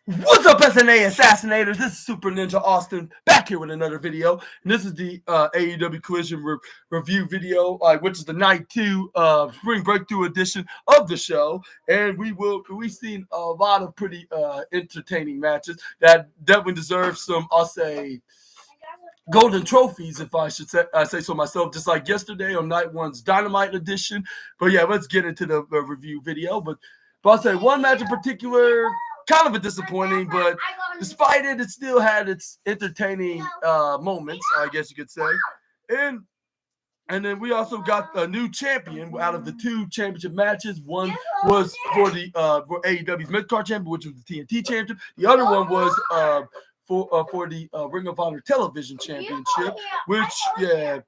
What's up, SNA Assassinators? This is Super Ninja Austin back here with another video. And this is the AEW Collision review video, which is the night 2 Spring Breakthrough edition of the show. And we've seen a lot of pretty entertaining matches that definitely deserve some, I'll say, golden trophies, if I should say so myself, just like yesterday on night 1's Dynamite edition. But yeah, let's get into the review video. But I'll say one match in particular, kind of a disappointing, but despite it, it still had its entertaining moments, I guess you could say. And then we also got a new champion out of the 2 championship matches. One was for the for AEW's mid-card champion, which was the TNT championship. The other one was for the Ring of Honor Television Championship, which it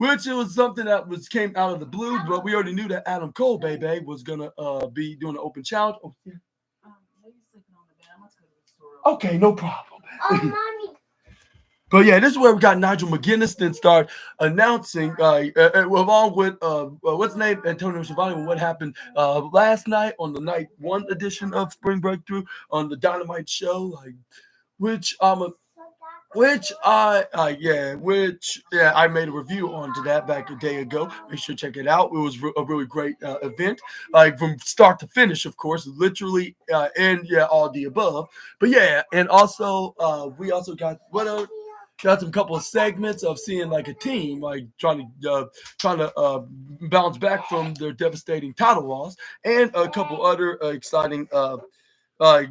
was something that came out of the blue, but we already knew that Adam Cole, baby, was gonna be doing an open challenge. Oh, yeah. Okay, no problem. Mommy. But yeah, this is where we got Nigel McGuinness then start announcing, along with what's his name, Antonio Schiavone, what happened last night on the night 1 edition of Spring Breakthrough on the Dynamite show, I made a review onto that back a day ago. Make sure to check it out. It was a really great event, from start to finish, of course, literally, and all the above. But yeah, and also we also got some couple of segments of seeing like a team like trying to bounce back from their devastating title loss, and a couple other exciting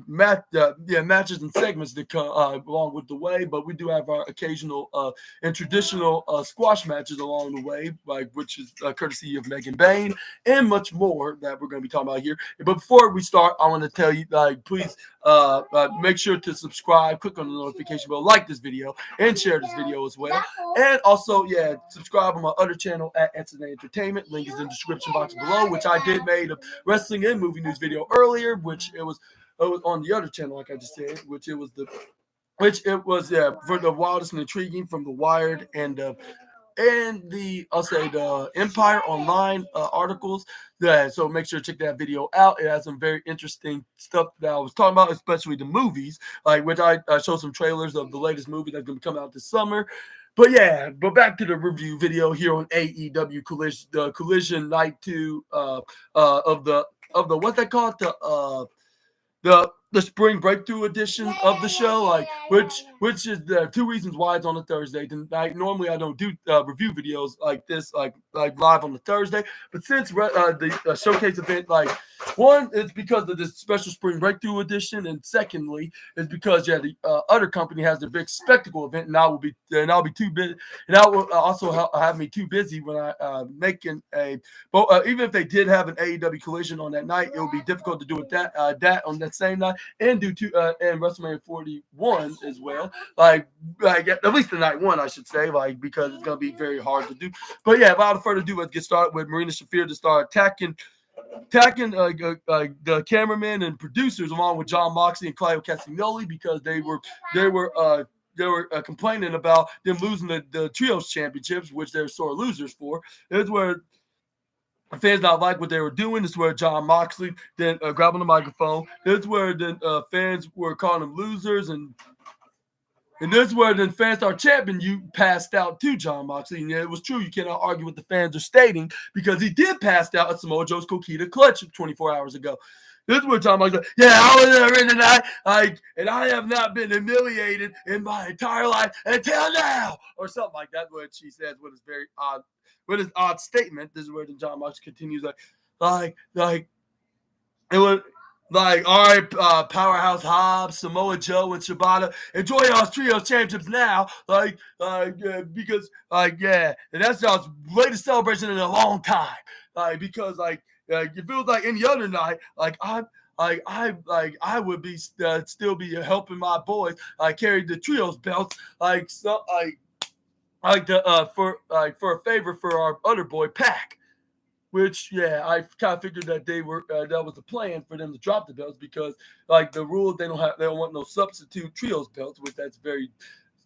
matches and segments that come along with the way. But we do have our occasional and traditional squash matches along the way, which is courtesy of Megan Bain, and much more that we're going to be talking about here. But before we start, I want to tell you, please make sure to subscribe, click on the notification bell, like this video, and share this video as well. And also, subscribe on my other channel at SNA Entertainment. Link is in the description box below, which I made a wrestling and movie news video earlier, which it was on the other channel, like I just said, which it was for the wildest and intriguing from the Wired and the Empire Online articles. Yeah, so make sure to check that video out. It has some very interesting stuff that I was talking about, especially the movies, which I showed some trailers of the latest movie that's going to come out this summer. But back to the review video here on AEW Collision Night 2 of the what's that called, the Spring Breakthrough edition of the show, which is the 2 reasons why it's on a Thursday tonight. Normally, I don't do review videos like this, like live on the Thursday. But since the showcase event, one, it's because of this special Spring Breakthrough edition, and secondly, it's because the other company has their big spectacle event, and I'll be too busy, and that will also have me too busy when I making a. But even if they did have an AEW Collision on that night, it would be difficult to do it that on that same night, and do and WrestleMania 41 as well, at least the night 1, I should say, because it's gonna be very hard to do. But without further ado, let's get started with Marina Shafir to start attacking the cameramen and producers, along with John Moxley and Claudio Castagnoli, because they were complaining about them losing the trios championships, which they're sore losers for. That's where fans not like what they were doing. This is where John Moxley then grabbing the microphone. This is where then fans were calling them losers, and this is where then fans start championing you passed out to John Moxley. And it was true. You cannot argue what the fans are stating, because he did pass out at Samoa Joe's Coquina Clutch 24 hours ago. This is where John Moxley said, I was in the ring tonight, and I have not been humiliated in my entire life until now, or something like that, which he says with his very odd, statement. This is where then John Moxley continues it was. All right, Powerhouse Hobbs, Samoa Joe, and Shibata, enjoy y'all's trios championships now. Because and that's y'all's latest celebration in a long time. Because it feels like any other night, I would be still be helping my boys carry the trios belts, for a favor for our other boy Pac. Which, I kind of figured that they were that was the plan for them to drop the belts, because the rule, they don't want no substitute trios belts, which that's very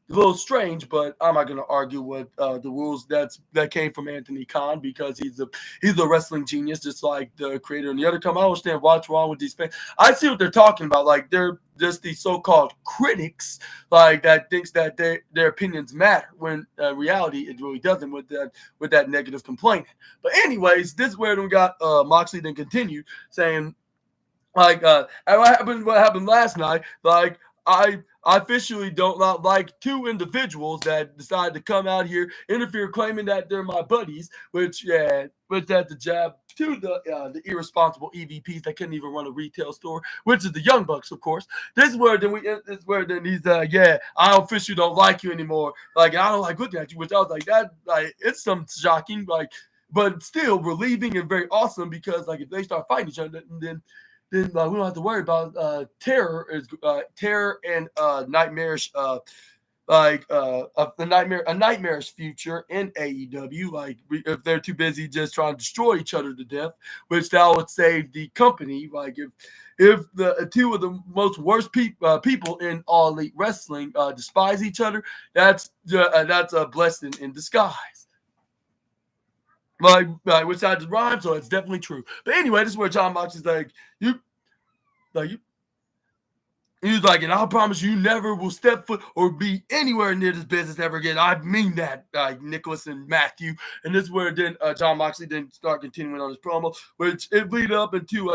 a little strange, but I'm not going to argue with the rules that came from Anthony Khan because he's a wrestling genius, just like the creator and the other company. I don't understand what's wrong with these fans. I see what they're talking about. Like they're just these so-called critics, like that thinks that their opinions matter when reality it really doesn't with that negative complaining. But anyways, this is where we got Moxley then continued saying. Like what happened last night, like I officially don't not like two individuals that decided to come out here, interfere, claiming that they're my buddies, which that's the jab to the irresponsible EVPs that couldn't even run a retail store, which is the Young Bucks, of course. This is where he's I officially don't like you anymore. Like I don't like looking at you, which I was like that it's some shocking, but still relieving and very awesome because like if they start fighting each other, then we don't have to worry about terror and nightmarish a nightmarish future in AEW. Like if they're too busy just trying to destroy each other to death, which that would save the company. Like if the two of the most worst people in All Elite Wrestling despise each other, that's a blessing in disguise. Which side to rhyme, so it's definitely true. But anyway, this is where John Moxley's like, he's like, and I'll promise you never will step foot or be anywhere near this business ever again. I mean that, Nicholas and Matthew. And this is where then John Moxley didn't start continuing on his promo, which it lead up into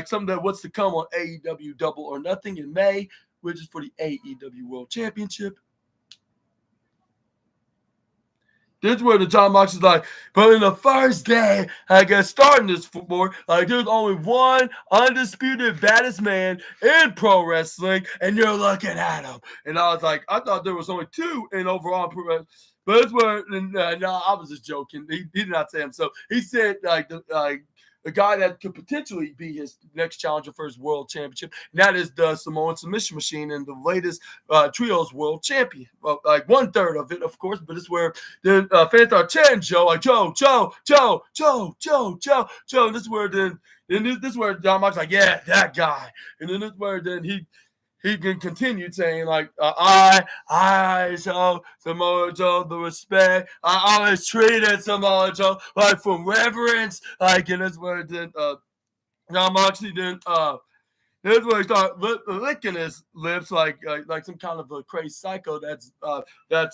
something that what's to come on AEW Double or Nothing in May, which is for the AEW World Championship. This is where the John Moxley's like, but in the first day, I guess starting this sport, like there's only one undisputed baddest man in pro wrestling, and you're looking at him. And I was like, I thought there was only two in overall pro wrestling. But it's where, no, I was just joking. He did not say him. So he said the guy that could potentially be his next challenger for his world championship, and that is the Samoan Submission Machine and the latest trios world champion. Well, like 1/3 of it, of course, but it's where the fans start chanting Joe, like Joe. And this is where this is where John Moxley's like, yeah, that guy. And then this is where then he continued saying, like, I show Samoa Joe the respect. I always treated Samoa Joe, like, from reverence. Like, and that's where then John Moxley then, this is where he started licking his lips like some kind of a crazy psycho that's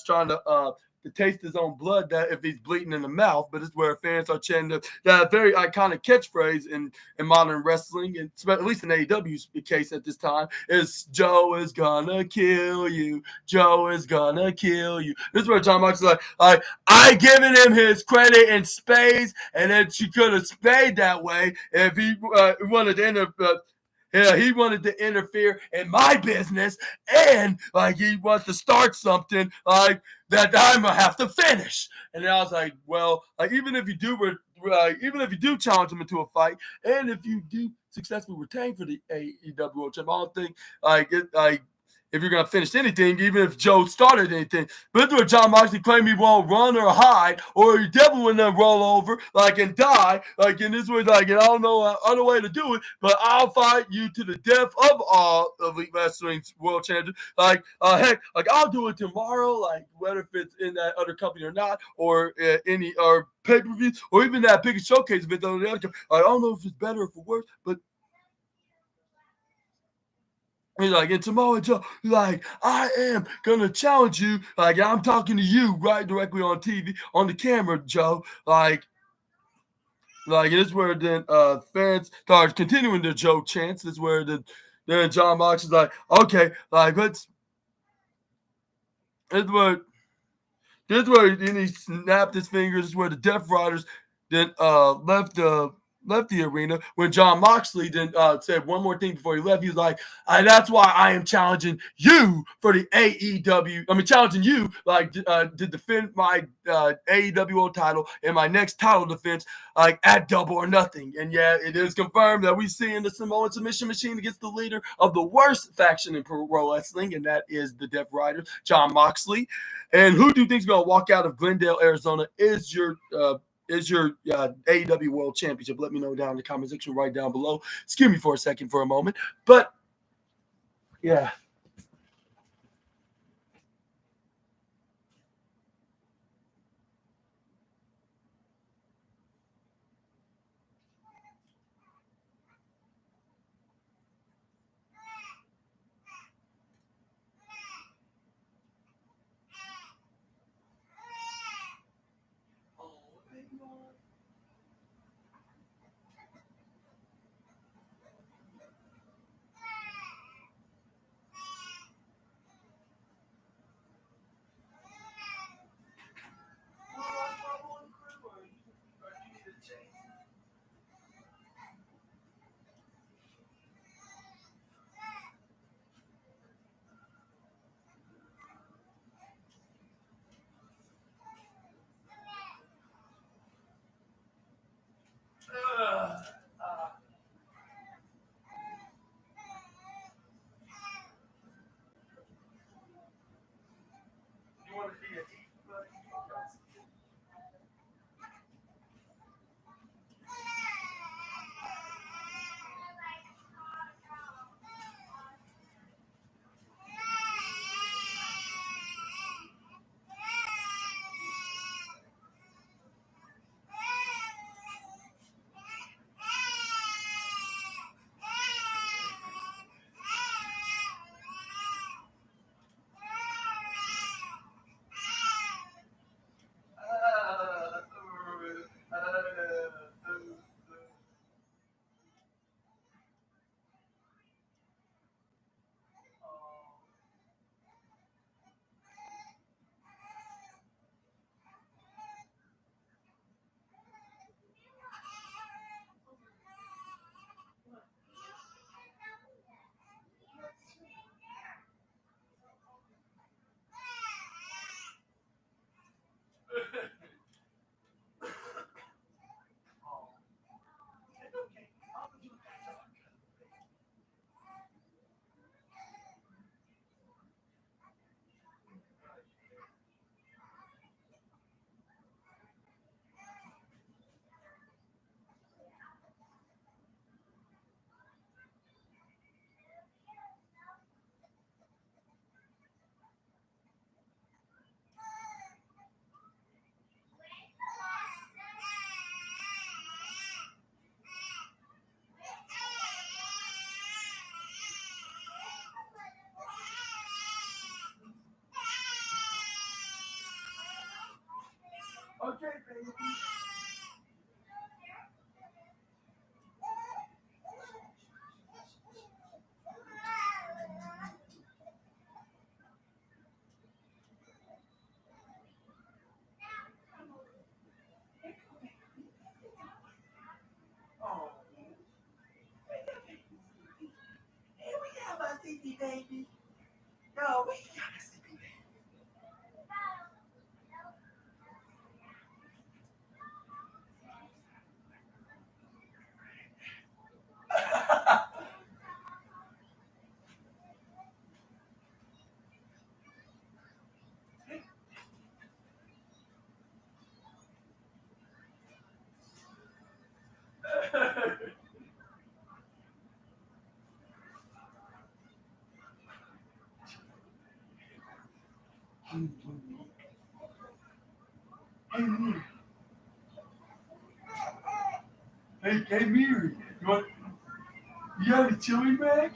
trying to taste his own blood that if he's bleeding in the mouth. But it's where fans are chanting that very iconic catchphrase in modern wrestling, and at least in AEW's case at this time, is Joe is gonna kill you. Joe is gonna kill you. This is where John Moxley's like I given him his credit in spades, and then she could have spayed that way if he wanted to end up. He wanted to interfere in my business, and like he wants to start something like that I'm gonna have to finish. And I was like, well, like even if you do challenge him into a fight, and if you do successfully retain for the AEW World Championship, I don't think if you're gonna finish anything, even if Joe started anything. But where John Moxley claimed he won't run or hide, or he definitely wouldn't roll over, and die. And this was and I don't know other way to do it, but I'll fight you to the death of all Elite Wrestling's world champions. Heck, I'll do it tomorrow, whether if it's in that other company or not, or any or pay-per-view, or even that biggest showcase event on the other company. I don't know if it's better or for worse, but he's like, and Samoa Joe, I am going to challenge you. I'm talking to you right directly on TV, on the camera, Joe. This is where then fans start continuing their Joe chants. This is where then John Moxley's like, okay, let's. This is where then he snapped his fingers. This is where the Death Riders then left the arena when John Moxley then said one more thing before he left. He was like, that's why I am challenging you for the AEW. I mean, challenging you to defend my AEW title in my next title defense at Double or Nothing. And yeah, it is confirmed that we see in the Samoan Submission Machine against the leader of the worst faction in pro wrestling, and that is the Death Rider, John Moxley. And who do you think is going to walk out of Glendale, Arizona is your AEW World Championship? Let me know down in the comment section right down below. Excuse me for a moment. But, yeah. Oh, hey, we have a sleepy baby. No, we got a sleepy baby. Hey, Miri, you got any chili back?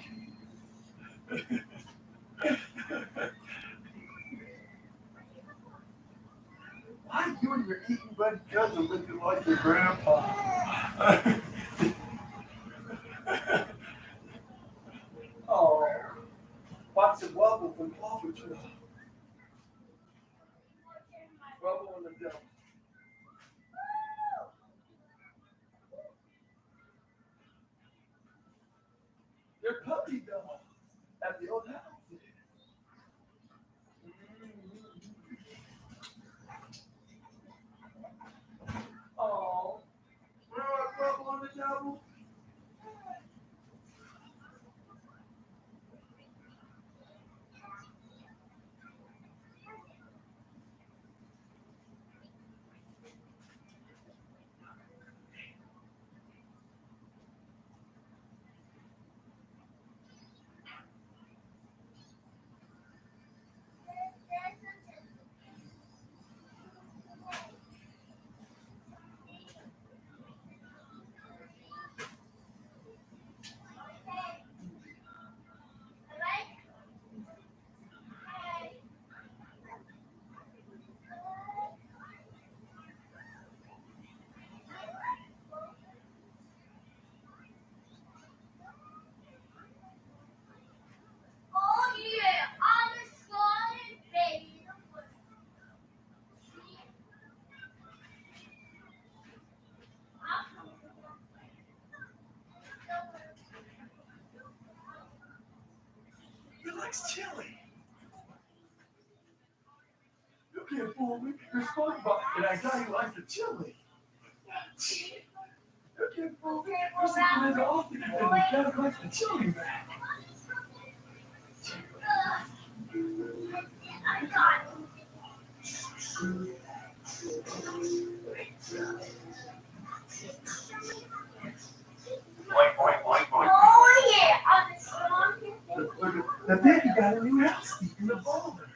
Why you and your eating buddy cousin looking like your grandpa? Oh, watch the wobble from Paw Patrol. Wobble on the devil. They're puppy dogs at the old house. Oh, we're on Wobble on the devil. He likes chili. You can't fool me. You're SpongeBob, and I guy who likes the chili. You can't fool me. You're something as often and the guy who likes the chili back. Oh yeah, the baby got a new house in the boulder.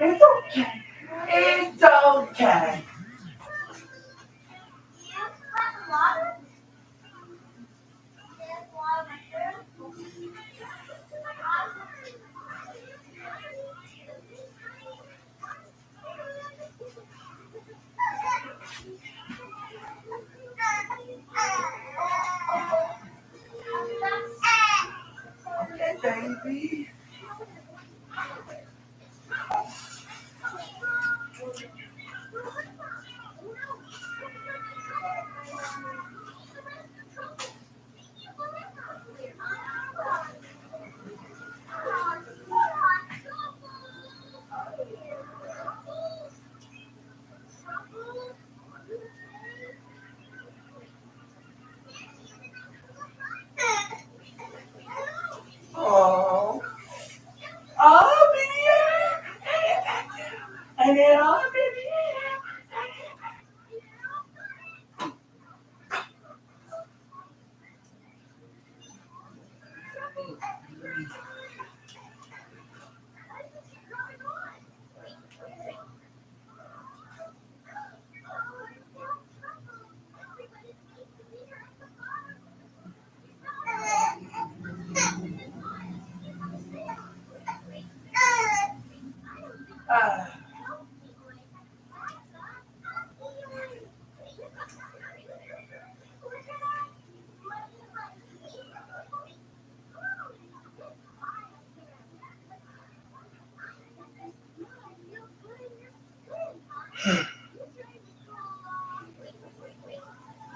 It's okay. It's okay. Okay, baby.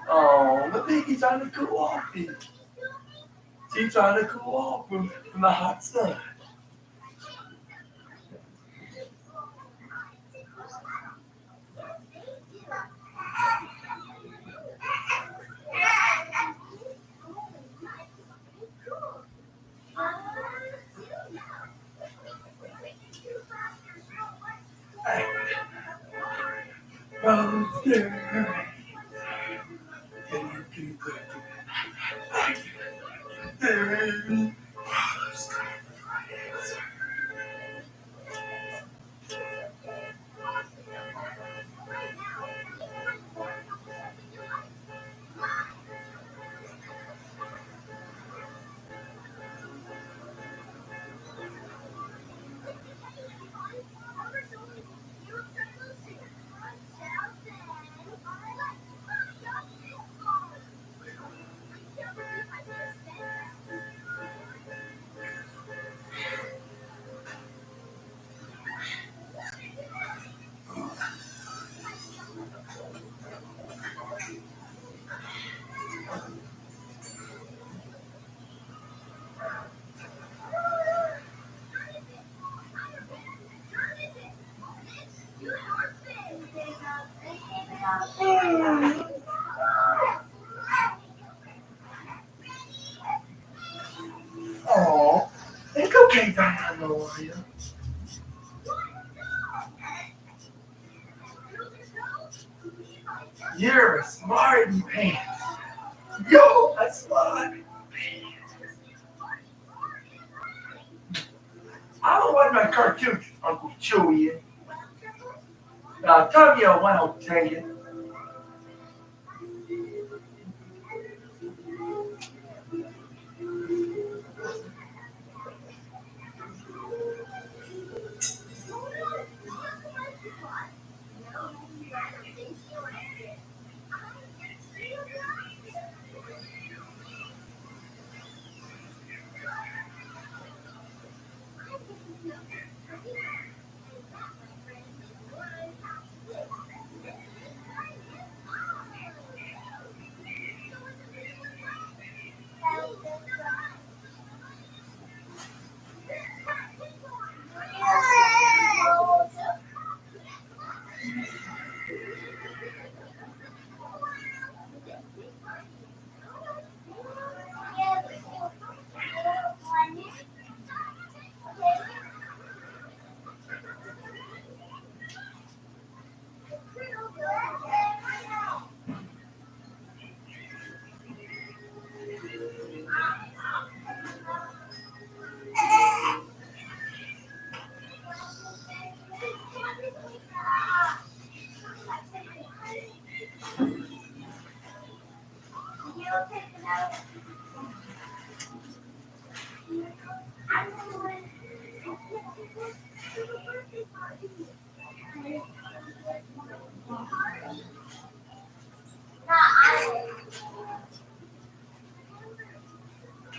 Oh, the piggy's trying to cool off. She's trying to cool off from the hot sun. Oh, it's okay, Diana. You're a smarty pants. Yo, a smarty pants. I don't want my cartoons, Uncle Chewy. Tell you what I'll tell you.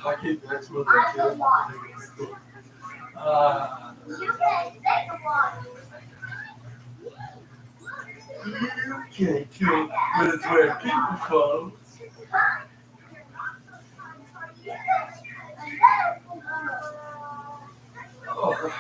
I keep that's what I do. You can't kill, but it's where people come. Oh.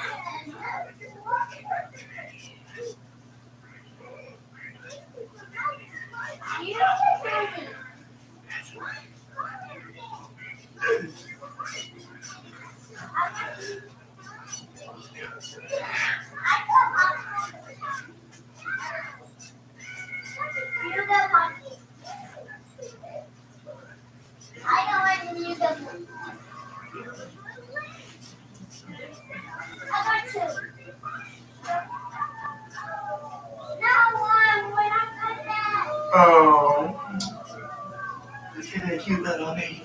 Oh, look at that cute little baby.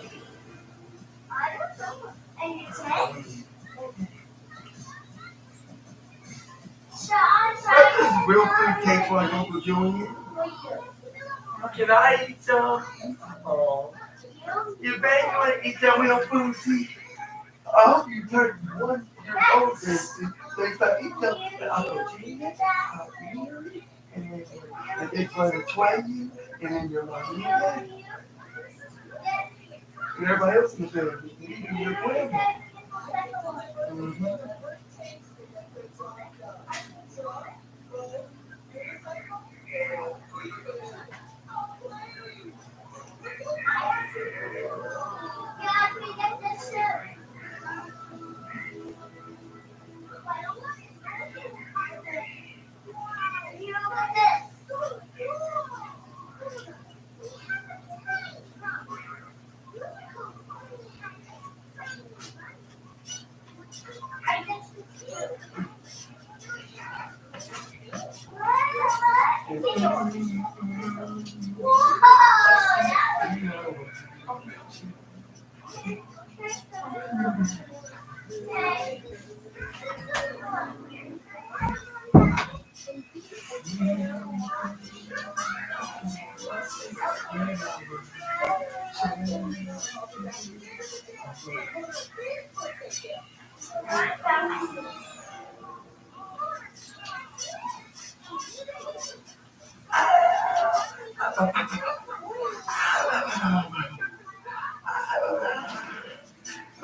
That is real food cake for Uncle Junior. Can I eat some? Oh, you baby want to eat that real food tea? I hope you turn one your own so if I eat them, Uncle Junior, and they're going to try you And then you're like, yeah. And everybody else is there. You're playing. Mm-hmm.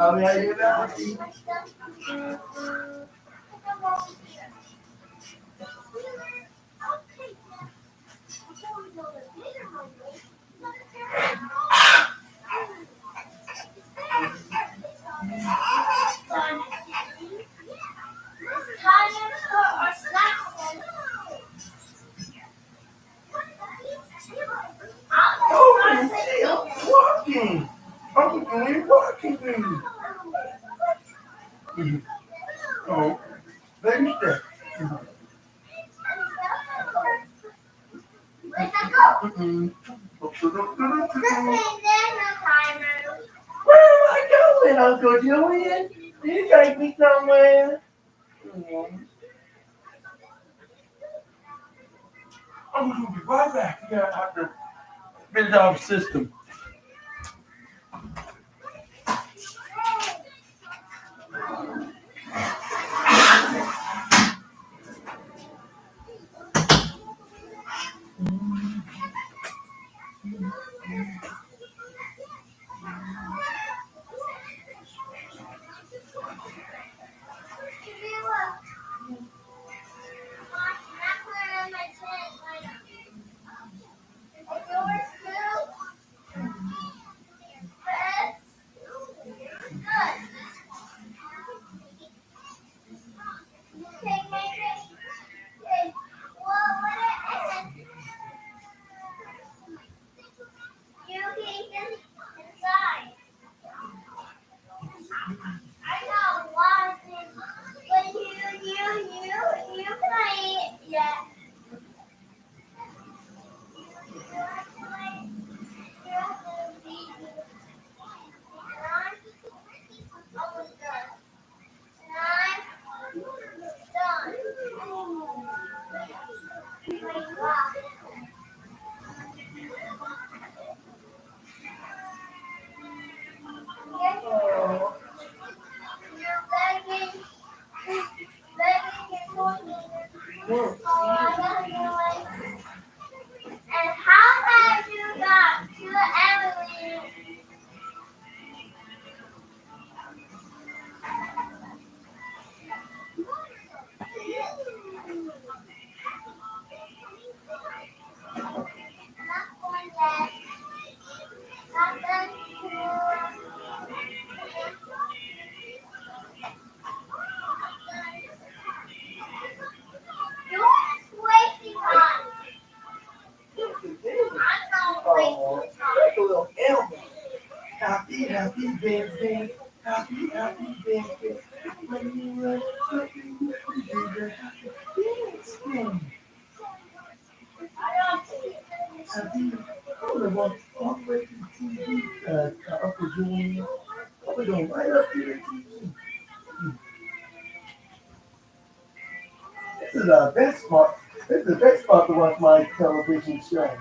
Oh, yeah, you know. Walking. Uncle Billy walking, baby. Oh, baby step. Where am I going, Uncle Julian? You take me somewhere? I'm gonna be right back. You gotta have to finish our system. Happy birthday, happy birthday. When you were something, you did a happy birthday. Happy, oh, the one all the way to the TV, Uncle Julian. We're going right up to the TV. This is the best part. This is the best part to watch my television show.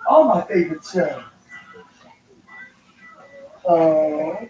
All my favorite shows. Oh.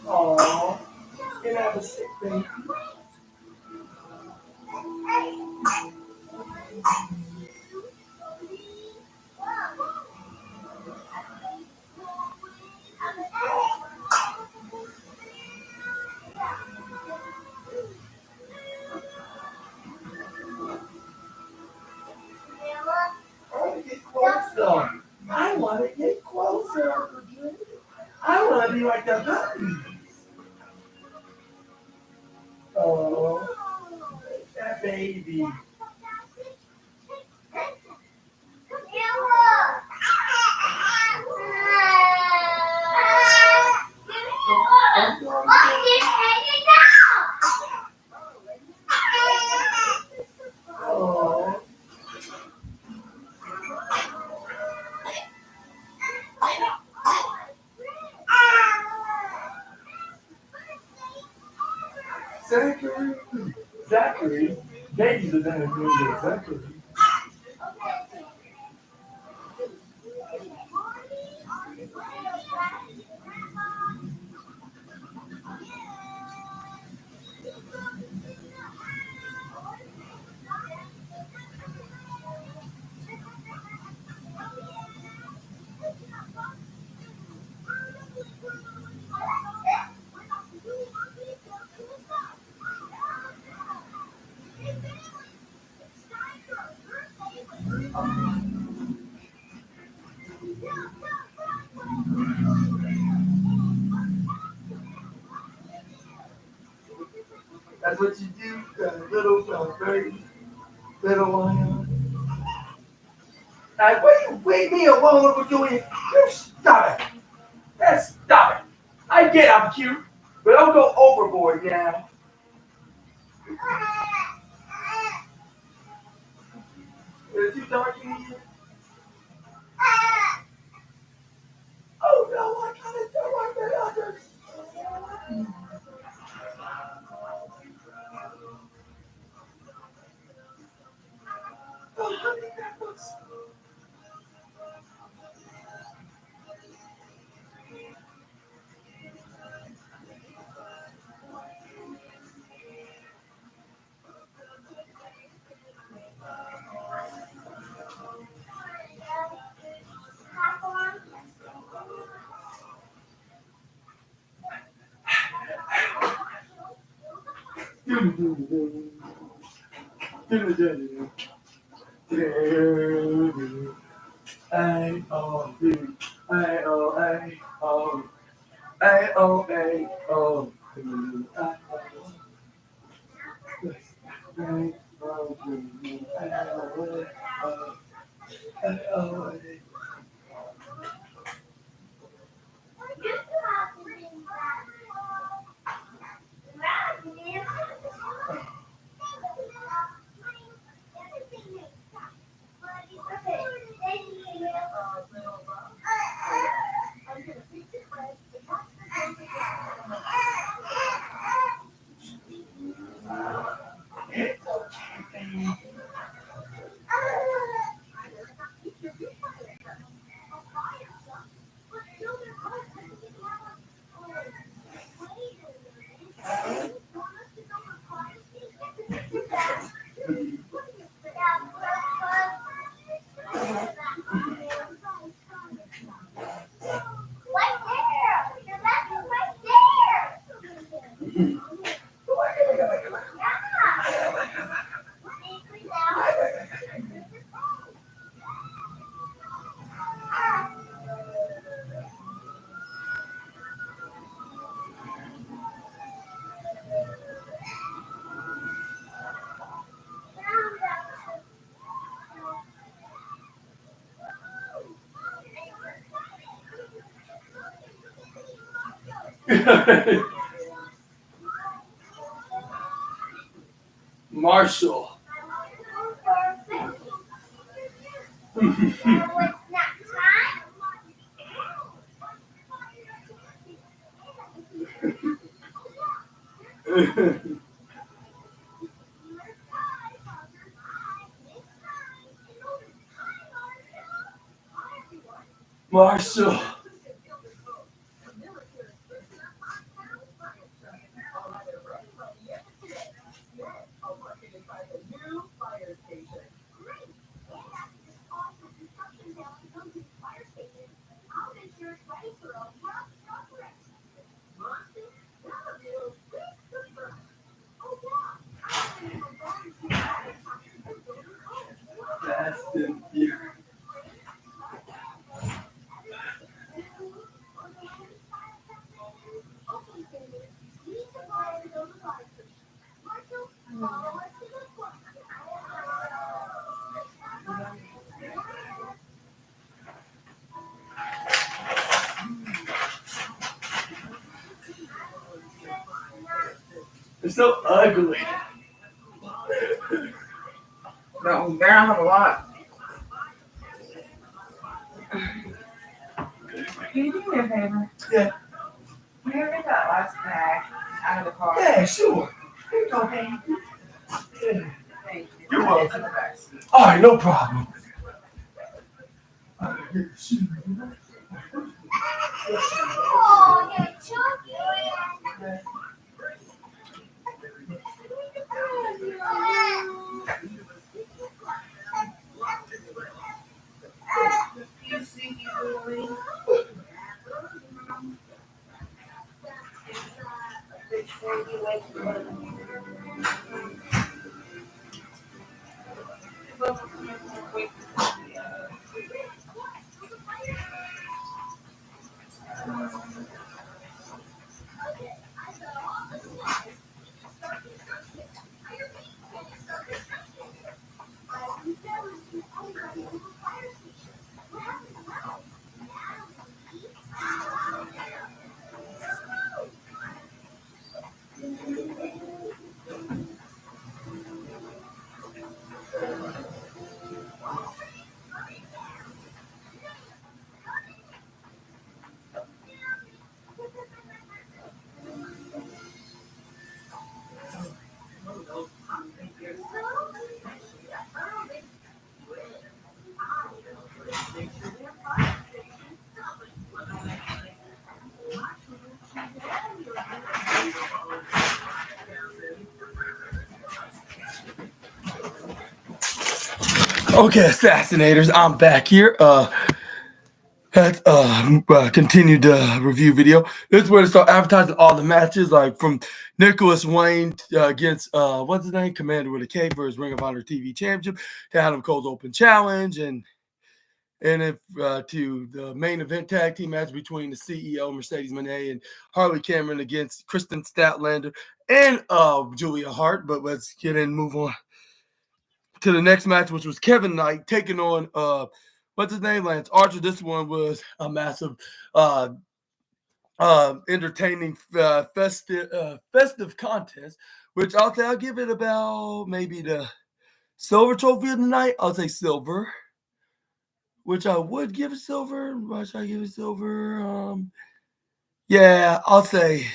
Oh, you know the sick thing. I want to get closer. I want to get closer. I want to be like the puppy. Oh, that baby. Oh, Zachary. Zachary. Babies are better than Zachary. That's what you do, little birdie, little one. Now, wait me alone what we're doing. You stop it. Let's stop it. I get I'm cute, but don't go overboard now. Is it too dark in here? Oh no, I gotta do like the others. Oh, honey, that looks. A O B A O A O A O A O Marshall. Marshall. That's the year. It's so ugly. No, they don't have a lot. Can you do me a favor? Yeah. Can you get that last bag out of the car? Yeah, sure. Okay. Yeah. Thank you. You're welcome. The bags. All right, no problem. Oh, you're chunky. You see you doing? Which one do you like to run? Okay, assassinators, I'm back here. Let's continue the review video. This is where to start advertising all the matches, like from Nicholas Wayne against what's his name, Commander with a K for his Ring of Honor TV Championship, to Adam Cole's Open Challenge, and if to the main event tag team match between the CEO Mercedes Moné and Harley Cameron against Kristen Statlander and Julia Hart. But let's get in and move on to the next match, which was Kevin Knight taking on what's his name, Lance Archer. This one was a massive entertaining festive contest, which I'll give it about maybe the silver trophy of the night. I'll say silver, which I would give it silver. Why should I give it silver? Yeah, I'll say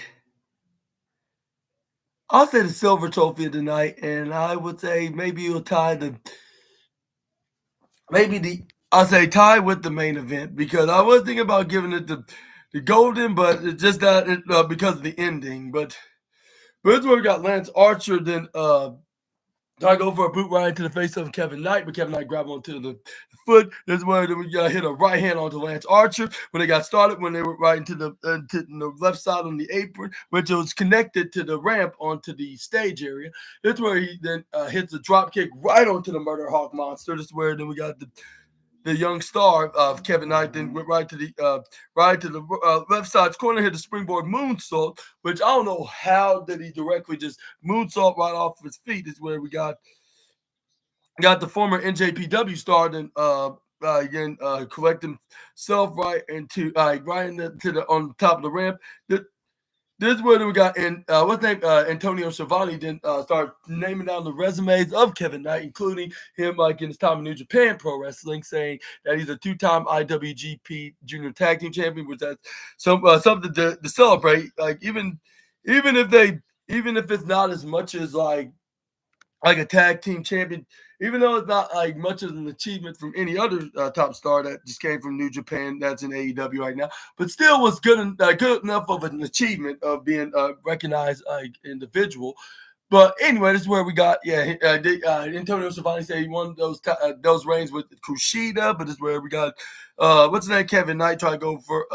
the silver trophy of the night, and I would say maybe it'll tie I'll say tie with the main event, because I was thinking about giving it the golden, but it's just that because of the ending. But it's where we got Lance Archer then I go for a boot right into the face of Kevin Knight, but Kevin Knight grabbed onto the foot. This is where we hit a right hand onto Lance Archer when they got started, when they were right into the left side on the apron, which was connected to the ramp onto the stage area. This is where he then hits a drop kick right onto the Murder Hawk Monster. This is where then we got the young star of Kevin Knight then went right to the left side's corner, hit the springboard moonsault, which I don't know how did he directly just moonsault right off his feet. Is where we got the former NJPW star then again collect himself right into on top of the ramp. This is where we got in what's name Antonio Schiavone then start naming down the resumes of Kevin Knight, including him like in his time in New Japan Pro Wrestling, saying that he's a 2-time IWGP Junior Tag Team Champion, which that's something to celebrate. Like even if it's not as much as like a tag team champion, even though it's not like much of an achievement from any other top star that just came from New Japan that's in AEW right now, but still was good enough of an achievement of being a recognized individual. But anyway, this is where we got Antonio Schiavone said he won those reigns with Kushida, but this is where we got what's his name, Kevin Knight trying to go for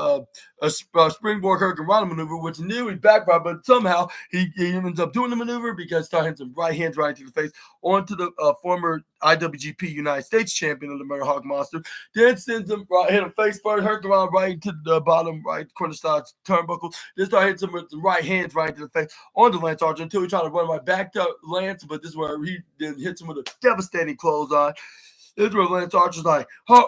a springboard Hurricane Rana maneuver, which nearly backfired, but somehow he ends up doing the maneuver because started hitting some right hands right into the face onto the former IWGP United States champion of the Murder Hawk Monster. Then sends him hit him face first, Hurricane Rana right into the bottom right corner side turnbuckle. Then started hitting some with the right hands right into the face onto Lance Archer until he tried to run right back to Lance, but this is where he then hits him with a devastating clothesline. This is where Lance Archer's like, who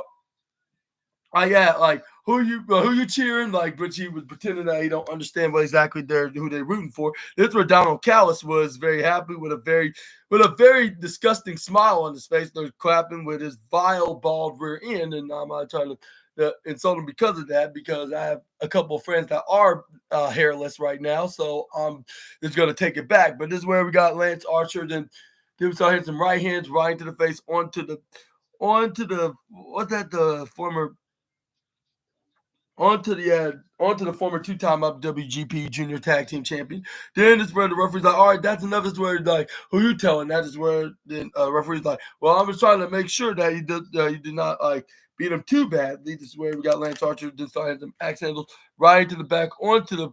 you cheering? Like, but he was pretending that he don't understand what exactly who they're rooting for. This is where Donald Callis was very happy with a very disgusting smile on his face. They're clapping with his vile bald rear end, and I'm not trying to insult him because of that, because I have a couple of friends that are hairless right now, so I'm just gonna take it back. But this is where we got Lance Archer. Then we started hitting some right hands right into the face onto the former 2-time WGP Junior Tag Team Champion. Then this is where the referee's like, all right, that's enough. This is where like, who you telling? That is where then referee's like, well, I'm just trying to make sure that you did not like beat him too badly. This is where we got Lance Archer just started some axe handles right into the back onto the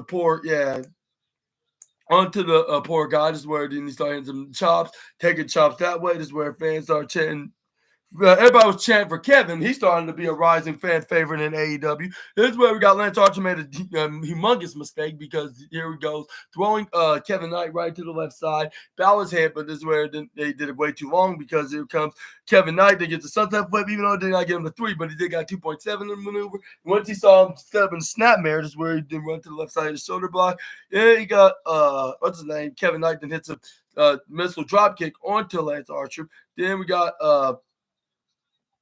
poor guy. This is where then he started hitting some chops, taking chops that way. This is where fans start chanting. Everybody was chanting for Kevin. He's starting to be a rising fan favorite in AEW. This is where we got Lance Archer made a humongous mistake, because here he goes throwing Kevin Knight right to the left side, Balor's head, but this is where they did it way too long, because here comes Kevin Knight. They get the sunset flip, even though they did not get him to 3, but he did got 2.7 in the maneuver. Once he saw him step in the snapmare, this is where he did run to the left side of the shoulder block. Yeah, he got what's his name? Kevin Knight then hits a missile drop kick onto Lance Archer. Then we got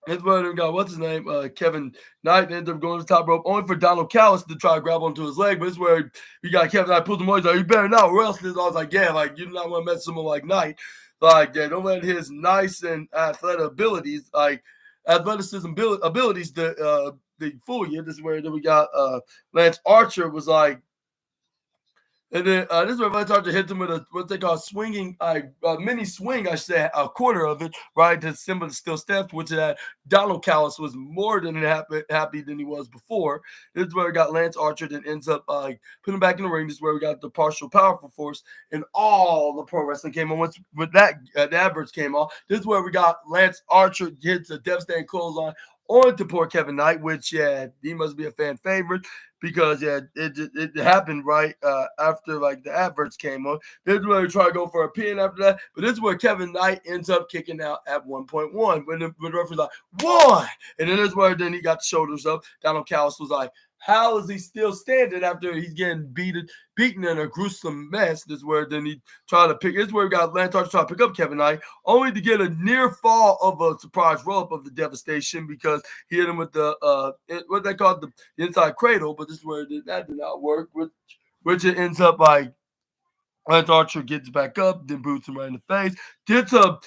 what's his name? Kevin Knight ended up going to the top rope only for Donald Callis to try to grab onto his leg. But this is where you got Kevin Knight pulls him away. He's like, you better not, or else. I was like, yeah, like you do not want to mess someone like Knight. Like, yeah, don't let his nice and athletic abilities, like athleticism abilities, to fool you. This is where we got Lance Archer was like. And then this is where Lance Archer hits him with what they call swinging, mini swing, I should say, a quarter of it, right, to symbol the steel steps, which Donald Callis was more than happy than he was before. This is where we got Lance Archer that ends up putting him back in the ring. This is where we got the partial powerful force, and all the pro wrestling came on. Once with that, the adverts came on. This is where we got Lance Archer hits a devastating clothesline onto poor Kevin Knight, which, yeah, he must be a fan favorite, because, yeah, it happened right after, like, the adverts came on. This is where we try to go for a pin after that, but this is where Kevin Knight ends up kicking out at 1.1 when the referee's like, 1! And then this is where then he got the shoulders up. Donald Callis was like, how is he still standing after he's getting beaten in a gruesome mess? This is where then he tried to pick. This is where we got Lance Archer trying to pick up Kevin Knight, only to get a near fall of a surprise roll-up of the devastation, because he hit him with the what they call the inside cradle. But this is where that did not work, which it ends up like Lance Archer gets back up, then boots him right in the face. Hit a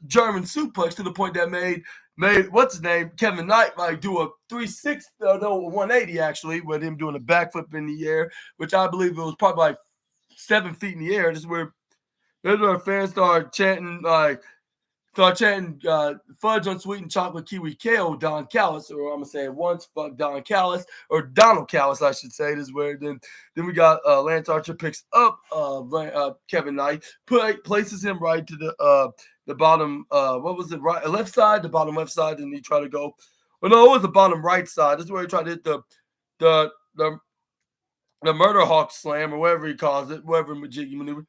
German suplex to the point that made what's his name, Kevin Knight, like do a 180 actually, with him doing a backflip in the air, which I believe it was probably like 7 feet in the air. This is where fans start chanting fudge on sweetened chocolate kiwi KO Don Callis, or I'm gonna say it once, fuck Don Callis, or Donald Callis, I should say. This is where then we got Lance Archer picks up Kevin Knight, places him right to the bottom, right left side, the bottom left side, and he tried to go. Well, no, it was the bottom right side. This is where he tried to hit the Murder Hawk slam, or whatever he calls it, whatever majiggy maneuver.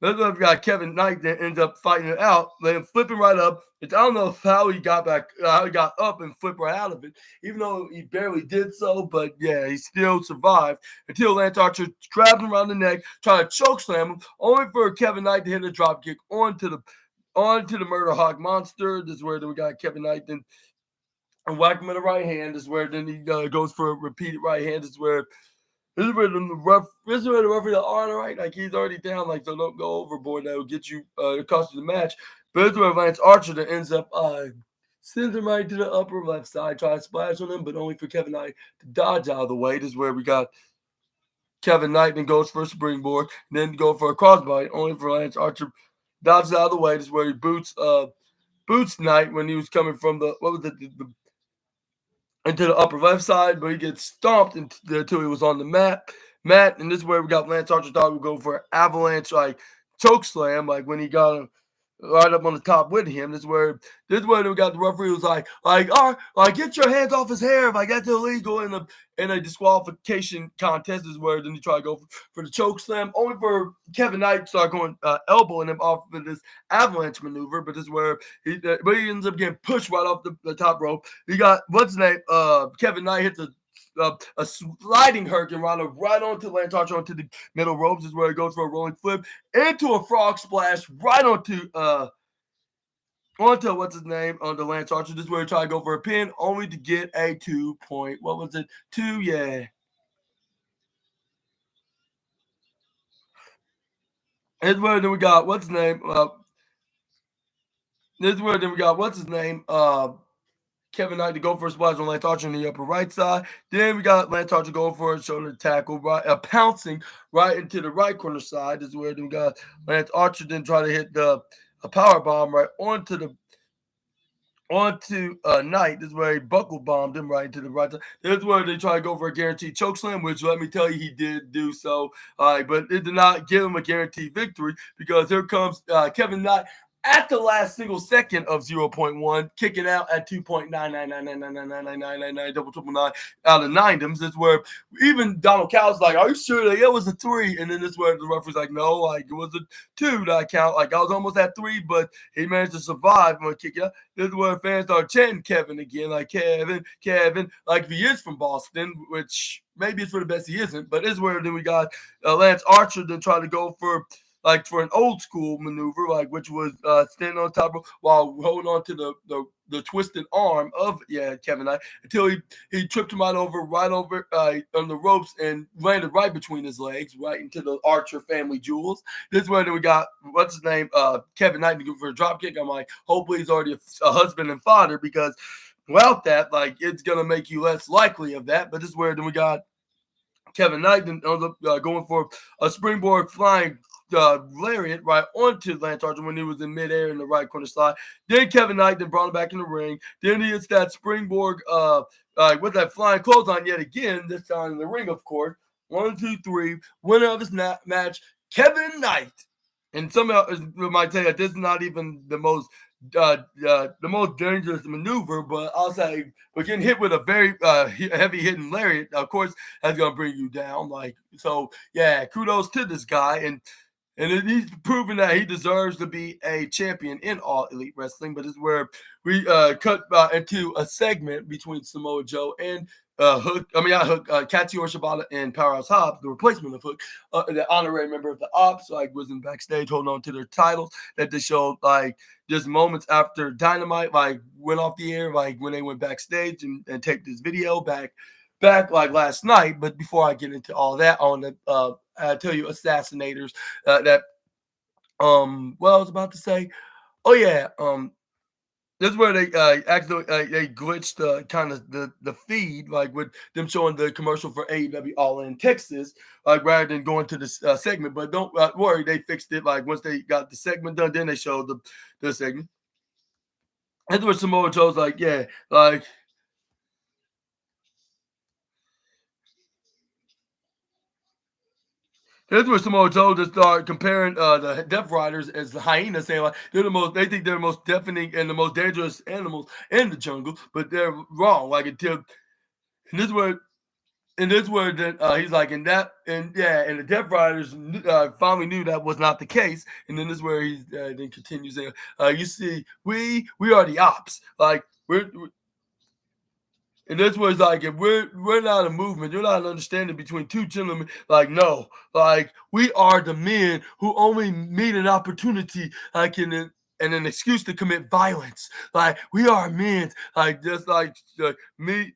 That's why we got Kevin Knight that ends up fighting it out, then flipping right up. I don't know how he got back, how he got up and flipped right out of it, even though he barely did so. But yeah, he still survived until Lance Archer grabbed him around the neck, tried to choke slam him, only for Kevin Knight to hit a drop kick onto the Murder Hawk Monster. This is where we got Kevin Knight then and whack him in the right hand. This is where then he goes for a repeated right hand. This is where the referee on right, like he's already down, like so don't go overboard. That will get you cost you the match. But it's where Lance Archer that ends up sends him right to the upper left side, try to splash on him, but only for Kevin Knight to dodge out of the way. This is where we got Kevin Knight then goes for a springboard, and then go for a crossbody, only for Lance Archer dodges out of the way. This is where he boots Knight when he was coming from the into the upper left side, but he gets stomped until he was on the mat. And this is where we got Lance Archer thought we go for an avalanche like choke slam, like when he got him right up on the top with him. This is where we got the referee was like, get your hands off his hair. Like that's illegal in a disqualification contest. This is where then he tried to go for the choke slam, only for Kevin Knight to start going elbowing him off of this avalanche maneuver. But this is where he ends up getting pushed right off the top rope. He got what's his name? Kevin Knight hits a sliding hurricane right onto Lance Archer onto the middle ropes. This is where he goes for a rolling flip into a frog splash right onto what's his name on the Lance Archer. This is where he tried to go for a pin, only to get a 2 point. What was it? 2, yeah. This is where then we got what's his name? This is where then we got what's his name? Kevin Knight to go for a splash on Lance Archer on the upper right side. Then we got Lance Archer going for a shoulder tackle, pouncing right into the right corner side. This is where we got Lance Archer then try to hit a power bomb right onto Knight. This is where he buckle bombed him right into the right side. This is where they try to go for a guaranteed choke slam, which let me tell you, he did do so. But it did not give him a guaranteed victory because here comes Kevin Knight at the last single second of 0.1, kicking out at 2.999999999 double triple nine out of ninedoms. That's where even Donald Cow's like, "Are you sure that it was a 3?" And then this is where the referee's like, "No, like it was a 2 that I count. Like I was almost at 3, but he managed to survive and kick it out." This is where fans start chanting Kevin again, like Kevin, like if he is from Boston, which maybe it's for the best he isn't. But this is where then we got Lance Archer then try to go for an old school maneuver, which was standing on top of while holding on to the twisted arm of Kevin Knight until he tripped him right over on the ropes and landed right between his legs, right into the Archer family jewels. This is where we got what's his name, Kevin Knight to go for a drop kick. I'm like, hopefully he's already a husband and father because without that, it's gonna make you less likely of that. But this is where then we got Kevin Knight then ends up going for a springboard flying lariat right onto Lance Archer when he was in midair in the right corner slot. Then Kevin Knight then brought him back in the ring. Then he hits that springboard with that flying clothesline yet again, this time in the ring, of course. 1, 2, 3. Winner of this match, Kevin Knight. And some might say that this is not even the most dangerous maneuver, but I'll say we're getting hit with a very heavy hitting lariat. Of course, that's gonna bring you down. So, kudos to this guy, and he's proven that he deserves to be a champion in All Elite Wrestling. But this is where we cut into a segment between Samoa Joe and Katsuyori Shibata and Powerhouse Hobbs, the replacement of Hook, the honorary member of the Ops, was in backstage holding on to their titles that they showed just moments after Dynamite went off the air, when they went backstage and taped this video back last night. But before I get into all that, I want to tell you assassinators I was about to say, this is where they actually they glitched kind of the feed, with them showing the commercial for AEW All In Texas, rather than going to this segment. But don't worry, they fixed it. Once they got the segment done, then they showed the segment. That's where Samoa Joe's That's where Samoa Joe just start comparing the Death Riders as the hyenas, saying they think they're the most deafening and the most dangerous animals in the jungle, but they're wrong. And this is where And this where then he's like, and the Death Riders finally knew that was not the case. And then this is where he then continues there. You see, we are the ops. Like and this was like, if we're not a movement, you're not an understanding between two gentlemen. Like, no, like we are the men who only need an opportunity, like and an excuse to commit violence. Like we are men, like just like me.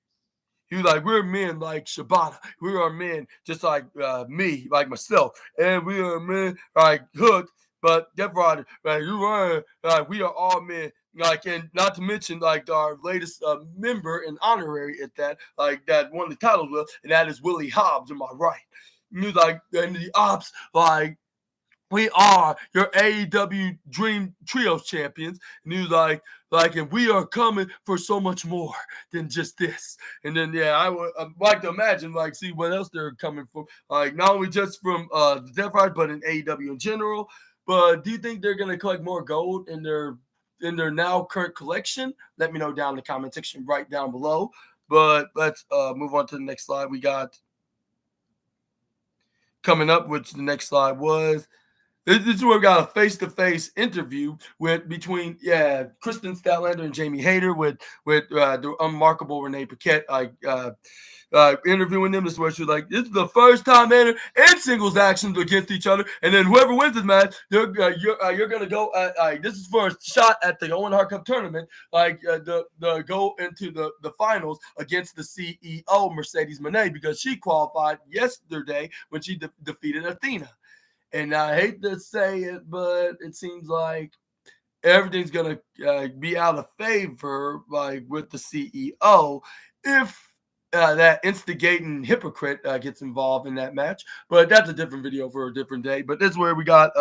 He was like, we're men like Shibata. We are men just like me, like myself. And we are men like Hook, but Death Rider, like you are, like we are all men. Like, and not to mention, like our latest member and honorary at that, like that won the title, and that is Willie Hobbs. Am I right? And he was like, and the ops, like we are your AEW Dream Trios champions. And he was like, and we are coming for so much more than just this. And then, I would like to imagine, like, see what else they're coming from. Like, not only just from the Death Riders, but in AEW in general. But do you think they're going to collect more gold in their now current collection? Let me know down in the comment section right down below. But let's move on to the next slide. We got coming up, which the next slide was. This is where we got a face-to-face interview between Kristen Statlander and Jamie Hayter with the unmarkable Renee Paquette. Interviewing them. This is where she's like, this is the first time in singles actions against each other, and then whoever wins this match, you're gonna go. This is for a shot at the Owen Hart Cup tournament. The go into the finals against the CEO Mercedes Moné because she qualified yesterday when she defeated Athena. And I hate to say it, but it seems like everything's gonna be out of favor, like with the CEO, if that instigating hypocrite gets involved in that match. But that's a different video for a different day. But this is where we got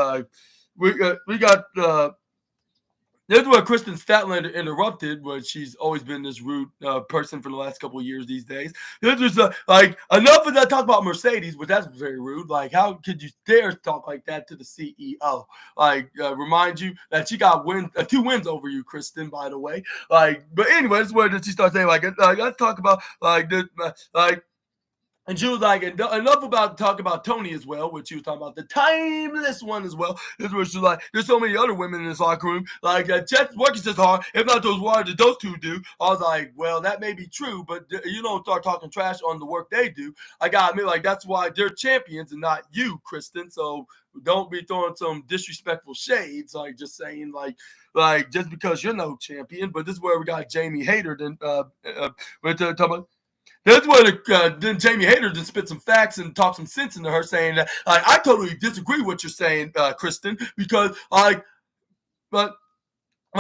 this is where Kristen Statlander interrupted, but she's always been this rude person for the last couple of years these days. This was like, enough of that talk about Mercedes, but that's very rude. Like, how could you dare talk like that to the CEO? Like, remind you that she got 2 wins over you, Kristen, by the way. Like, but anyway, this is where she starts saying, let's talk about, like, this, and she was like, enough about talk about Tony as well, which she was talking about the timeless one as well. This was just like, there's so many other women in this locker room. Like, Chet's working just hard, if not those words that those two do. I was like, well, that may be true, but you don't start talking trash on the work they do. I gotta admit, like, that's why they're champions and not you, Kristen. So don't be throwing some disrespectful shades, like just saying like just because you're no champion. But this is where we got Jamie Hayter then we're talking about. That's where then Jamie Hayter just spit some facts and talk some sense into her, saying that I totally disagree with what you're saying, Kristen, because but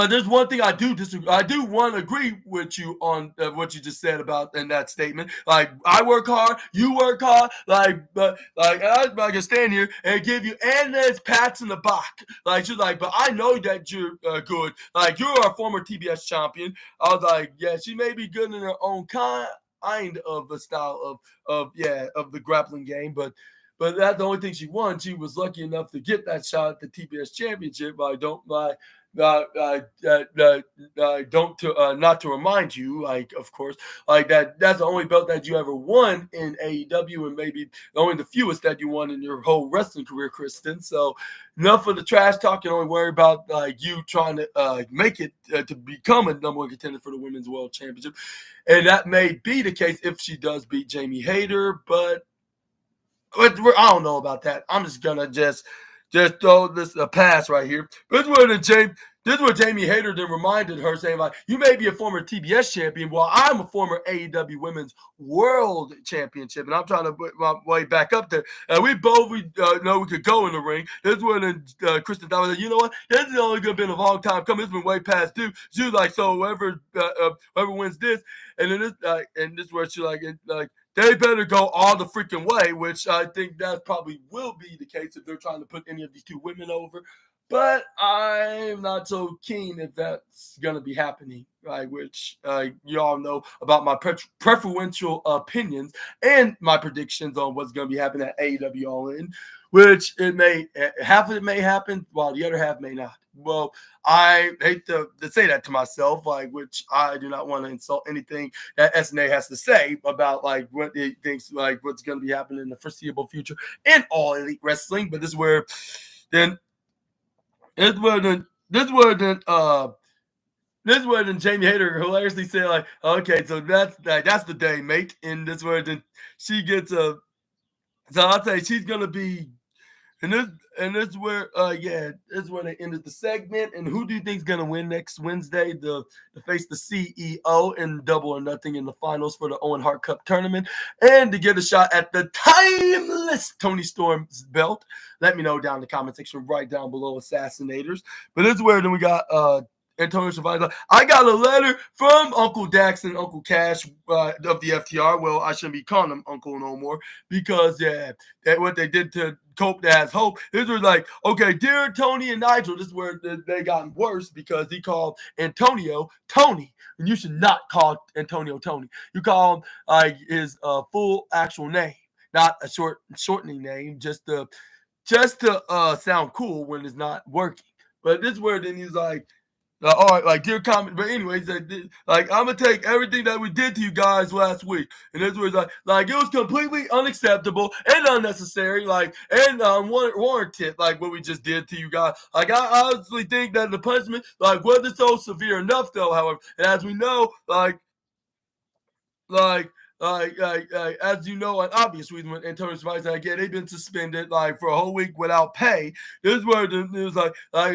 there's one thing I do disagree. I do want to agree with you on what you just said about in that statement. Like, I work hard, you work hard. But I can stand here and give you endless pats in the back. Like, she's like, but I know that you're good. Like, you're a former TBS champion. I was like, yeah, she may be good in her own kind of a style of the grappling game, but that's the only thing she won. She was lucky enough to get that shot at the TBS championship. Not to remind you, like, of course, like that's the only belt that you ever won in AEW, and maybe only the fewest that you won in your whole wrestling career, Kristen. So enough of the trash talk, and only worry about you trying to make it to become a number 1 contender for the Women's World Championship. And that may be the case if she does beat Jamie Hayter, but I don't know about that. I'm just gonna just throw this a pass right here. This is where Jamie Hayter then reminded her, saying, like, you may be a former TBS champion, while I'm a former AEW Women's World Championship, and I'm trying to put my way back up there. And we both know we could go in the ring. This is when Kristen was like, you know what? This is only gonna been a long time coming. It's been way past due. She was like, so whoever wins this, and then this is where she like they better go all the freaking way, which I think that probably will be the case if they're trying to put any of these 2 women over. But I'm not so keen if that's going to be happening, right? Which you all know about my preferential opinions and my predictions on what's going to be happening at AEW All In, which half of it may happen while the other half may not. well, I hate to say that to myself, like, which I do not want to insult anything that SNA has to say about like what it thinks, like what's going to be happening in the foreseeable future in All Elite Wrestling. But this is where then this is where then this is where then this is where then Jamie Hayter hilariously said, like, okay, so that's the day, mate. And this is where then she gets a, so I'll say she's gonna be, and this is where this is where they ended the segment. And who do you think's gonna win next Wednesday? To face the CEO in Double or Nothing in the finals for the Owen Hart Cup tournament, and to get a shot at the timeless Tony Storm's belt. Let me know down in the comment section right down below, Assassinators. But this is where then we got Antonio Schiavone. I got a letter from Uncle Dax and Uncle Cash of the FTR. Well, I shouldn't be calling them Uncle no more because, that what they did to Cope that has hope. This was like, okay, dear Tony and Nigel, this is where they got worse because he called Antonio Tony. And you should not call Antonio Tony. You call him his full actual name, not a shortening name, just to sound cool when it's not working. But this is where then he's like, all right, like dear comment, but anyways, like I'm gonna take everything that we did to you guys last week, and this was like it was completely unacceptable and unnecessary, like and warranted, like what we just did to you guys. Like I honestly think that the punishment like wasn't so severe enough, though. However, and as we know, as you know, an obvious reason when Antonio Schiavone again, they've been suspended like for a whole week without pay. This is where it was like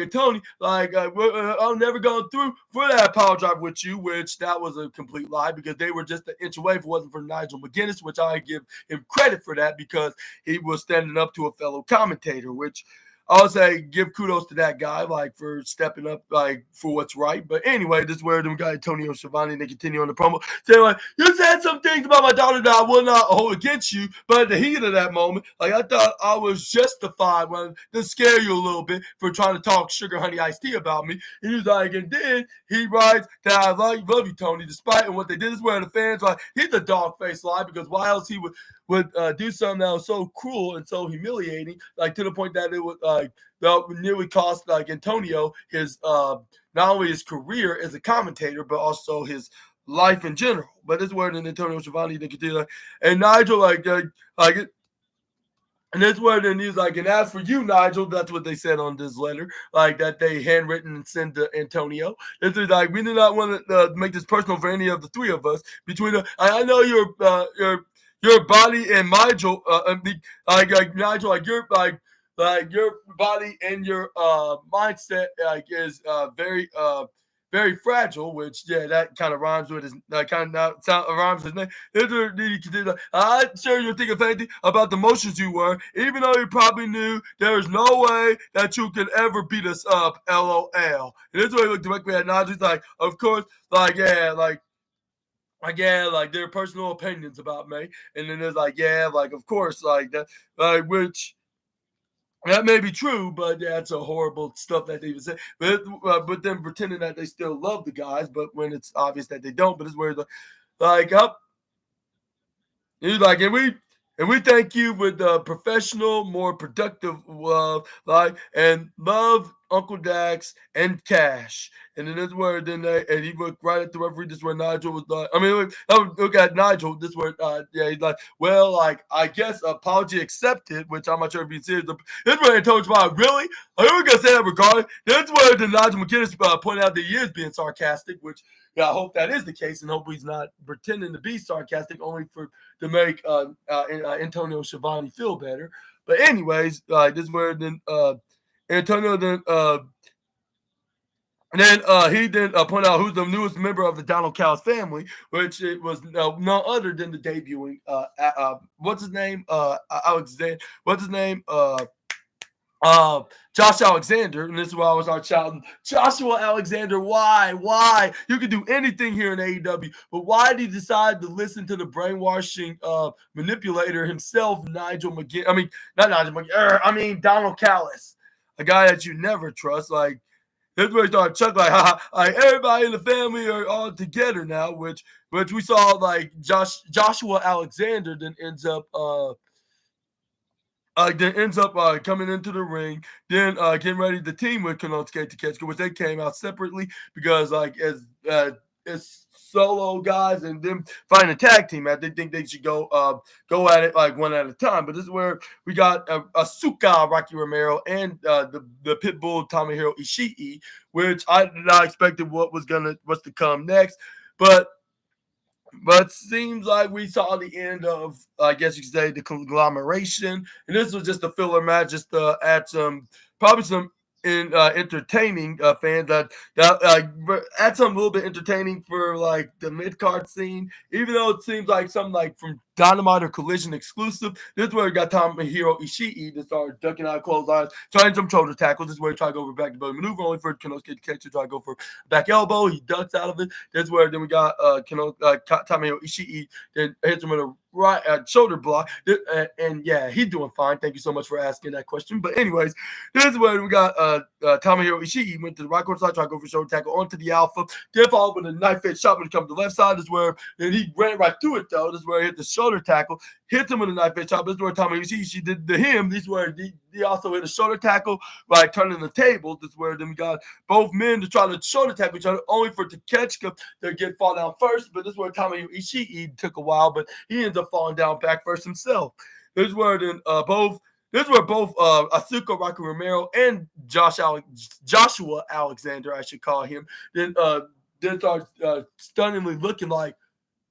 Tony, I'm never going through for that power drive with you, which that was a complete lie because they were just an inch away if it wasn't for Nigel McGuinness, which I give him credit for that because he was standing up to a fellow commentator, which I'll say give kudos to that guy, like for stepping up, like for what's right. But anyway, this is where them guy Antonio Schiavone, they continue on the promo, saying like, you said some things about my daughter that I will not hold against you, but at the heat of that moment, like I thought I was justified when to scare you a little bit for trying to talk sugar honey iced tea about me. And he was like, and then he writes that I love you, Tony, despite and what they did. This is where the fans like he's a dog face lie because why else he would do something that was so cruel and so humiliating, like to the point that it would that nearly cost like Antonio his not only his career as a commentator but also his life in general. But this is where then Antonio Schiavone they continue like, and Nigel and that's where then he's like, and as for you, Nigel, that's what they said on this letter, like that they handwritten and sent to Antonio. This is like, we do not want to make this personal for any of the three of us. Between I know your body and Nigel, Nigel, like your body and your mindset is very fragile, which that kind of rhymes with his rhymes his name. I'm sure you're thinking of anything about the motions you were, even though you probably knew there is no way that you could ever beat us up. LOL. And this way he looked directly at Nigel. He's like, of course, like their personal opinions about me, and then there's like, of course, like that, which that may be true, but that's a horrible stuff that they even say. But then pretending that they still love the guys, but when it's obvious that they don't. But it's where he's like, and we thank you with professional, more productive love, and love Uncle Dax and Cash. And then this is where and he looked right at the referee. This is where Nigel was like, look at Nigel. This is where he's like, well, like I guess apology accepted, which I'm not sure if he's serious. This is where he told you about really. Are you gonna say that regardless? This is where the Nigel McGuinness pointed out that he is being sarcastic, which I hope that is the case, and hopefully he's not pretending to be sarcastic only to make Antonio Schiavone feel better. But anyways, this is where then Antonio then and then he then pointed out who's the newest member of the Donald Cow's family, which it was none other than the debuting what's his name Alexander. What's his name Josh Alexander, and this is why I was shouting, Joshua Alexander, why? You can do anything here in AEW, but why did he decide to listen to the brainwashing manipulator himself, Nigel McGinn? I mean, not Nigel McGinn, I mean Donald Callis, a guy that you never trust. Like, this is where he started chuckling, like everybody in the family are all together now, which we saw like Joshua Alexander then ends up then ends up coming into the ring, then getting ready to team with Konosuke Takeshita, which they came out separately because as solo guys and them find a tag team match, they think they should go at it like one at a time. But this is where we got Asuka, Rocky Romero, and the Pitbull Tomohiro Ishii, which I did not expected what's to come next, but. But seems like we saw the end of, I guess you could say, the conglomeration. And this was just a filler match, just to add probably some entertaining fans that add some little bit entertaining for like the mid card scene. Even though it seems like something like from Dynamite or Collision exclusive, this is where we got Tomohiro Ishii to start ducking out clotheslines, trying some shoulder tackles. This is where he tried to go for back to belly maneuver, only for Konosuke Takeshita to try to go for back elbow. He ducks out of it. That's where then we got Tomohiro Ishii then hits him with a right shoulder block. And yeah, he's doing fine. Thank you so much for asking that question. But anyways, this is where we got Tomohiro Ishii went to the right corner side, tried to go for shoulder tackle onto the Alpha. Then followed with a knife edge shot when he comes to the left side. This is where and he ran right through it though. This is where he hit the shoulder tackle, hit him with a knife edge shot. This is where Tomohiro Ishii did to him. This is where he also hit a shoulder tackle, like turning the tables. This is where then we got both men to try to shoulder tackle each other, only for Takeshita to fall down first. But this is where Tomohiro Ishii took a while, but he ends up falling down back first himself. This is where then both Asuka, Rocky Romero, and Joshua Alexander, I should call him, then start stunningly looking like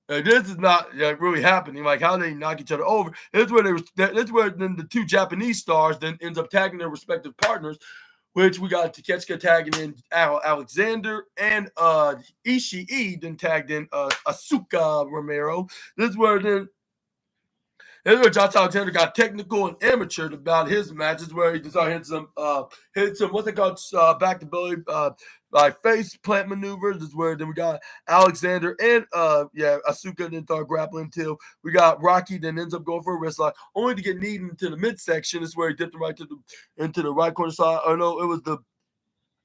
this is not really happening. Like how they knock each other over. This is where then the two Japanese stars then ends up tagging their respective partners, which we got Takeshita tagging in Alexander and Ishii then tagged in Asuka Romero. This is where Josh Alexander got technical and amateur about his matches, where he just hit some what's it called, back to belly like face plant maneuvers. This is where then we got Alexander and Asuka then start grappling until we got Rocky then ends up going for a wrist lock, only to get kneed into the midsection. This is where he dipped him right into the right corner side. Oh no, it was the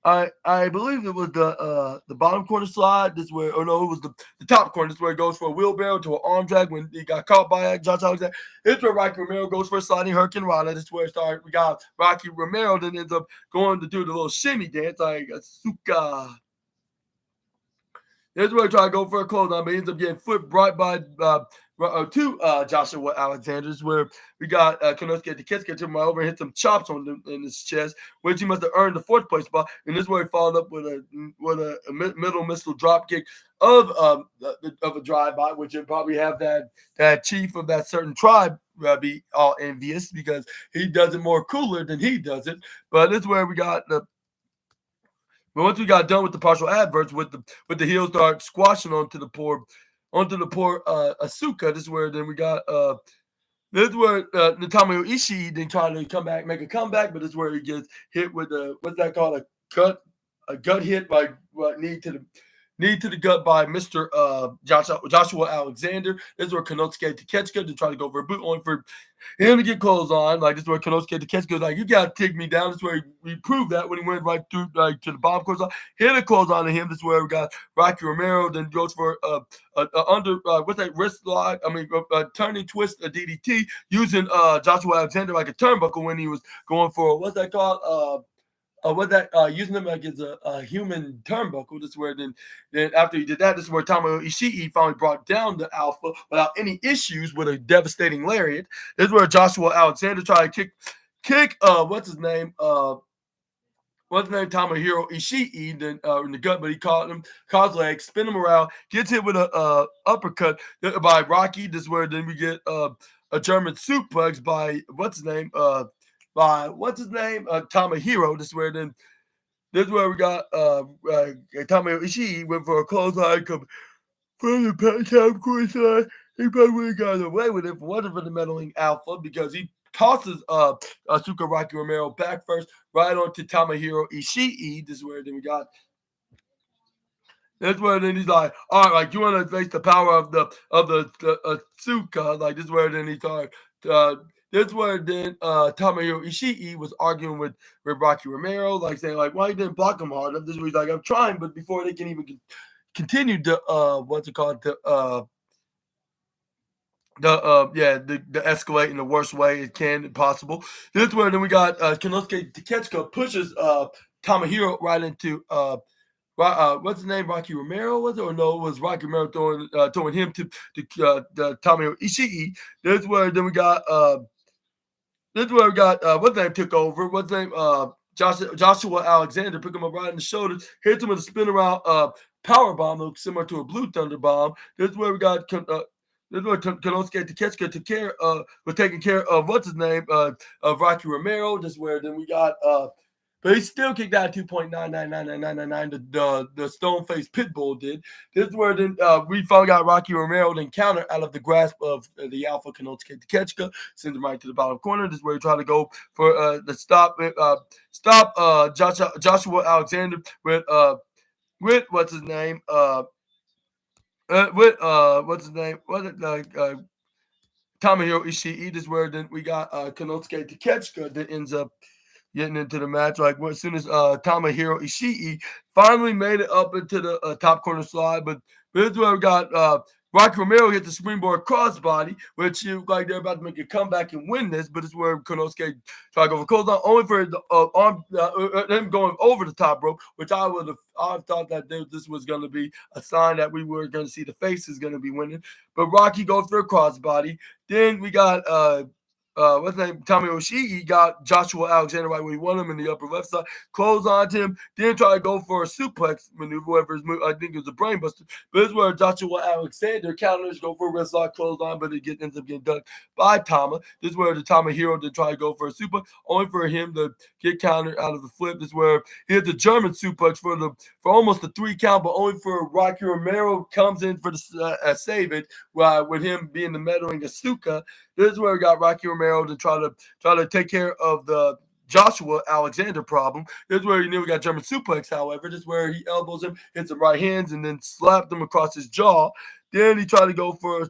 I believe it was the bottom corner slide. This is where, oh no, it was the top corner. This is where it goes for a wheelbarrow to an arm drag when he got caught by Josh Alexander. It's where Rocky Romero goes for a sliding hurricane rana. This is where it started. We got Rocky Romero then ends up going to do the little shimmy dance like Asuka. This is where he tried to go for a clothesline, but he ends up getting flipped right by Joshua Alexander. This is where we got Konosuke Takeshita took him right over and hit some chops in his chest, which he must have earned the fourth place spot. And this is where he followed up with a middle missile drop kick of a drive-by, which would probably have that chief of that certain tribe be all envious because he does it more cooler than he does it. But this is where we got But once we got done with the partial adverts, with the heels start squashing onto the poor Asuka. This is where then we got Tomohiro Ishii then trying to make a comeback, but this is where he gets hit with what's that called, a gut hit by knee to the gut by Mr. Joshua Alexander. This is where Konosuke Takeshita to try to go for a boot, only for him to get clothes on. Like, this is where Konosuke Takeshita goes like, you got to take me down. This is where he proved that when he went right through to the bottom clothes on. Hit a clothes on to him. This is where we got Rocky Romero then goes for what's that, wrist lock? Turning twist, a DDT, using Joshua Alexander like a turnbuckle when he was going for, what's that called? Using them like as a human turnbuckle. This is where then after he did that, this is where Tomohiro Ishii finally brought down the Alpha without any issues with a devastating lariat. This is where Joshua Alexander tried to kick Tomohiro Ishii then in the gut, but he caught him, caught his leg, spin him around, gets hit with a uppercut by Rocky. This is where then we get a German suplex by Tomohiro. This is where we got Tomohiro Ishii went for a clothesline, come from the top course. He probably would have gotten away with it if it wasn't for the meddling Alpha, because he tosses Asuka Rocky Romero back first, right onto Tomohiro Ishii. This is where then we got. That's where then he's like, all right, like, you want to face the power of the Asuka. Like, this is where then he started. This is where then Tomohiro Ishii was arguing with Rocky Romero, like saying like, why you didn't block him hard enough? This is where he's like, I'm trying, but before they can even continue to the escalate in the worst way it can possible. This is where then we got Konosuke Takeshita pushes Tomohiro right into what's his name? Rocky Romero was it? Or no, it was Rocky Romero throwing him to Tomohiro Ishii. This is where then we got what's his name took over. What's his name? Joshua Alexander picked him up right in the shoulder, hits him with a spin around power bomb, looks similar to a Blue Thunder bomb. This is where we got this is where Konosuke Takeshita was taking care of what's his name of Rocky Romero. This is where then we got but he still kicked out 2.999999. The stone faced Pitbull did. This is where then we finally got Rocky Romero then counter out of the grasp of the Alpha Konosuke Takeshita, sends him right to the bottom corner. This is where he tried to go for the stop Joshua Alexander with what's his name what's his name Tomohiro Ishii. This is where then we got Konosuke Takeshita that ends up getting into the match. Like as soon as Tomohiro Ishii finally made it up into the top corner slide, but this is where we got Rocky Romero hit the springboard crossbody, which looked like they're about to make a comeback and win this, but it's where Konosuke tried to go for clothesline, only for the him going over the top rope, which I thought that this was going to be a sign that we were going to see the faces going to be winning. But Rocky goes for a crossbody. Then we got what's his name? Tommy Oshii got Joshua Alexander right where he won him in the upper left side, close on to him, then try to go for a suplex maneuver, whoever his move, I think it was a brainbuster. But this is where Joshua Alexander counters, go for a wrist lock, close on, but it ends up getting done by Tama. This is where the Tama hero did try to go for a suplex, only for him to get countered out of the flip. This is where he hit the German suplex for almost a 3 count, but only for Rocky Romero comes in for the save it, with him being the meddling Asuka. This is where we got Rocky Romero to try to take care of the Joshua Alexander problem. This is where we got German suplex, however. This is where he elbows him, hits the right hands, and then slapped him across his jaw. Then he tried to go for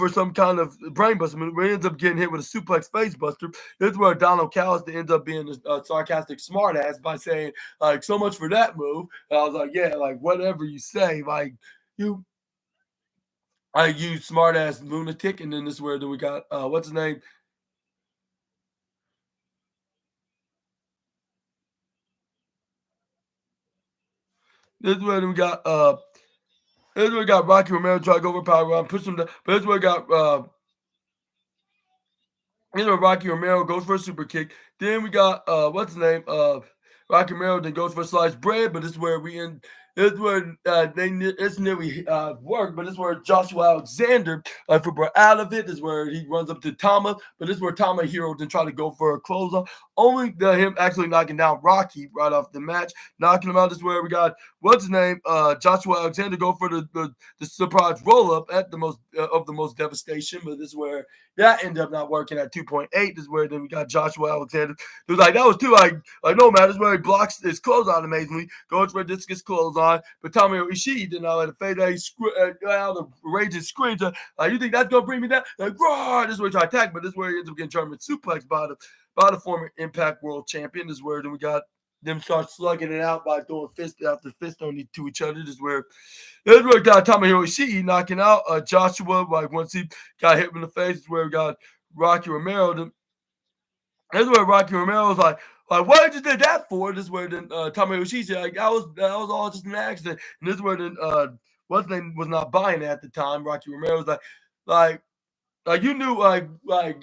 some kind of brainbuster. He ends up getting hit with a suplex facebuster. This is where Donald Callis ends up being a sarcastic smartass by saying, like, so much for that move. And I was like, yeah, like, whatever you say, like, you smart ass lunatic. And then this is where we got what's his name? This is where we got Rocky Romero try to go over power around, push him down. But this is where we got Rocky Romero goes for a super kick. Then we got what's his name? Rocky Romero then goes for a sliced bread, but this is where we end. This is where it's nearly worked, but this is where Joshua Alexander for out of it. This is where he runs up to Tama, but this is where Tama Hero then try to go for a closeout. Only him actually knocking down Rocky right off the match, knocking him out. This is where we got what's his name? Joshua Alexander go for the surprise roll up at the most devastation, but this is where that ended up not working at 2.8. This is where then we got Joshua Alexander. It was like that was too like no man. This is where he blocks his closeout amazingly, goes for a discus clothesline. But Tomohiro Ishii did not let it fade out. He out of rage and screams. You think that's gonna bring me down? Like, raw! This is where he tried to attack, but this is where he ends up getting German suplex by the former Impact World Champion. This is where then we got them start slugging it out by throwing fist after fist on to each other. This is where got Tomohiro Ishii knocking out Joshua. Like once he got hit in the face, this is where we got Rocky Romero. This is where Rocky Romero was like, what did you do that for? This is where then Tomohiro Ishii said, like, that was all just an accident. And this is where then what's name was not buying it at the time. Rocky Romero was like you knew like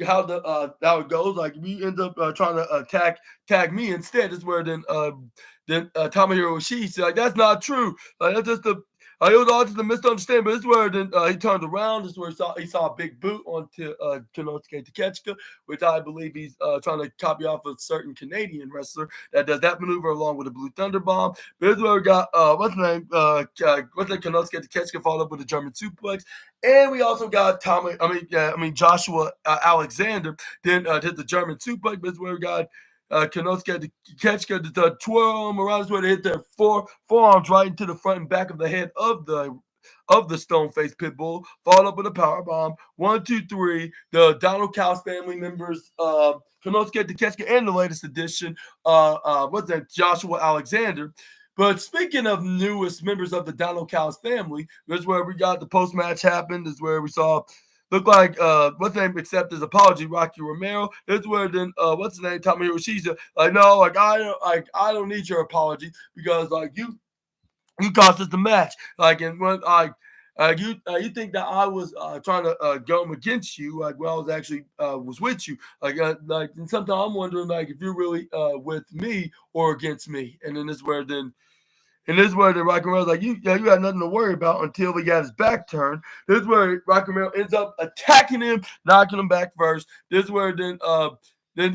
how it goes. Like we end up trying to tag me instead. This is where then Tomohiro Ishii said, like, that's not true. Like that's just it was all just a misunderstanding, but this is where then he turned around. This is where he saw a big boot onto Konosuke Takeshita, which I believe he's trying to copy off a certain Canadian wrestler that does that maneuver along with a Blue Thunder Bomb. But this is where we got what's the name? Konosuke Takeshita followed up with a German suplex, and we also got Joshua Alexander then did the German suplex. But this is where we got Konosuke Takeshita to twirl him around. This way to hit their forearms right into the front and back of the head of the stone-faced Pitbull. Followed up with a power bomb. 1, 2, 3. The Donald Callis family members, Konosuke Takeshita, and the latest addition, what's that? Joshua Alexander. But speaking of newest members of the Donald Callis family, this is where we got the post-match happen. This is where we saw look like what's his name accept his apology, Rocky Romero. This is where then what's his name, Tommy Hiroshige, like no, like I don't need your apology because like you cost us the match. Like and when you think that I was trying to go against you, like when I was actually was with you, like and sometimes I'm wondering like if you're really with me or against me, and then this is where then. And this is where the Rocky Romero's like, you had nothing to worry about until he got his back turned. This is where Rocky Romero ends up attacking him, knocking him back first. This is where then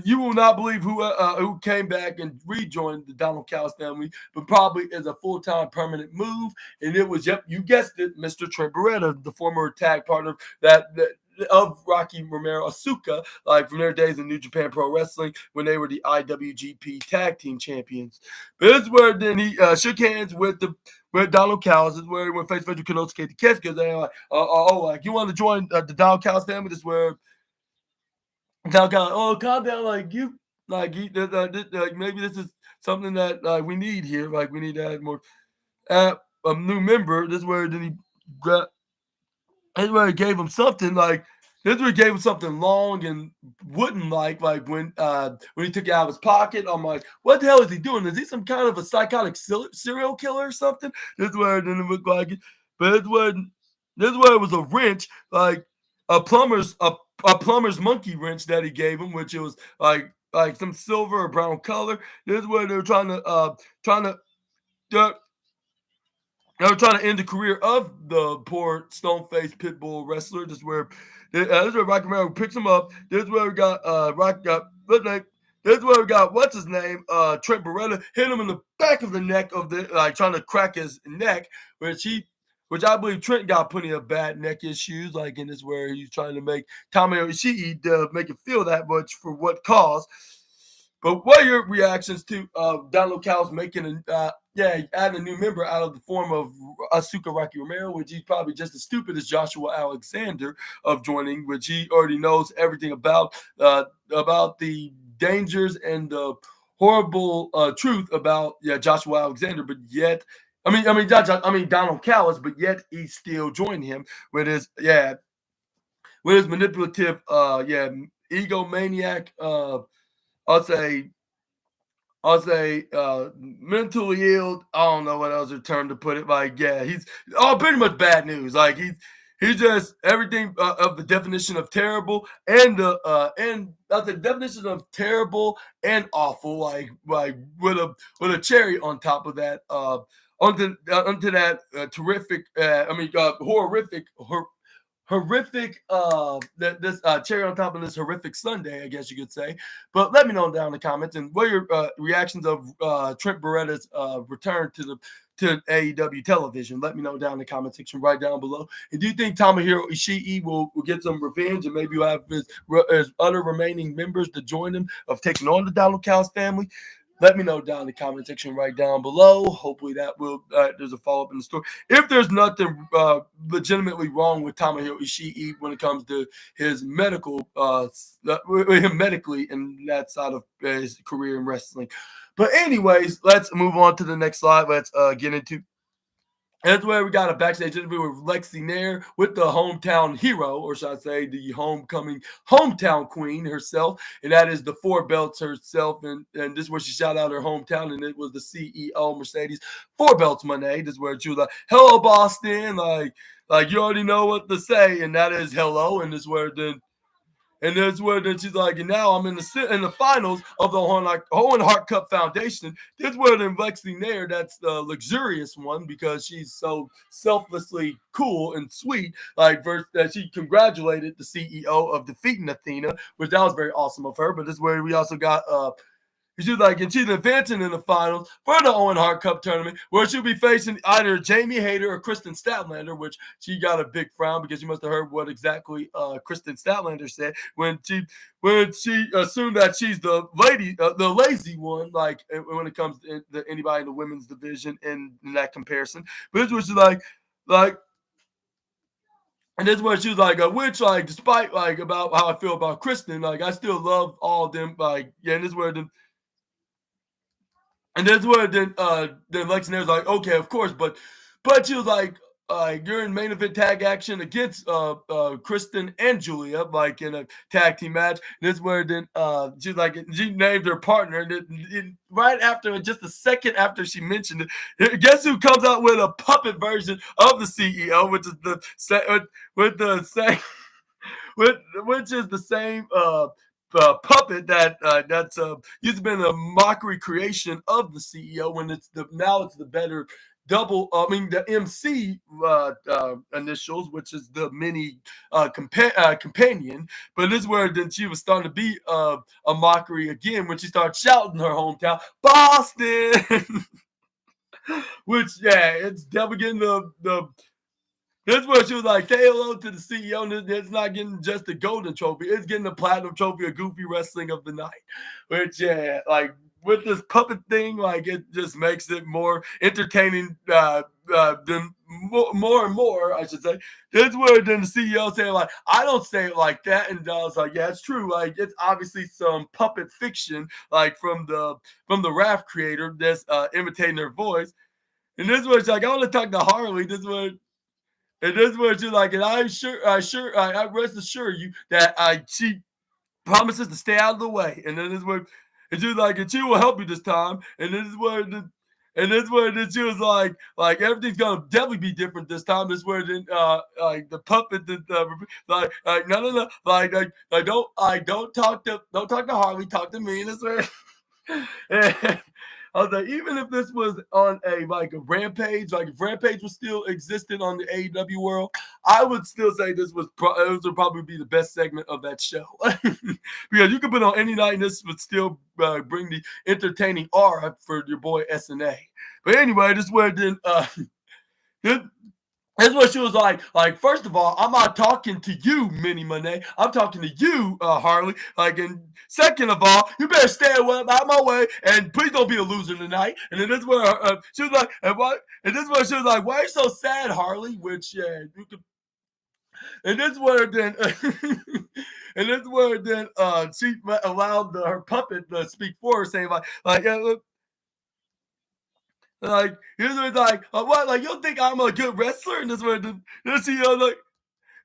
you will not believe who came back and rejoined the Donald Callis family, but probably as a full-time permanent move. And it was, yep, you guessed it, Mr. Trent Beretta, the former tag partner that of Rocky Romero Asuka, like from their days in New Japan Pro Wrestling when they were the IWGP Tag Team Champions. But this is where then he shook hands with Donald Callis. This is where he went face to face with Konosuke Takeshita because they're like, like you want to join the Donald Callis family? This is where Donald Callis, calm down, like you, like maybe this is something that we need here. Like we need to add more, a new member. This is where then he grabbed. This is where he gave him something like this. Is where he gave him something long and wooden like when he took it out of his pocket. I'm like, what the hell is he doing? Is he some kind of a psychotic serial killer or something? This is where it didn't look like it, but this is where it was a wrench, like a plumber's monkey wrench that he gave him, which it was like some silver or brown color. This is where they were trying to they were trying to end the career of the poor stone-faced pit bull wrestler. This is where Rocky Romero picks him up. This is where we got This is where we got what's his name, Trent Beretta, hit him in the back of the neck of the trying to crack his neck, which I believe Trent got plenty of bad neck issues. Like, and this is where he's trying to make Tommy Ishii make it feel that much for what cause. But what are your reactions to Donald Callis making adding a new member out of the form of Asuka Rocky Romero, which he's probably just as stupid as Joshua Alexander of joining, which he already knows everything about the dangers and the horrible truth about Joshua Alexander, but yet Donald Callis, but yet he still joined him with his manipulative egomaniac I'll say mentally ill. I don't know what other term to put it. Like, yeah, he's pretty much bad news. Like he's just everything of the definition of terrible and the definition of terrible and awful. Like with a cherry on top of that. Onto that terrific. Horrific this cherry on top of this horrific Sunday, I guess you could say. But let me know down in the comments and what are your reactions of Trent Beretta's return to AEW television. Let me know down in the comment section right down below. And do you think Tomohiro Ishii will get some revenge and maybe will have his other remaining members to join him of taking on the Donald Callis family? Let me know down in the comment section right down below. Hopefully that will there's a follow-up in the story. If there's nothing legitimately wrong with Tomohiro Ishii when it comes to his medical, him medically in that side of his career in wrestling. But anyways, let's move on to the next slide. Let's get into. That's where we got a backstage interview with Lexi Nair with the hometown hero, or should I say the hometown queen herself, and that is the Four Belts herself. And this is where she shouted out her hometown, and it was the CEO Mercedes Four Belts Monet. This is where she was like, "Hello, Boston," like you already know what to say, and that is hello. And this is where then. And that's where then she's like, and now I'm in the finals of the Owen Hart Cup Foundation. This is where then Lexi Nair, that's the luxurious one because she's so selflessly cool and sweet. Like that she congratulated the CEO of defeating Athena, which that was very awesome of her. But this is where we also got she's like, and she's advancing in the finals for the Owen Hart Cup tournament, where she'll be facing either Jamie Hayter or Kristen Statlander, which she got a big frown because she must have heard what exactly Kristen Statlander said when she assumed that she's the lazy one, like when it comes to anybody in the women's division in that comparison. But this was like. And this is where she was like, which, like, despite, like, about how I feel about Kristen, like, I still love all of them. Like, yeah, and this is where then Lexi Nair's like, okay, of course, but she was like, you're in main event tag action against Kristen and Julia, like in a tag team match. This is where then she named her partner, and right after, just a second after she mentioned it, guess who comes out with a puppet version of the CEO, which is which is the same puppet that's used to be a mockery creation of the CEO. When now it's the better the MC initials, which is the mini companion. But this is where then she was starting to be a mockery again when she started shouting her hometown, Boston. Which, yeah, it's definitely getting the this is where she was like, say hello to the CEO, and it's not getting just the golden trophy. It's getting the platinum trophy of Goofy Wrestling of the Night. Which, yeah, like, with this puppet thing, like, it just makes it more entertaining than more and more, I should say. This is where then the CEO saying, like, I don't say it like that. And I was like, yeah, it's true. Like, it's obviously some puppet fiction, like, from the Raph creator that's imitating her voice. And this was like, I want to talk to Harley. This was. And this is what she's like, and I rest assure you that she promises to stay out of the way. And then this is what, and she was like, and she will help you this time. And this is what, and this is where then she was like everything's gonna definitely be different this time. This is where then like the puppet like no like don't talk to Harley, talk to me. And this where. I was like, even if this was on a Rampage, like if Rampage was still existing on the AEW world, I would still say this would probably be the best segment of that show. Because you could put on any night and this would still bring the entertaining aura for your boy SNA. But anyway, this is where then that's what she was like. Like, first of all, I'm not talking to you, Minnie Monet. I'm talking to you, Harley. Like, and second of all, you better stay out my way, and please don't be a loser tonight. And then this is where she was like, and this is where she was like, why are you so sad, Harley? Which, yeah, you could. And this is where then, she allowed her puppet to speak for her, saying like, here's like, what? Like, you don't think I'm a good wrestler? And this is where the CEO like,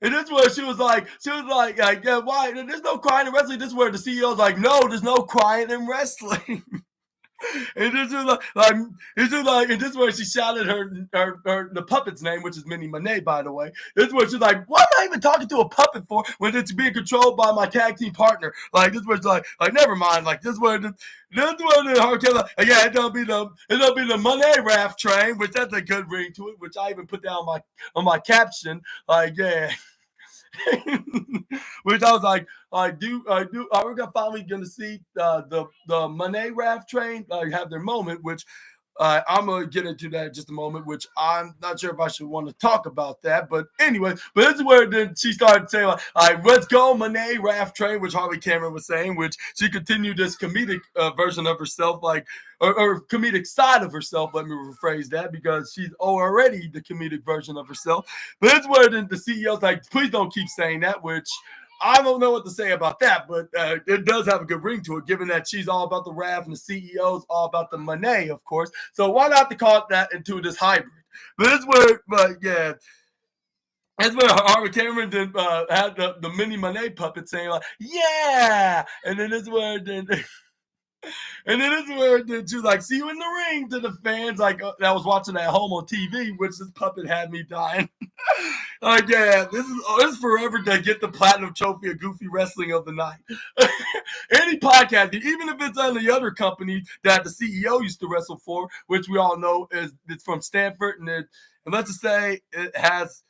and this is where she was like, yeah, why? There's no crying in wrestling. This is where the CEO's like, no, there's no crying in wrestling. And this is and this is where she shouted her the puppet's name, which is Minnie Monet, by the way. This is where she's like, what am I even talking to a puppet for when it's being controlled by my tag team partner? Like, this is where she's like never mind. Like, this is where the hardcore like, yeah, it'll be the Monet Raft train, which that's a good ring to it, which I even put down on my caption. Like, yeah. Which I was like, are we finally gonna see the Monet Raft train have their moment, which I'm gonna get into that in just a moment, which I'm not sure if I should want to talk about that, but anyway, but this is where then she started saying like let's go Monet Raft train, which Harley Cameron was saying, which she continued this comedic version of herself, like or comedic side of herself, let me rephrase that, because she's already the comedic version of herself. But this is where then the CEO's like, please don't keep saying that, which I don't know what to say about that, but it does have a good ring to it, given that she's all about the Rav and the CEO's all about the Monet, of course. So why not to call that into this hybrid? But this is where, yeah, that's where Harvey Cameron then had the mini Monet puppet saying like, yeah, and then this is where then. And then this is where she was like, see you in the ring to the fans like that was watching at home on TV, which this puppet had me dying. Like, yeah, this is forever to get the platinum trophy of Goofy Wrestling of the Night. Any podcast, even if it's on the other company that the CEO used to wrestle for, which we all know it's from Stanford, and let's just say it has,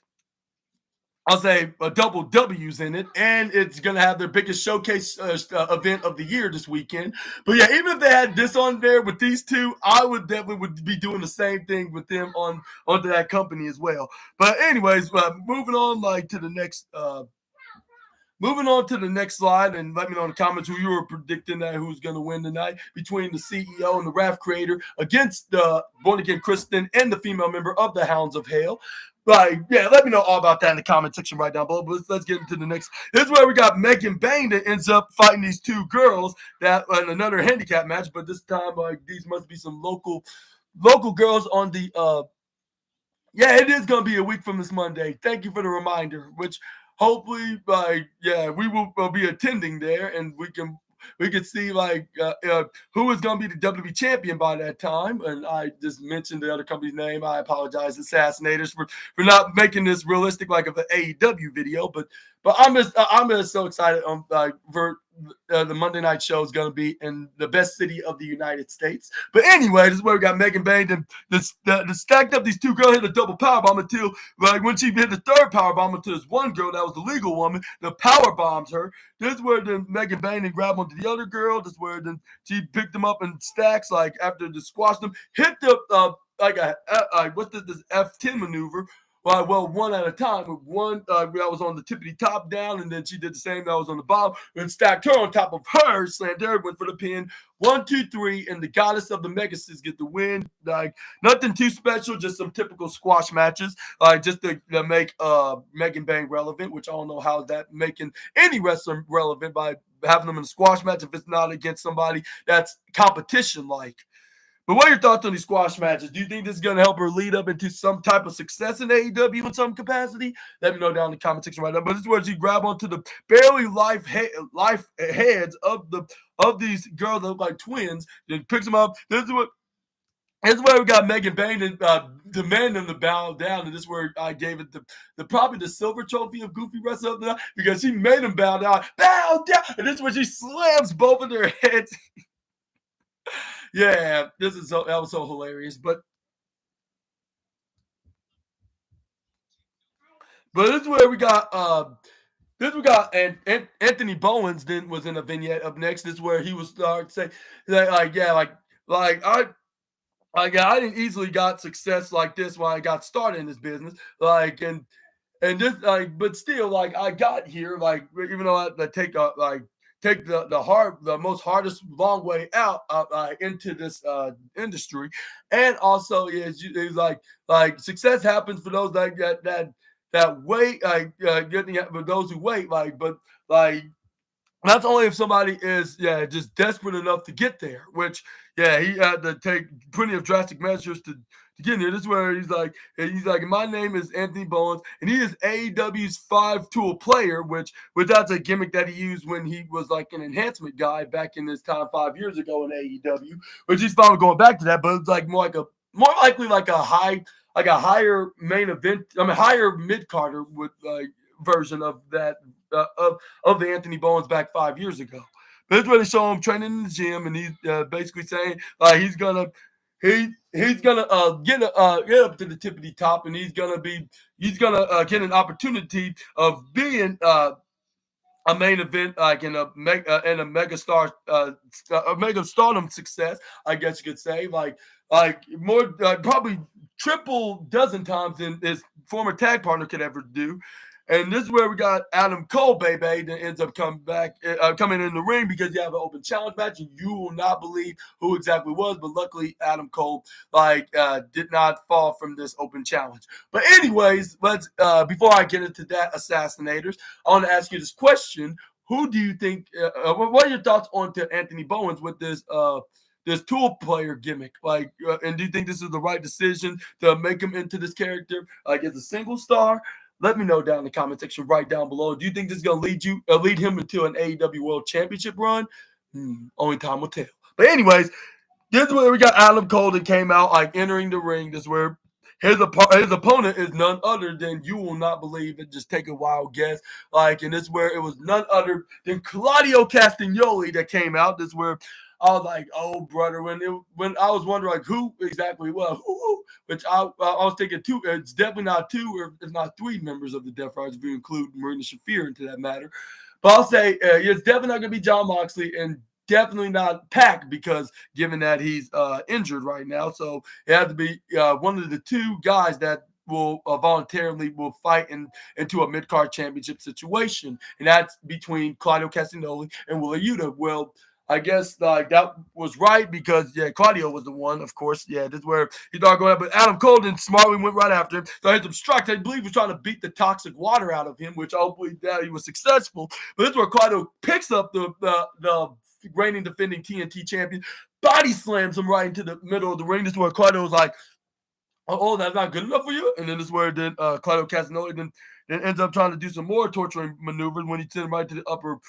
I'll say, double W's in it, and it's going to have their biggest showcase event of the year this weekend. But yeah, even if they had this on there with these two, I would definitely be doing the same thing with them onto that company as well. But anyways, moving on to the next slide, and let me know in the comments who you were predicting that who's going to win tonight between the CEO and the RAF creator against the Born Again Kristen and the female member of the Hounds of Hell. Like, yeah, let me know all about that in the comment section right down below. But let's get into the next. This is where we got Megan Bain that ends up fighting these two girls that in another handicap match. But this time, these must be some local girls on the Yeah, it is going to be a week from this Monday. Thank you for the reminder, which hopefully, we will be attending there, and we can see who is going to be the WWE champion by that time. And I just mentioned the other company's name. I apologize, Assassinators, for not making this realistic like of an AEW video. But I'm just so excited for the Monday night show is going to be in the best city of the United States. But anyway, this is where we got Megan Bain and the stacked up these two girls hit a double powerbomb until when she hit the third powerbomb into this one girl that was the legal woman, the power bombs her. This is where then Megan Bain and grabbed onto the other girl. This is where then she picked them up in stacks after the squashed them, hit the what's this F10 maneuver. Well, one at a time. One that was on the tippity top down, and then she did the same that was on the bottom, and stacked her on top of her, slammed her, went for the pin. 1, 2, 3, and the goddess of the Megasis get the win. Nothing too special, just some typical squash matches, just to make Megan Bain relevant, which I don't know how that making any wrestler relevant by having them in a squash match if it's not against somebody that's competition-like. But what are your thoughts on these squash matches? Do you think this is going to help her lead up into some type of success in AEW in some capacity? Let me know down in the comment section right now. But this is where she grab onto the barely life heads of these girls that look like twins, then picks them up. This is where we got Megan Bain and demanding them to bow down, and this is where I gave it probably the silver trophy of Goofy Wrestler of the night, because she made them bow down, and this is where she slams both of their heads. Yeah, that was so hilarious. But this is where we got and Anthony Bowens then was in a vignette up next. This is where he was starting to say I didn't easily got success like this when I got started in this business. And this but still I got here even though I take the most hardest long way out into this industry, and also is success happens for those that wait, getting for those who wait, but that's only if somebody is just desperate enough to get there, which he had to take plenty of drastic measures to get here. This is where he's like, my name is Anthony Bowens, and he is AEW's 5-tool player, which that's a gimmick that he used when he was like an enhancement guy back in his time 5 years ago in AEW, which he's finally going back to that, but it's like more likely a higher main event, higher mid-carder with version of that of the Anthony Bowens back 5 years ago. But it's where they show him training in the gym, and he's basically saying he's gonna get up to the tippity top, and he's gonna get an opportunity of being a main event in a mega stardom success, I guess you could say, more probably triple dozen times than his former tag partner could ever do. And this is where we got Adam Cole, baby, that ends up coming in the ring because you have an open challenge match, and you will not believe who exactly was. But luckily, Adam Cole did not fall from this open challenge. But anyways, let's before I get into that, Assassinators, I want to ask you this question: who do you think? What are your thoughts on to Anthony Bowens with this tool player gimmick? And do you think this is the right decision to make him into this character as a single star? Let me know down in the comment section right down below. Do you think this is going to lead him into an AEW World Championship run? Only time will tell. But anyways, this is where we got Adam Cole that came out entering the ring. This is where his opponent is none other than, you will not believe it, just take a wild guess. And this is where it was none other than Claudio Castagnoli that came out. This is where I was like, oh, brother, when I was wondering who exactly was, which I was thinking two, it's definitely not two, or if not three members of the Death Riders, if you include Marina Shafir into that matter. But I'll say it's definitely not going to be Jon Moxley, and definitely not Pac, because given that he's injured right now. So it has to be one of the two guys that will voluntarily fight into a mid-card championship situation. And that's between Claudio Castagnoli and Willa Yuta. Well, I guess that was right because, Claudio was the one, of course. Yeah, this is where he started going up. But Adam Cole then smartly went right after him. So I hit him struck. I believe he was trying to beat the toxic water out of him, which hopefully that he was successful. But this is where Claudio picks up the reigning defending TNT champion, body slams him right into the middle of the ring. This is where Claudio was like, oh, that's not good enough for you. And then this is where then Claudio Castagnoli then ends up trying to do some more torturing maneuvers when he sent him right to the upper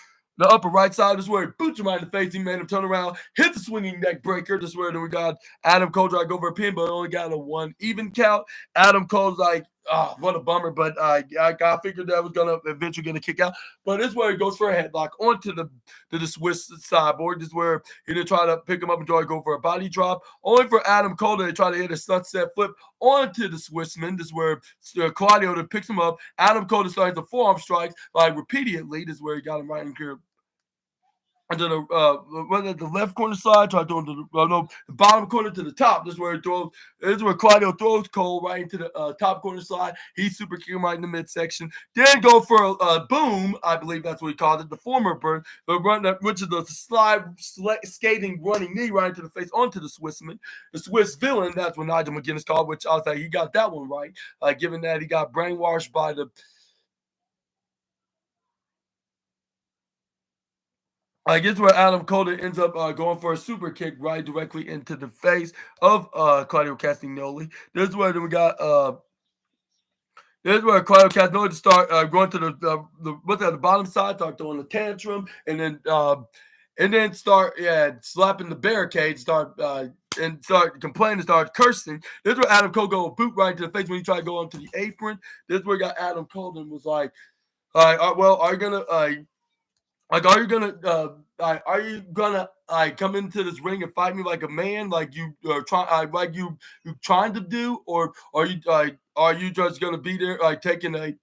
right side. This is where he boots him right in the face. He made him turn around, hit the swinging neck breaker. This is where then we got Adam Cole try to go for a pin, but only got a 1 even count. Adam Cole's like, oh, what a bummer, but I figured that was gonna eventually gonna kick out. But this is where he goes for a headlock onto the Swiss sideboard. This is where he didn't try to pick him up and try to go for a body drop, only for Adam Cole to try to hit a sunset flip onto the Swissman. This is where Claudio to picks him up. Adam Cole starts the forearm strikes like repeatedly. This is where he got him right in here. And then the left corner side, try to throw him to the bottom corner to the top. This is where he throws. This is where Claudio throws Cole right into the top corner side. He's super kicking right in the midsection. Then go for a boom. I believe that's what he called it. The former burn, which is the skating running knee right into the face onto the Swissman. The Swiss villain. That's what Nigel McGuinness called. Which I was like, he got that one right. Given that he got brainwashed by the. I guess where Adam Cole ends up going for a super kick right directly into the face of Claudio Castagnoli. This is where we got this is where Claudio Castagnoli start going to the bottom side, start throwing a tantrum, and then start slapping the barricade, start complaining, start cursing. This is where Adam Cole go boot right into the face when he tried to go onto the apron. This is where we got Adam Cole and was like, well, are you gonna are you gonna come into this ring and fight me like a man, like you trying to do, or are you just gonna be there taking a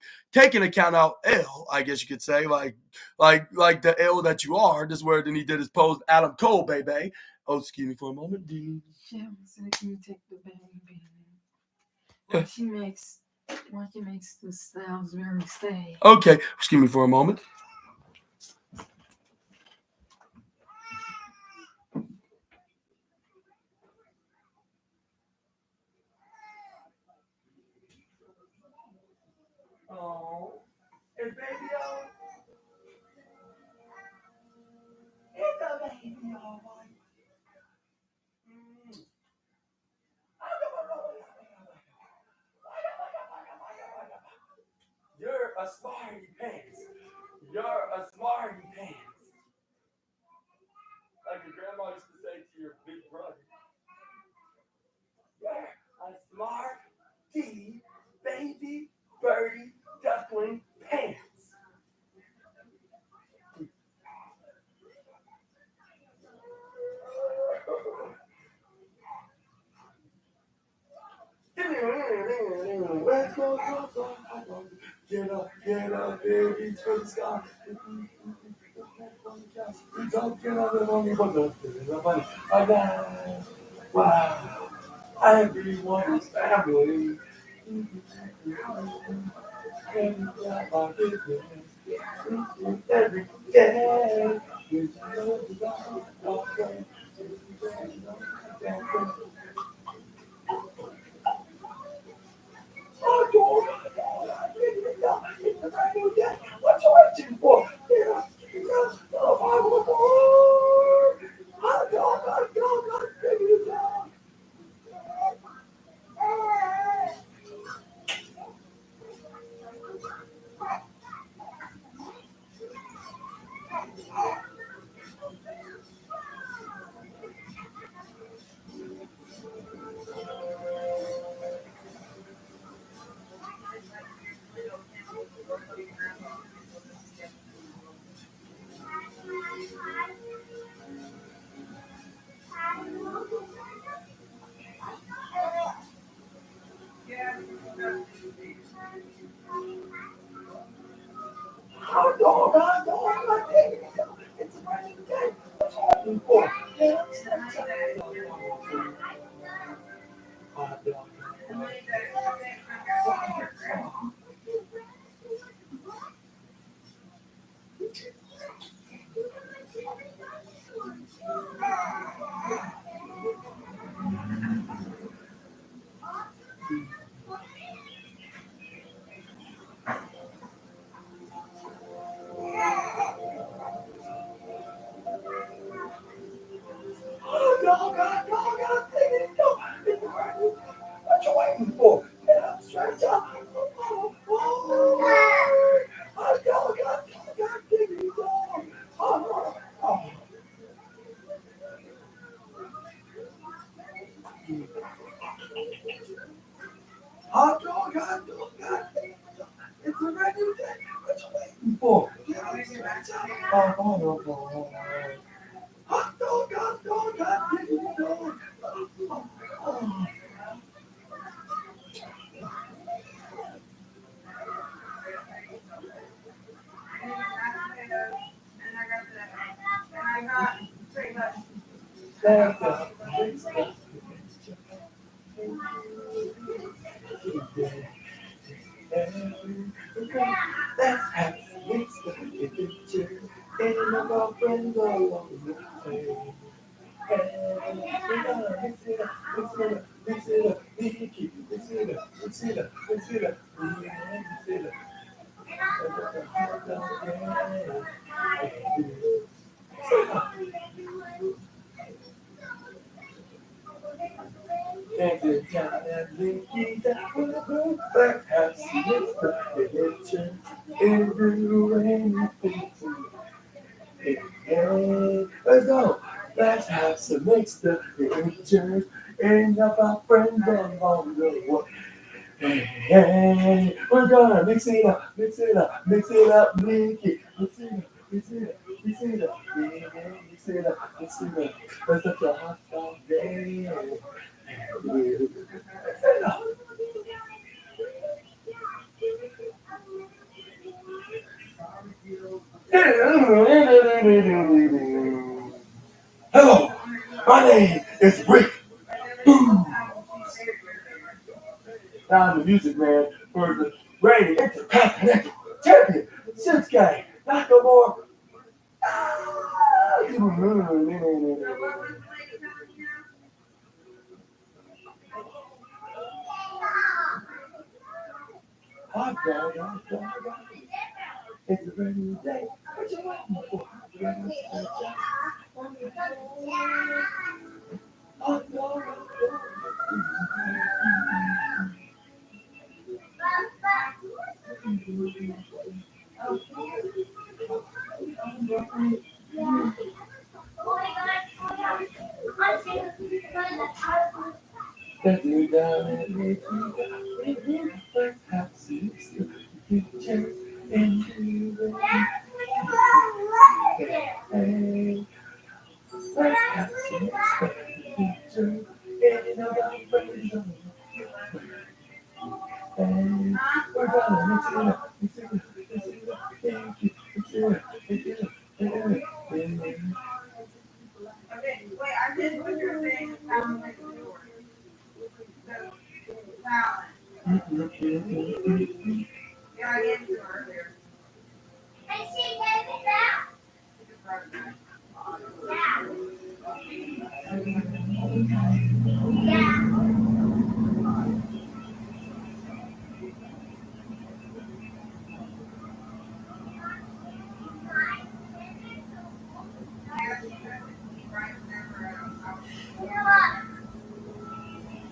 count out L? I guess you could say like the L that you are. This is where then he did his pose, Adam Cole, baby. Oh, excuse me for a moment, dude. Yeah, so you take the baby. What she makes the styles very stay. Okay, excuse me for a moment. Oh, is baby on? Is the baby all right? You're a smarty pants. You're a smarty pants. Like your grandma used to say to your big brother. You're a smarty baby birdie duckling pants. Let's go. Get up, baby, to the sky. We don't get up and only but nothing. Wow. Everyone's family. Every day. What you waiting for? It's a brand new day. What you waiting for? Hot dog, hot dog, hot dog. And I got pretty much. Let's go. Let's have some extra pictures and have our friends along the way. Hey, we're gonna mix it up, mix it up, mix it up, make it, mix it up, mix it up, mix it up, yeah, mix it up, mix it up. It's such a hot dog day. Mix it up. Hello, my name is Rick. Boom. Now the music man for the reigning intercontinental champion, Shinsuke Nakamura. Hot dog, hot dog, hot dog. It's a brand new day. What you waiting for? Hot dog, hot Let's do down and make you let's have seats, pictures, and you hey, let's have seats, pictures, and our friends on and we're gonna mix it up, mix it up, mix it up, thank you, mix it up, mix it up, Okay, wait, I did what you're saying. Talent is yours. So, talent. Yeah, I gave it to her earlier.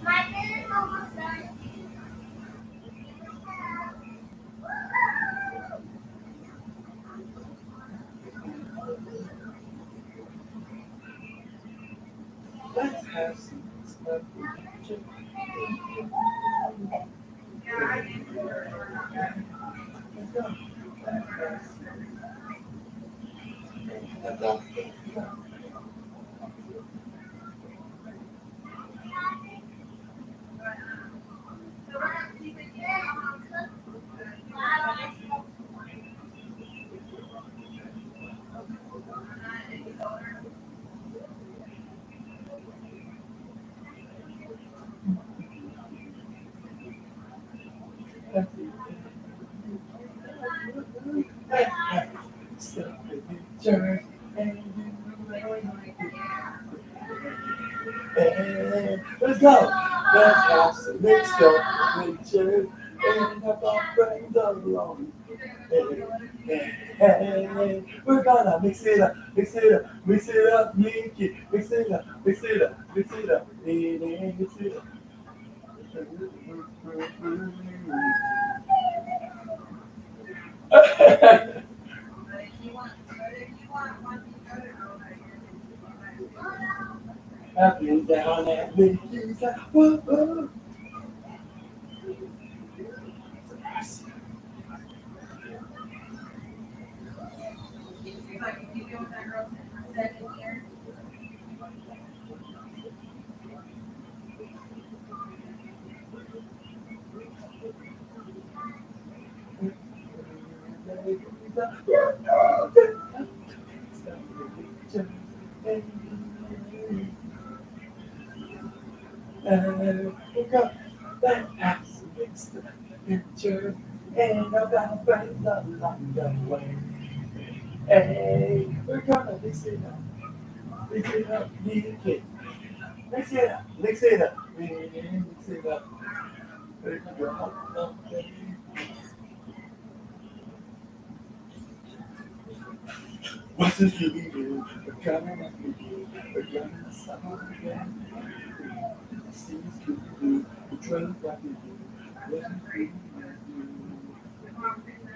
My dinner's almost done. Let's have some stuff. Yeah, I gave it to her. So we're gonna keep it here. Let's go. Let's have some mixed up pictures and have our friends along. Hey, we're gonna mix it up, mix it up, mix it up, make it, mix it up, mix it up, mix it up, mix it up. Up and down and making that whoa, whoa. That ass makes the picture, and about friends along the way. Hey, we're gonna mix it up, naked. Mix it up, mix it up, mix it up. We're gonna up, baby. What's this you do? We're gonna make you do. We're gonna summer again. See you do. The train that we do.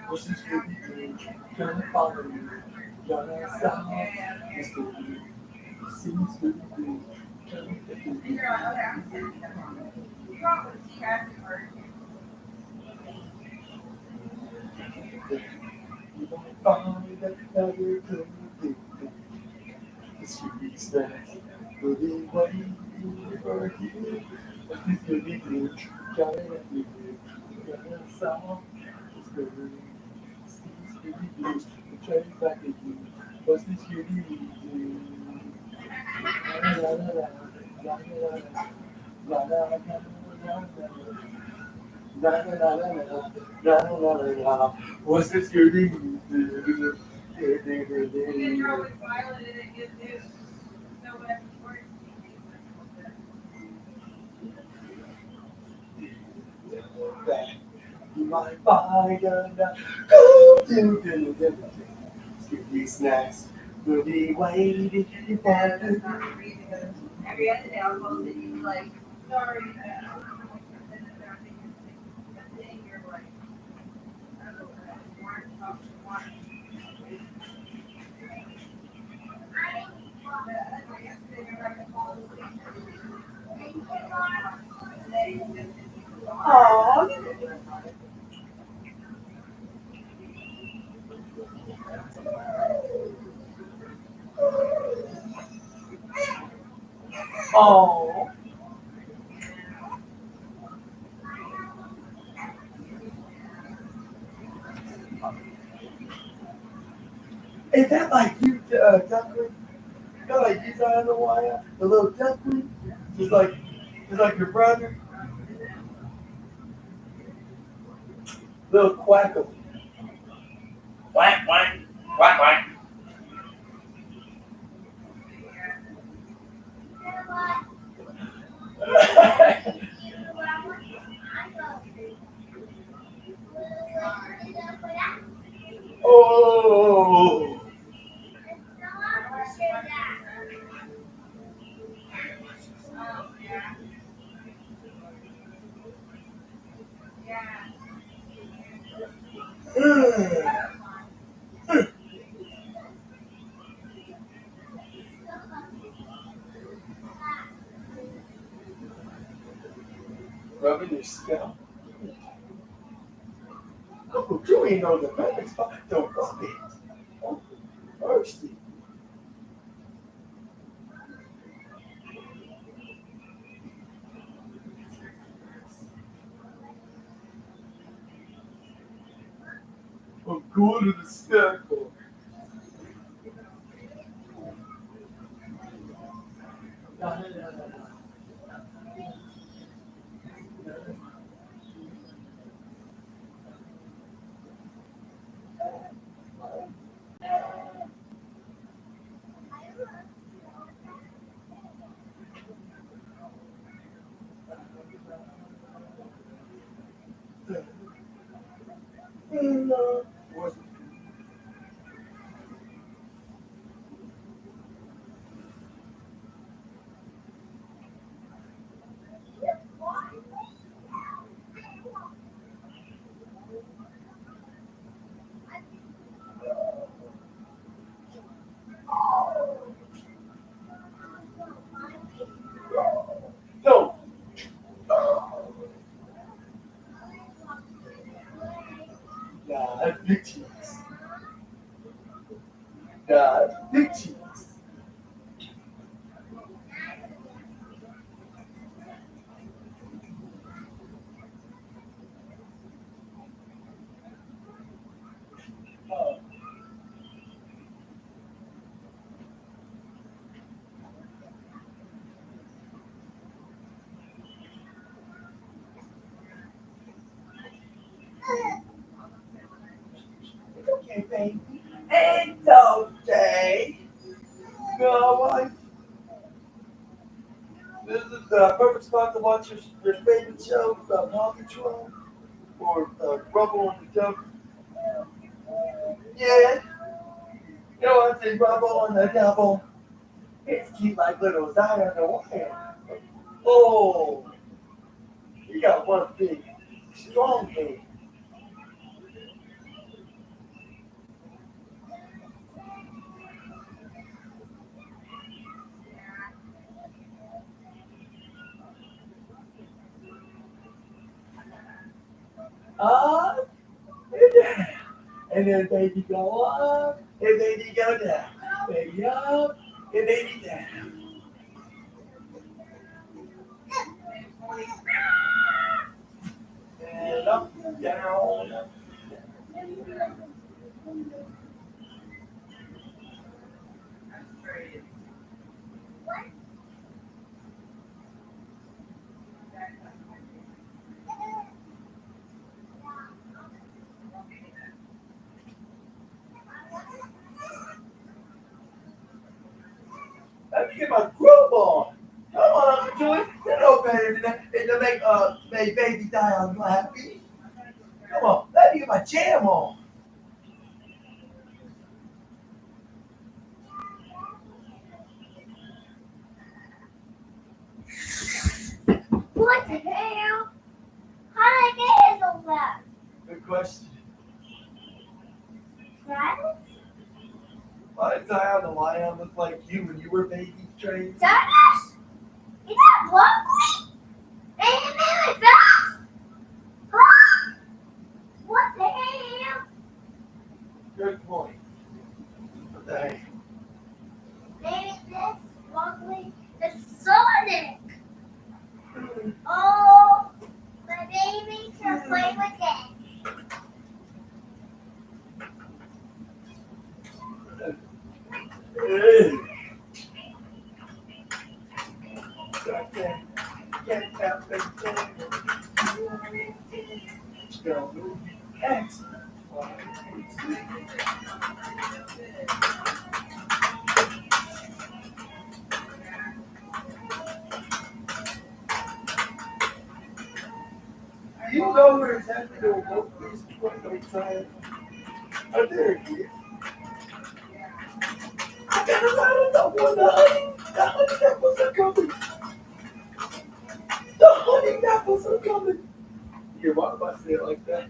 What's this you do? Gonna follow you. Gonna stop. It's good to do. See you do. Gonna make you do. You might find that you're good. It's really snacks. Really waiting for you. But this could be good. Got it at you. Got it sound. It's good. This could be good. The train back at you. What's this you do? La la la la. La la la. La la la la. La la la la. La la la la. What's this you do? You might find a go do. Skippy snacks will be waiting for you. Every other day I'll post it, you like, sorry. You're like, I don't know, Oh, is that like you, duckling? You know, like you on the wire, the little duckling, just like your brother, little quackle. Quack quack quack quack. Oh. Rubbing your scalp. Oh, you ain't know the perfect spot. Don't rub it. Oh, thirsty. I'm going to the circle. No. That's big cheeks. That's big cheeks. okay. It's okay. You know what? This is the perfect spot to watch your favorite show, Paw Patrol or Rubble on the Duck. Yeah. You know what? It's Rubble on the Double. It's cute like little Zion the Wire. Oh, you got one big, strong head. Up and down. And then baby go up and baby go down. Baby up and baby down. And up, down. Let me get my groove on. Come on, Uncle Joey. You know better than that. And to make baby Dion happy. Come on, let me get my jam on. What the hell? How did I get so fast? Good question. Travis? Why did Zion the Lion look like you when you were baby trained? Travis? Is that broccoli? Ain't it really fast? Huh? What the hell? Good point. What the heck? Maybe this broccoli is Sonic. Oh, my baby can play with it. You know where exactly the remote is for no time. Oh, there it is. I got a lot of the one, the honey apples are coming. The honey apples are coming. Here, why do I say it like that?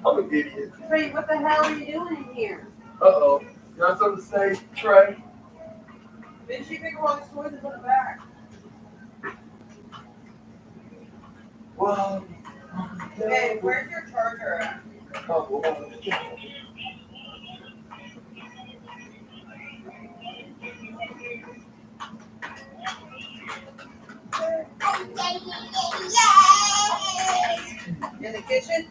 I'm an idiot. Trey, what the hell are you doing in here? Uh-oh. You got something to say, Trey? Didn't she pick up all these toys and put them back? Well, Hey, where's your charger at? oh, well, In the kitchen?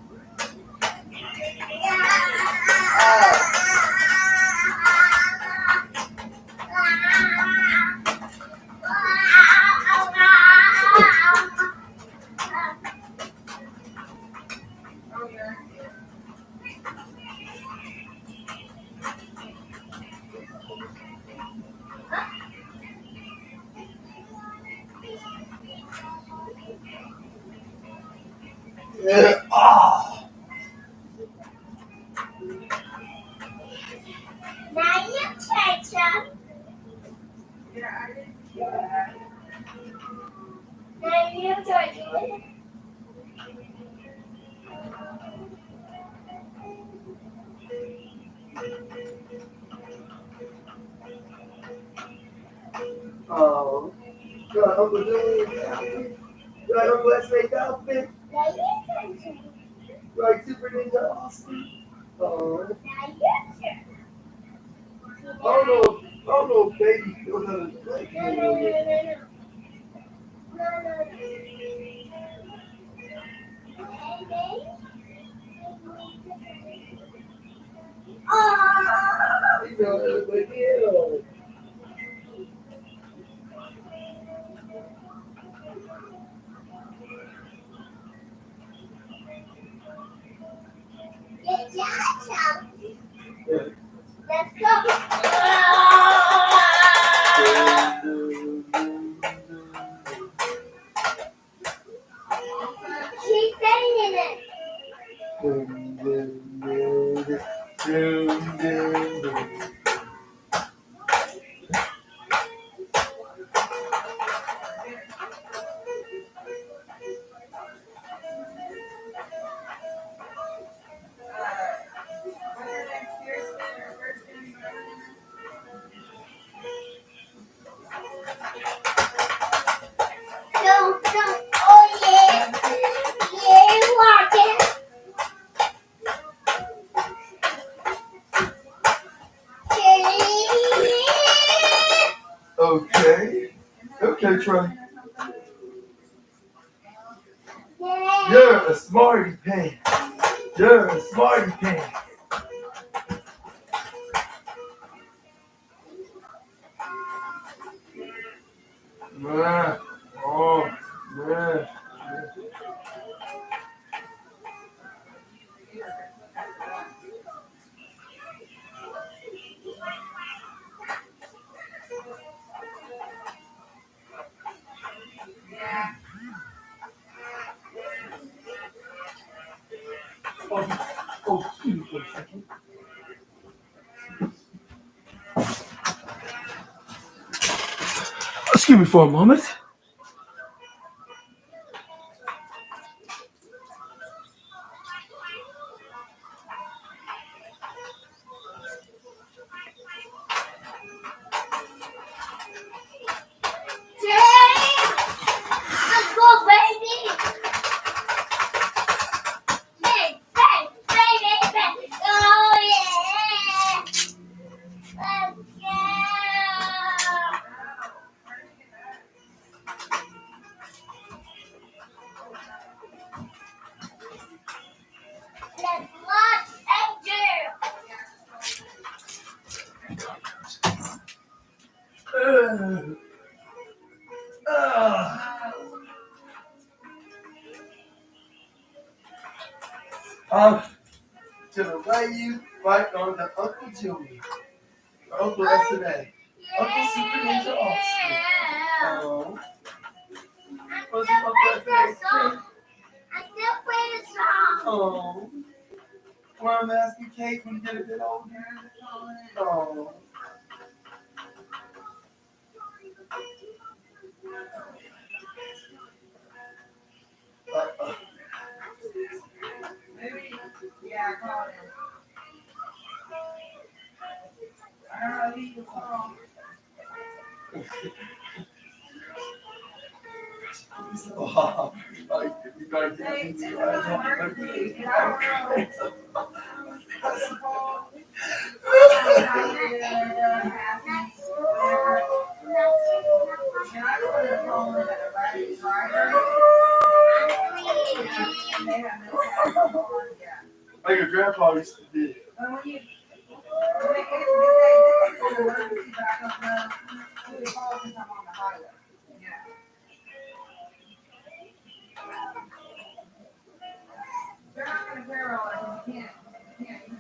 Oh, you're ah. Now you touch them. Yeah, I didn't see that. Now you touch them. Oh, got Uncle Joey's outfit. Got Uncle S.A.'s outfit. Now you touch them. Right, Super Ninja Austin. Oh, Now you touch them. I don't know if baby knows how to play. No, no, no, no, no. No, no, no. Baby? Oh! You know how to play piano. Get your chum. Let's go. She's saying it. Don't. Oh yeah. Yeah, walking. Okay. Okay, Trey. Yeah. You're a smarty pants. You're a smarty pants. Man. Oh, man. Oh, excuse me for a second. Excuse me for a moment. Let's go, baby. Bang, bang, bang, bang, bang. Oh yeah. Let's go. Let's watch and do. I'm gonna lay you right on the Uncle Jimmy. Uncle SNA. Uncle Super Ninja Austin. Oh. What's I'm Uncle still playing SNA? the song. I'm still playing the song. Oh. Well, I'm asking Kate when you get a bit older. Oh. Yeah, I called him. I heard he was home. Oh. Like, you gotta get Hey, into it's it. an emergency. And I don't know. Like your grandpa used to do. They're not going to care all that. You can't.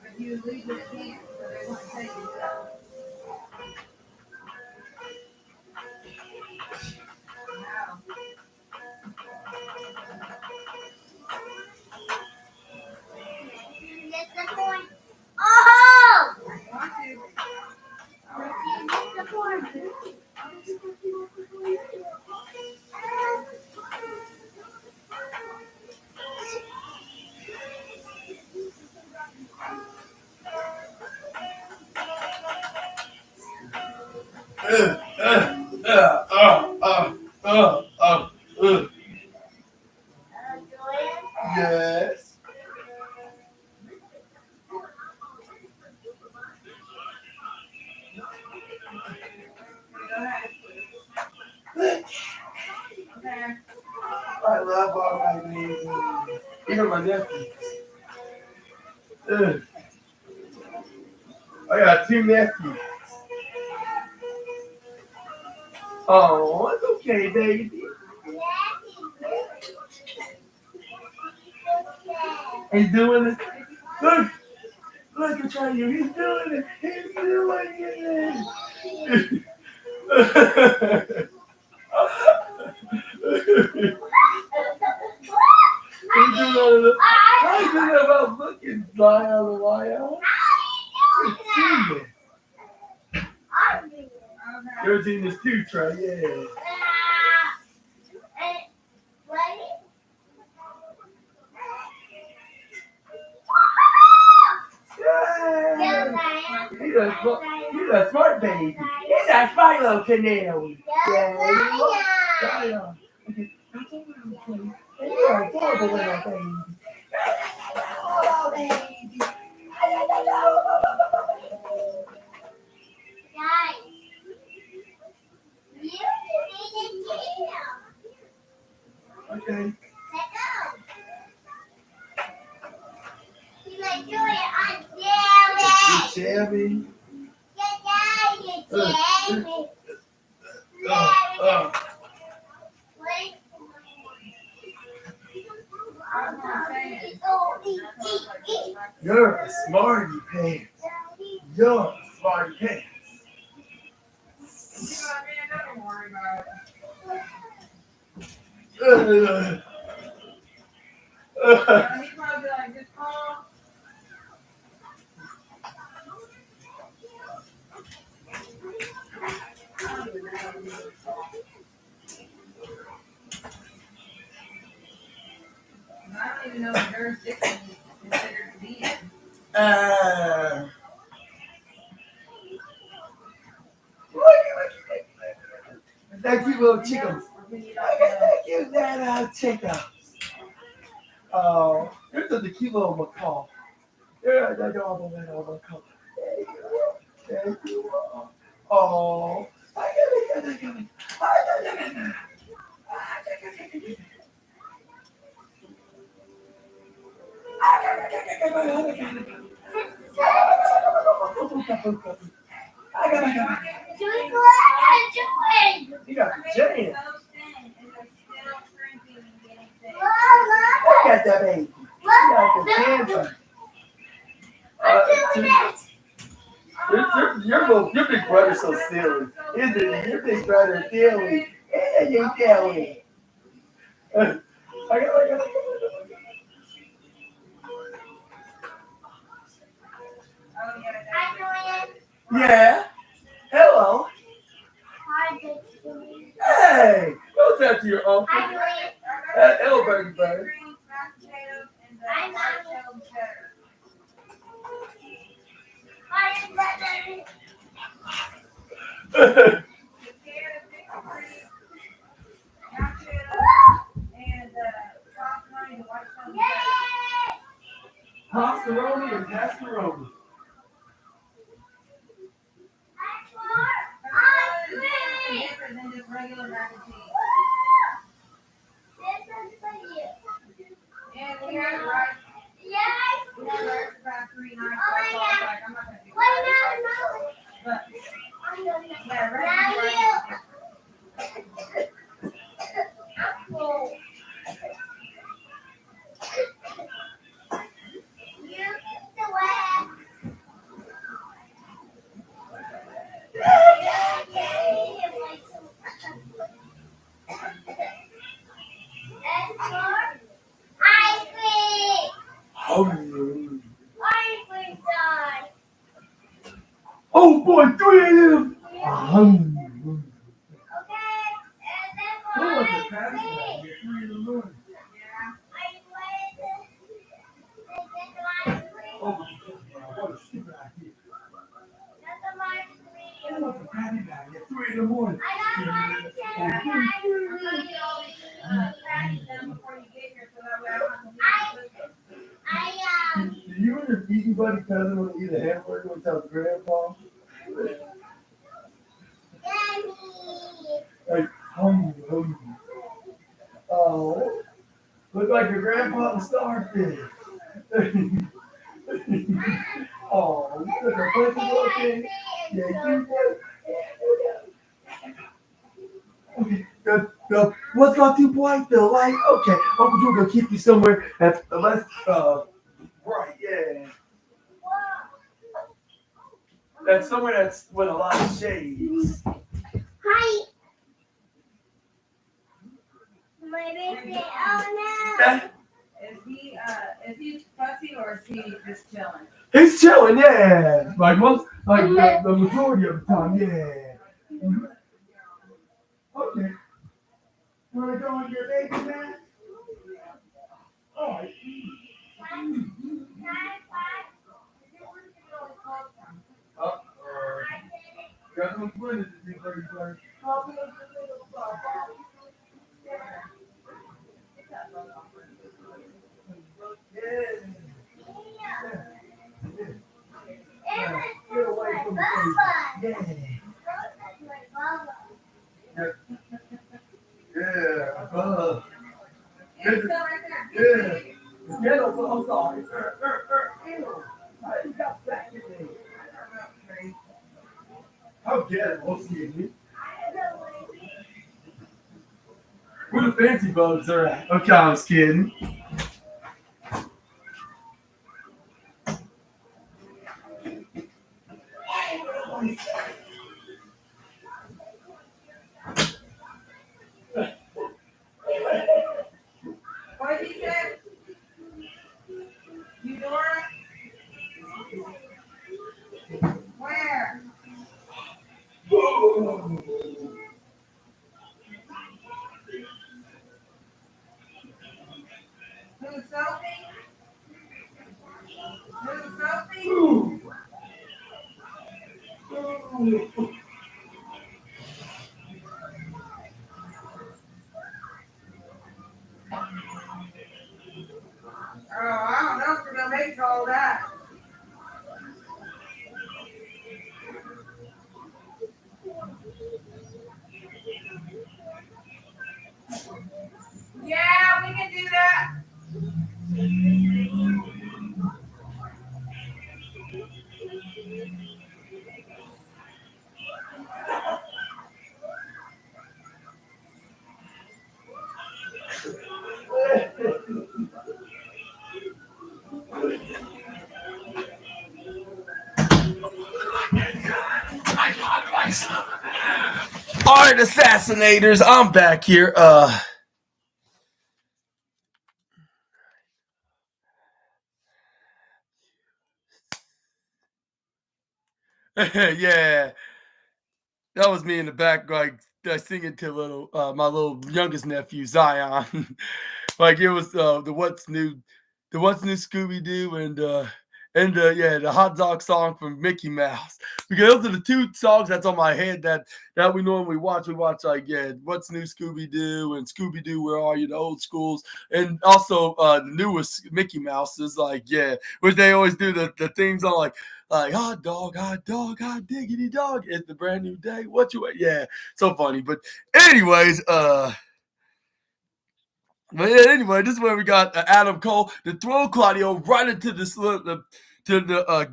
But you leave it at hand, so they won't take you out. No. Get the point. Oh! Want to. Get the point. Yes. Okay. I love all my babies. Even my nephews. I got 2 nephews. Oh, it's okay, baby. He's doing it. Look. Look at you. He's doing it. He's doing it. He's doing it. How you doing about looking fly on the wire? You're a genius too, Trey. Yeah. He's a smart baby. He's a smart little canary. Yeah, you are. Okay. You're a adorable little baby. Oh, baby. Okay. Shabby. You're a smarty pants. You're a smarty pants. I don't even know what jurisdiction is considered to be in. Thank you, little chickens. Thank you, little chickens. Oh, you're such a cute little macaw. You're an adorable little macaw. Thank you. Oh, you got the jam. Look at that baby. You got the tantrum. Your big brother's so silly, isn't it? Your big brother's silly. Isn't he silly? Yeah. Hello. Hey. Go talk to your uncle. Elberg bird. Pascaroni and Pascaroni. Different than just regular mac and cheese. And we had rice. We had rice about 3 nights. So I was like, I'm not gonna do that. But yeah, rice. Oh boy, 3 a.m. Do you and your eating buddy cousin want to eat a hamburger without grandpa? Like, oh, look like your grandpa and starfish. Oh, you took a funky looking. Yeah, you did. Okay, what's got too bright? The light? Okay, Uncle Drew gonna keep you somewhere that's less that's somewhere that's with a lot of shades. Hi. My baby. Oh no. Is he fussy or is he just chilling? He's chilling, yeah. Like the majority of the time, yeah. Okay. You wanna go on your baby man? All right. Got some fun to do for you, Get away from the baby. Yeah. It's still right there. Yeah. I'm sorry. You got back in there. How dare you? Excuse me. Where the fancy boats are at? Okay, I was kidding. What did he say? Eudora? Where? Who's Sophie? Who's Sophie? Oh, I don't know if we're gonna make all that. Yeah, we can do that. All right, assassinators, I'm back here. Yeah, that was me in the back, like singing to my little youngest nephew Zion. Like it was the what's new Scooby Doo and the hot dog song from Mickey Mouse. Because those are the two songs that's on my head that we normally watch. We watch like what's new Scooby Doo and Scooby Doo Where Are You, the old schools, and also the newest Mickey Mouse is like which they always do the themes on like hot dog, hot diggity dog. It's the brand new day. What you so funny. But anyways, But yeah, anyway, this is where we got Adam Cole to throw Claudio right into the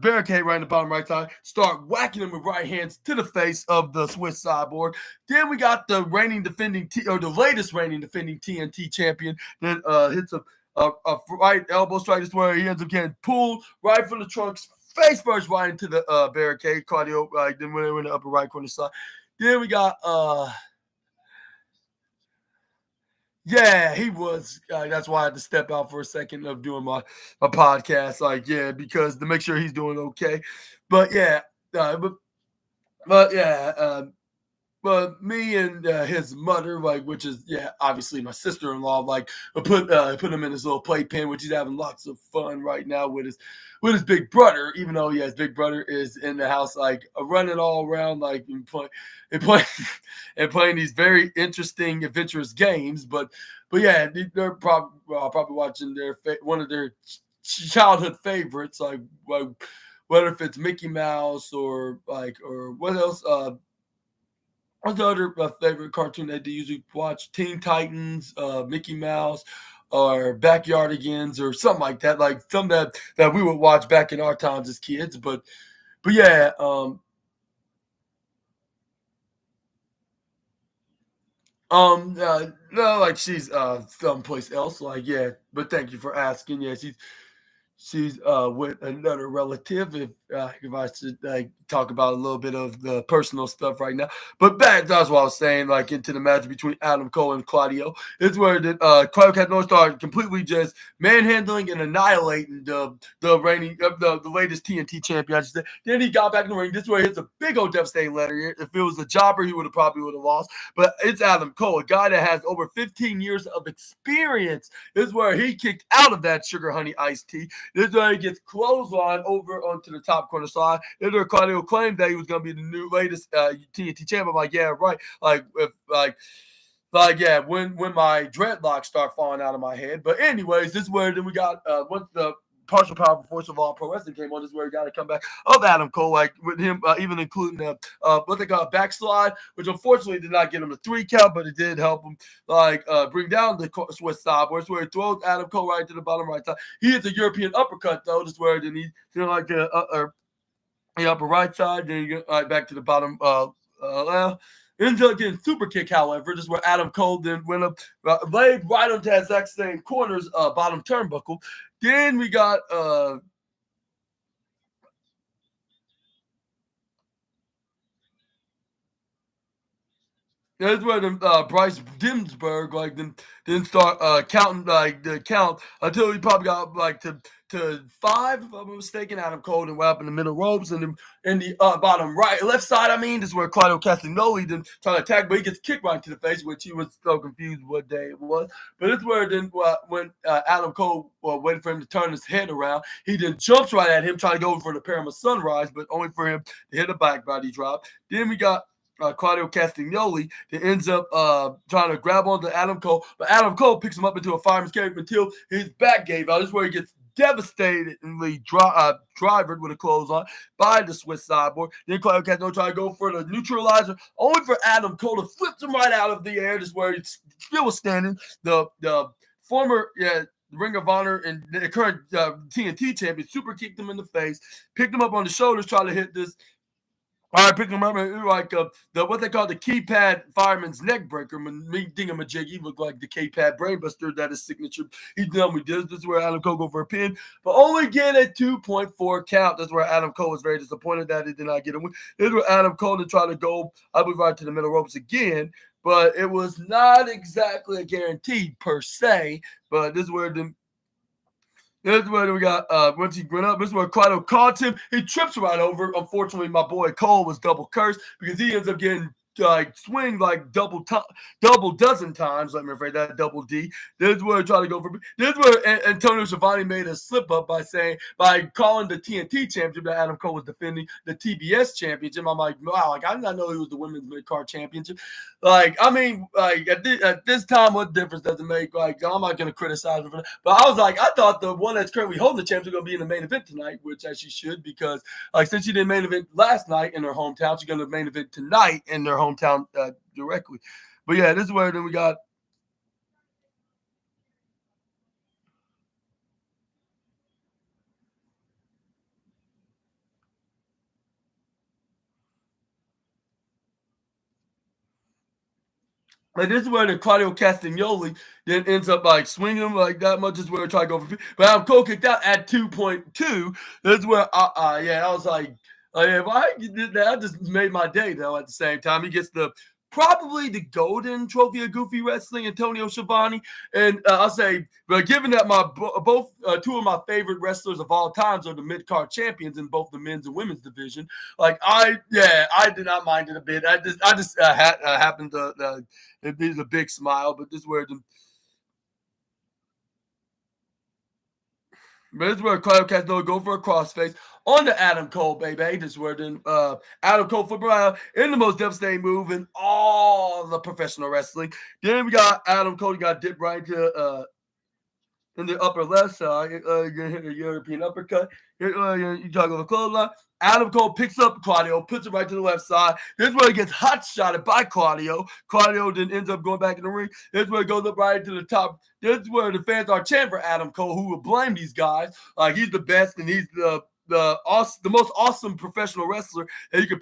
barricade right in the bottom right side. Start whacking him with right hands to the face of the Swiss Cyborg. Then we got the the latest reigning defending TNT champion that hits a right elbow strike. This is where he ends up getting pulled right from the trunks, face first right into the barricade. Claudio then went in the upper right corner side. Then we got yeah, he was. That's why I had to step out for a second of doing my podcast. Because to make sure he's doing okay. But yeah, but yeah, but me and his mother, which is obviously my sister-in-law, put him in his little playpen, which he's having lots of fun right now with his big brother. Even though his big brother is in the house, running all around, and playing these very interesting, adventurous games. But yeah, they're probably watching one of their childhood favorites, like whether if it's Mickey Mouse or what else. What's the other favorite cartoon that they usually watch? Teen Titans, Mickey Mouse, or Backyardigans, or something like that. Like some that we would watch back in our times as kids. But yeah, no, like she's someplace else. But thank you for asking. Yeah, she's with another relative. if I should talk about a little bit of the personal stuff right now. But that's what I was saying, like into the match between Adam Cole and Claudio. It's where Claudio Castagnoli started completely just manhandling and annihilating the reigning the latest TNT champion. Then he got back in the ring. This is where he hits a big old devastating letter here. If it was a jobber, he probably would have lost. But it's Adam Cole, a guy that has over 15 years of experience. This is where he kicked out of that sugar honey iced tea. This is where he gets clotheslined over onto the top corner side. This is where Claudio claimed that he was going to be the new latest TNT champ. I'm like, yeah, right. Yeah, when my dreadlocks start falling out of my head. But anyways, this is where then we got once the partial powerful force of all pro wrestling came on. This is where we got to come back of Adam Cole, like with him even including what they call a backslide, which unfortunately did not get him a 3 count, but it did help him bring down the Swiss sideboard. It's where he throws Adam Cole right to the bottom right side. He hits a European uppercut though. This is where then he like the upper right side, then you get back to the bottom left. Ends up getting super kick, however. This is where Adam Cole then went up, laid right onto that exact same corner's bottom turnbuckle. Then we got that's where the Bryce Dimsberg didn't start counting the count until he probably got to 5, if I'm mistaken. Adam Cole and went up in the middle ropes and then in the bottom left side. This is where Claudio Castagnoli then trying to attack, but he gets kicked right to the face, which he was so confused what day it was. But it's where then when Adam Cole waited for him to turn his head around, he then jumps right at him trying to go for the Parama Sunrise, but only for him to hit a back body drop. Then we got Claudio Castagnoli that ends up trying to grab onto Adam Cole, but Adam Cole picks him up into a fireman's carry until his back gave out. This is where he gets devastatingly drivered with a clothesline by the Swiss sideboard. Then Claudio Castagnoli try to go for the neutralizer, only for Adam Cole to flip him right out of the air. This is where he's still standing. The former Ring of Honor and the current TNT champion super kicked him in the face, picked him up on the shoulders, trying to hit this. I picked him up and like what they call the keypad fireman's neck breaker. Me dingamajig, he looked like the keypad brainbuster. That is signature. He done with this. This is where Adam Cole go for a pin, but only get a 2.4 count. That's where Adam Cole was very disappointed that he did not get a win. This is where Adam Cole to try to go, I believe, right to the middle ropes again, but it was not exactly a guarantee per se. But this is where This is where we got once he went up. This is where Claudio caught him. He trips right over. Unfortunately, my boy Cole was double cursed because he ends up getting swing double dozen times. Let me rephrase that, double D. This is where I try to go for. This is where Antonio Schiavone made a slip up by calling the TNT championship that Adam Cole was defending the TBS championship. I'm like, wow, I did not know he was the women's mid-card championship. At this time, what difference does it make? I'm not going to criticize her for that. But I was like, I thought the one that's currently holding the championship was going to be in the main event tonight, which as she should, because since she didn't main event last night in her hometown, she's going to main event tonight in their hometown directly. But yeah, this is where then we got this is where the Claudio Castagnoli then ends up swinging him that much. Is where I try to go for. But I'm Cole kicked out at 2.2. This is where I was like, if I did that, I just made my day though. At the same time, he gets probably the golden trophy of Goofy Wrestling, Antonio Schiavone. And I'll say, but given that both two of my favorite wrestlers of all times are the mid-card champions in both the men's and women's division, I did not mind it a bit. I just happened to it be a big smile, but this is where Claudio Castagnoli go for a crossface on the Adam Cole, baby. This is where then Adam Cole flip around in the most devastating move in all the professional wrestling. Then we got Adam Cole, got dipped right to in the upper left side. You're gonna hit a European uppercut. You talk about the clothesline. Adam Cole picks up Claudio, puts it right to the left side. This is where he gets hot-shotted by Claudio. Claudio then ends up going back in the ring. This is where it goes up right to the top. This is where the fans are chanting for Adam Cole, who will blame these guys. He's the best and he's the most awesome professional wrestler that you could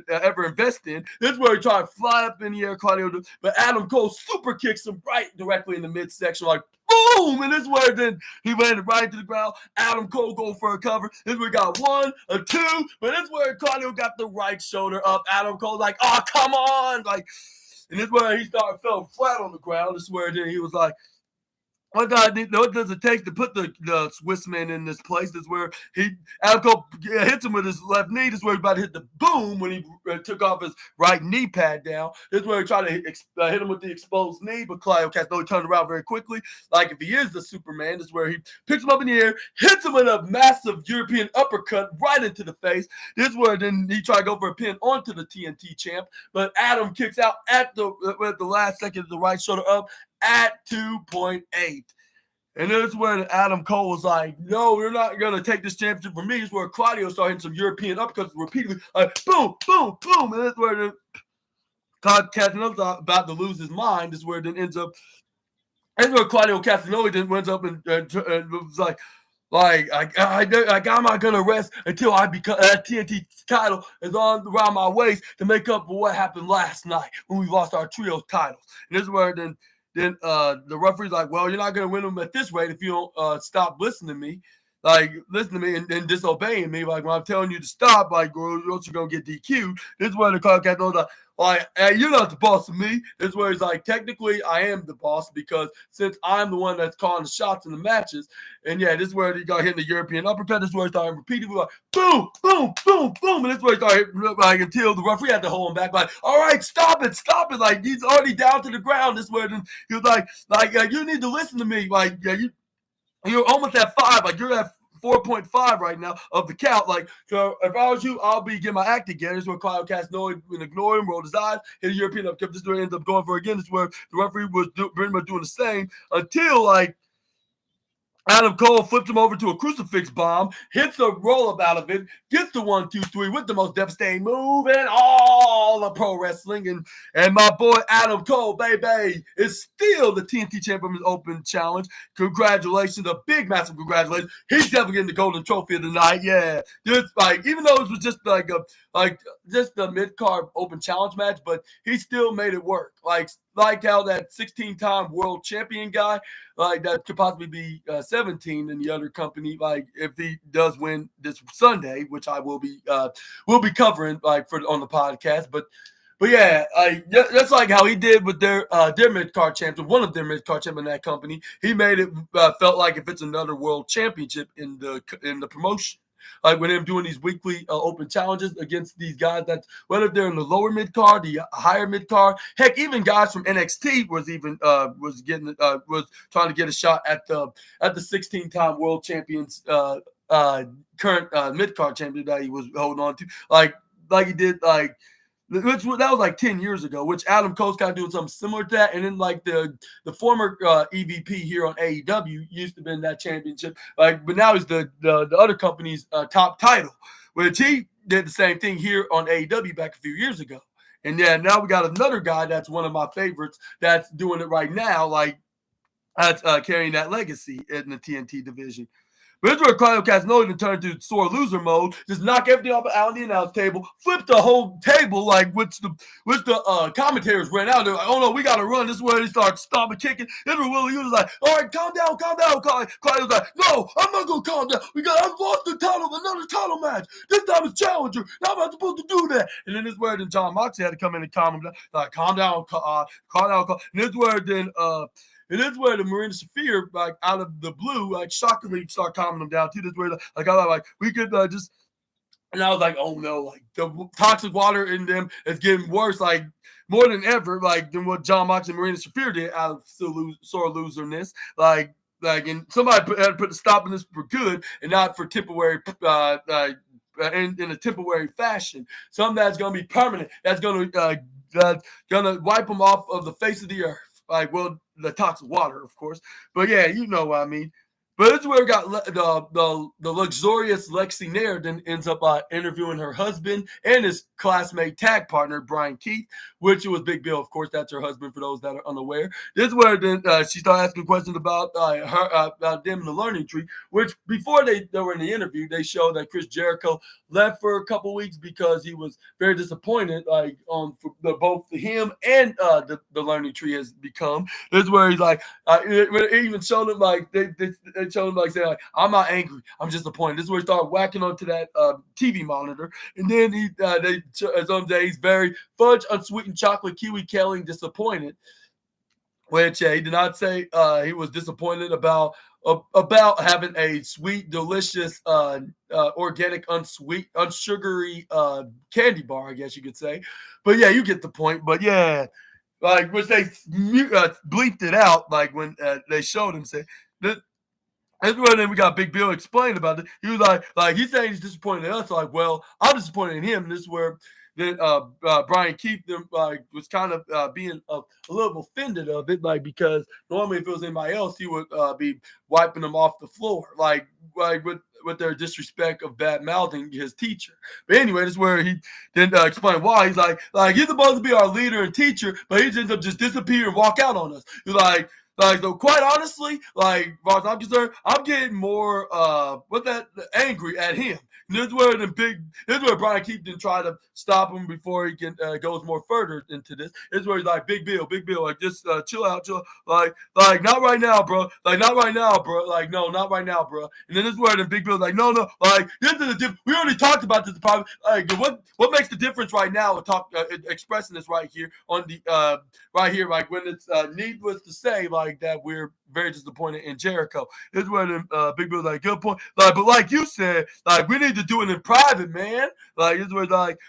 ever invest in. This is where he tried to fly up in the air, Claudio, but Adam Cole super kicks him right directly in the midsection, boom! boom, and this is where then he landed right into the ground. Adam Cole go for a cover. This is where we got 1, a 2, but this is where Claudio got the right shoulder up. Adam Cole like, oh, come on, like, and this is where he fell flat on the ground. This is where then he was like, what does it take to put the Swissman in this place? This is where Adam Cole hits him with his left knee. This is where he about to hit the boom when he took off his right knee pad down. This is where he tried to hit him with the exposed knee, but Claudio Castagnoli turned around very quickly. Like if he is the Superman, this is where he picks him up in the air, hits him with a massive European uppercut right into the face. This is where then he tried to go for a pin onto the TNT champ, but Adam kicks out at the last second, the right shoulder up at 2.8. And that's when Adam Cole was like, no, you're not going to take this championship from me. It's where Claudio started hitting some European uppercuts repeatedly. Boom, boom, boom. And that's where Castagnoli's about to lose his mind. This is where it then ends up. That's where Claudio Castagnoli then ends up and was like, I'm not going to rest until I become that TNT title is on around my waist to make up for what happened last night when we lost our trios titles. And this is where then the referee's like, well, you're not going to win them at this rate if you don't stop listening to me. Like, listen to me and disobeying me. Like, when I'm telling you to stop, like, or else you're going to get DQ'd. This is where the Comcast knows, like, hey, you're not the boss of me. This is where he's like, technically, I am the boss because since I'm the one that's calling the shots in the matches. And, yeah, this is where he got hit in the European uppercut. This is where he started repeatedly, like, boom, boom, boom, boom. And this is where he started hitting, like, until the referee had to hold him back. Like, all right, stop it. Like, he's already down to the ground. This is where then he was like, you need to listen to me. Like, yeah, you're almost at 5. Like, you're at 4.5 right now of the count. Like, so if I was you, I'll be getting my act together. This is where Claudio Castagnoli would ignore him, rolled his eyes, hit a European uppercut. This is where he ended up going for again. This is where the referee was pretty much doing the same until, like, Adam Cole flips him over to a crucifix bomb, hits a roll-up out of it, gets the 1, 2, 3 with the most devastating move in all of pro wrestling. And my boy Adam Cole, baby, is still the TNT champion of his open challenge. Congratulations, a big, massive congratulations. He's definitely getting the golden trophy of the night. Yeah, just like even though it was just just the mid-card open challenge match, but he still made it work. Like how that 16-time world champion guy, like that could possibly be 17 in the other company. Like if he does win this Sunday, which I will be covering like on the podcast. But yeah, that's like how he did with their mid-card champion, one of their mid-card champions in that company. He made it felt like if it's another world championship in the promotion. Like with him doing these weekly open challenges against these guys that whether they're in the lower mid card, the higher mid card, heck, even guys from NXT was trying to get a shot at the 16-time world champions current mid card champion that he was holding on to, like he did that was like 10 years ago, which Adam Cole's kind of doing something similar to that. And then like the former EVP here on AEW used to be in that championship, but now he's the other company's top title, which he did the same thing here on AEW back a few years ago. And yeah, now we got another guy that's one of my favorites that's doing it right now, like that's carrying that legacy in the TNT division. But this is where Claudio Castagnoli turned into sore loser mode, just knock everything off out the announce table, flip the whole table, like which the commentators ran out. They're like, oh no, we gotta run. This is where he started stomping, kicking. This is where Willie was like, all right, calm down. Claudio's like, no, I'm not gonna calm down. I've lost the title of another title match. This time it's challenger. Now I'm not supposed to do that. And then this is where then John Moxley had to come in and calm him down. Like, calm down. And this is where then and this is where the Marina Shafir, like out of the blue, like shockingly start calming them down too. This is where we could just, and I was like, oh no, like the toxic water in them is getting worse, like more than ever, like than what John Moxley and Marina Shafir did out of sore loserness, like and somebody had to put a stop in this for good and not for temporary, in a temporary fashion. Something that's gonna be permanent, that's gonna wipe them off of the face of the earth. Like, well, the toxic water, of course. But yeah, you know what I mean. But this is where we got the luxurious Lexi Nair then ends up interviewing her husband and his classmate tag partner, Brian Keith, which was Big Bill. Of course, that's her husband for those that are unaware. This is where then she started asking questions about them in the learning tree, which before they were in the interview, they showed that Chris Jericho left for a couple weeks because he was very disappointed, like on both him and the learning tree has become. This is where he's like, it even showed him like they showed him like saying like, I'm not angry, I'm just disappointed. This is where he started whacking onto that TV monitor, and then some days very fudge, unsweetened chocolate, kiwi, Kelly, disappointed. Which he did not say he was disappointed about having a sweet, delicious, organic, unsugary candy bar, I guess you could say. But yeah, you get the point. But yeah, like which they bleeped it out, like when they showed him say that. And then we got Big Bill explain about it. He was like he's saying he's disappointed in us. Like, well, I'm disappointed in him. And this is where then Brian Keith was kind of being a little offended of it, like because normally if it was anybody else, he would be wiping them off the floor, like with their disrespect of bad mouthing his teacher. But anyway, this is where he then explained why he's like he's supposed to be our leader and teacher, but he ends up just disappear and walk out on us. He's like, so quite honestly, like, as far as I'm concerned, I'm getting more angry at him. And this is where Brian Keith didn't try to stop him before he can goes more further into this. This is where he's like, Big Bill, like just chill out, like not right now, bro. Like not right now, bro. Like no, not right now, bro. And then this is where the Big Bill's like, no, like this is the difference. We already talked about this problem. Like what makes the difference right now? Expressing this right here on the right here, like when it's needless to say, like that we're very disappointed in Jericho. This is where the Big Bill's like, good point. Like, but like you said, like we need to do it in private, man. Like this is where like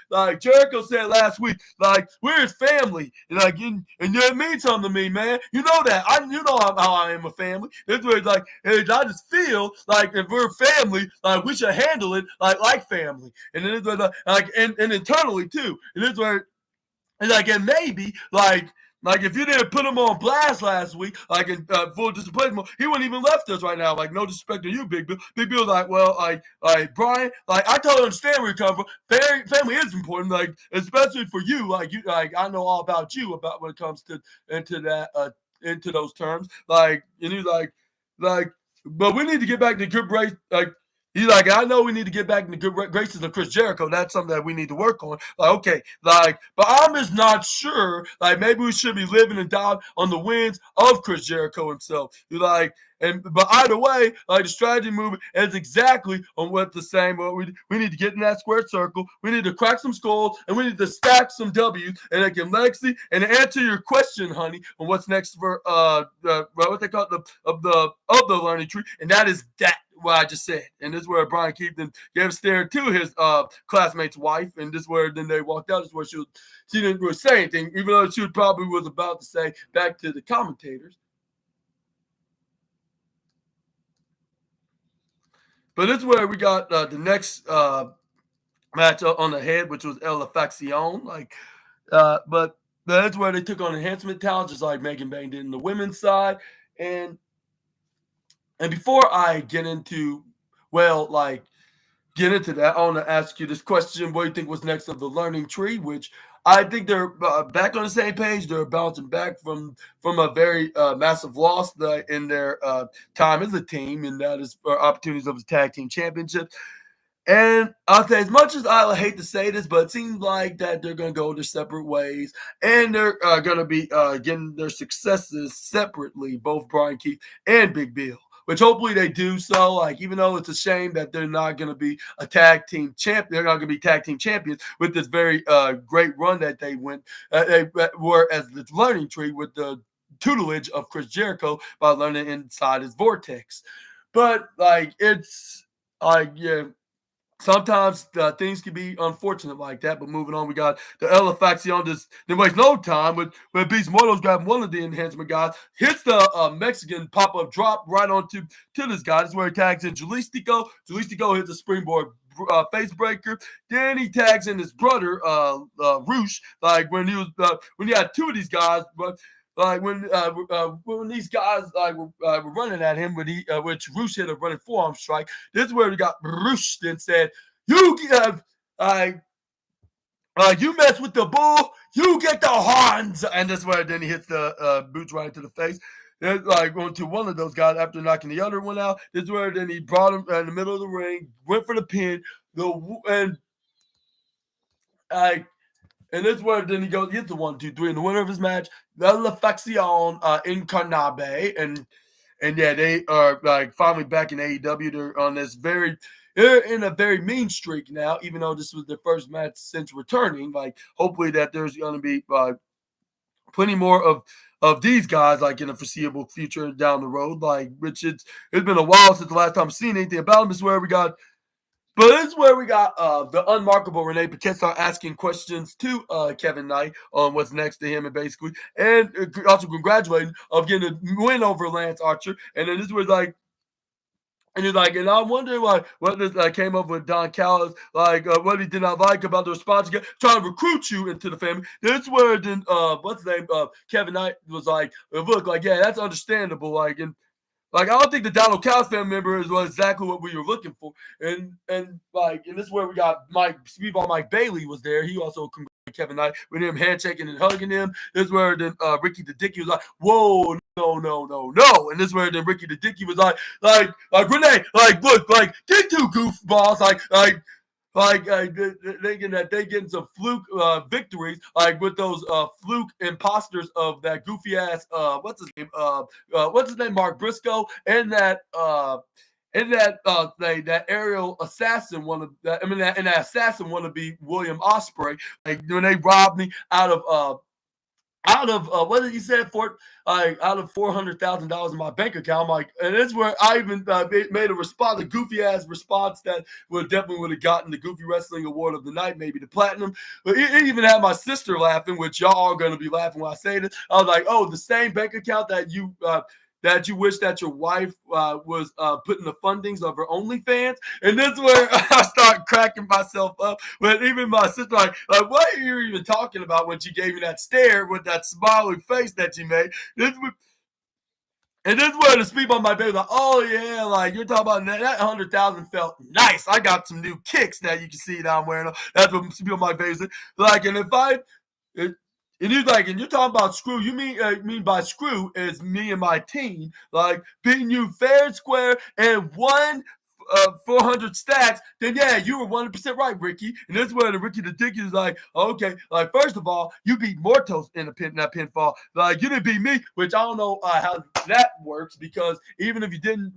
Jericho said last week, like we're his family, and like and it means something to me, man. You know that. You know how I am a family. This is where it's like, hey, I just feel like if we're family, like we should handle it like family. And then it's like and internally too. And this is where and like and maybe like if you didn't put him on blast last week, like in full disappointment, he wouldn't even left us right now. Like no disrespect to you, Big Bill. Big Bill's like, well, like Brian, like I totally understand where you come from. Family is important, like especially for you. Like you, like I know all about you about when it comes to into those terms. Like and he's like, but we need to get back to good grace. Like he's like, I know we need to get back in the good graces of Chris Jericho. That's something that we need to work on. Like, okay, like, but I'm just not sure. Like, maybe we should be living and dying on the wins of Chris Jericho himself. He's like, but either way, like the strategy movement is exactly on what the same. But we need to get in that square circle. We need to crack some skulls and we need to stack some W's. And again, Lexi, and to answer your question, honey, on what's next for what they call of the learning tree, and that is that. What I just said, and this is where Brian Keith then gave a stare to his classmate's wife, and this is where then they walked out. This is where she didn't really say anything, even though she probably was about to say back to the commentators. But this is where we got the next match on the head, which was El Faction. But that's where they took on enhancement talent, just like Megan Bain did in the women's side, and before I get into that, I want to ask you this question. What do you think was next of the learning tree? Which I think they're back on the same page. They're bouncing back from a very massive loss in their time as a team, and that is for opportunities of the tag team championship. And I'll say, as much as I hate to say this, but it seems like that they're going to go their separate ways, and they're going to be getting their successes separately, both Brian Keith and Big Bill. Which hopefully they do so. Like, even though it's a shame that they're not going to be a tag team champ, they're not going to be tag team champions with this very great run that they went. They were as the learning tree with the tutelage of Chris Jericho by learning inside his vortex. But like, it's like yeah. Sometimes things can be unfortunate like that, but moving on, we got the El Faction. There waste no time with Beast Mortals grabbing one of the enhancement guys, hits the Mexican pop-up drop right onto this guy. This is where he tags in Jalistico. Jalistico hits a springboard face breaker. Then he tags in his brother, Roosh, like when he had two of these guys, but like when these guys like were running at him which Roosh hit a running forearm strike. This is where he got Roosh and said, "You you mess with the bull, you get the horns." And that's where then he hits the boots right into the face. Then, like going to one of those guys after knocking the other one out. This is where then he brought him in the middle of the ring, went for the pin. And this is where then he goes, gets the 1, 2, 3. And the winner of his match, La Facción Incarnabe. And yeah, they are like finally back in AEW. They're on this they're in a very mean streak now, even though this was their first match since returning. Like, hopefully that there's going to be plenty more of these guys, like in the foreseeable future down the road. Like, which it's been a while since the last time I've seen anything about them. This is where we got the unmarkable Renee Paquette start asking questions to Kevin Knight on what's next to him, and also congratulating of getting a win over Lance Archer. And then this was like, and he's like, and I'm wondering what this came up with Don Callis, what he did not like about the response, trying to recruit you into the family. This is where then what's his name, Kevin Knight was like, look, like, yeah, that's understandable, like, and like, I don't think the Donald Callis family member was exactly what we were looking for. And this is where we got Speedball Mike Bailey was there. He also congratulated Kevin Knight with him handshaking and hugging him. This is where then Ricky the Dicky was like, whoa, no. And this is where then Ricky the Dicky was like Renee, like, look, like, get two goofballs, thinking that they getting some fluke victories, like with those fluke imposters of that goofy ass what's his name, Mark Briscoe, and that aerial assassin that assassin want to be William Ospreay, like when they robbed me out of what did he say, out of $400,000 in my bank account. I'm like, and that's where I even made a goofy ass response that would have gotten the Goofy Wrestling Award of the night, maybe the platinum. But it even had my sister laughing, which y'all are going to be laughing when I say this. I was like, oh, the same bank account that you wish that your wife was putting the fundings of her OnlyFans. And this is where I start cracking myself up. But even my sister, like, what are you even talking about when she gave me that stare with that smiling face that she made? And this is where the speak on my baby, like, oh yeah, like you're talking about that 100,000 felt nice. I got some new kicks that you can see that I'm wearing. That's what speak on my face. Like, and and he's like, and you're talking about screw. You mean by screw is me and my team, like beating you fair and square and 400 stacks. Then yeah, you were 100% right, Ricky. And this is where the Ricky the Dick is like, okay, like first of all, you beat Mortos in that pinfall. Like you didn't beat me, which I don't know how that works, because even if you didn't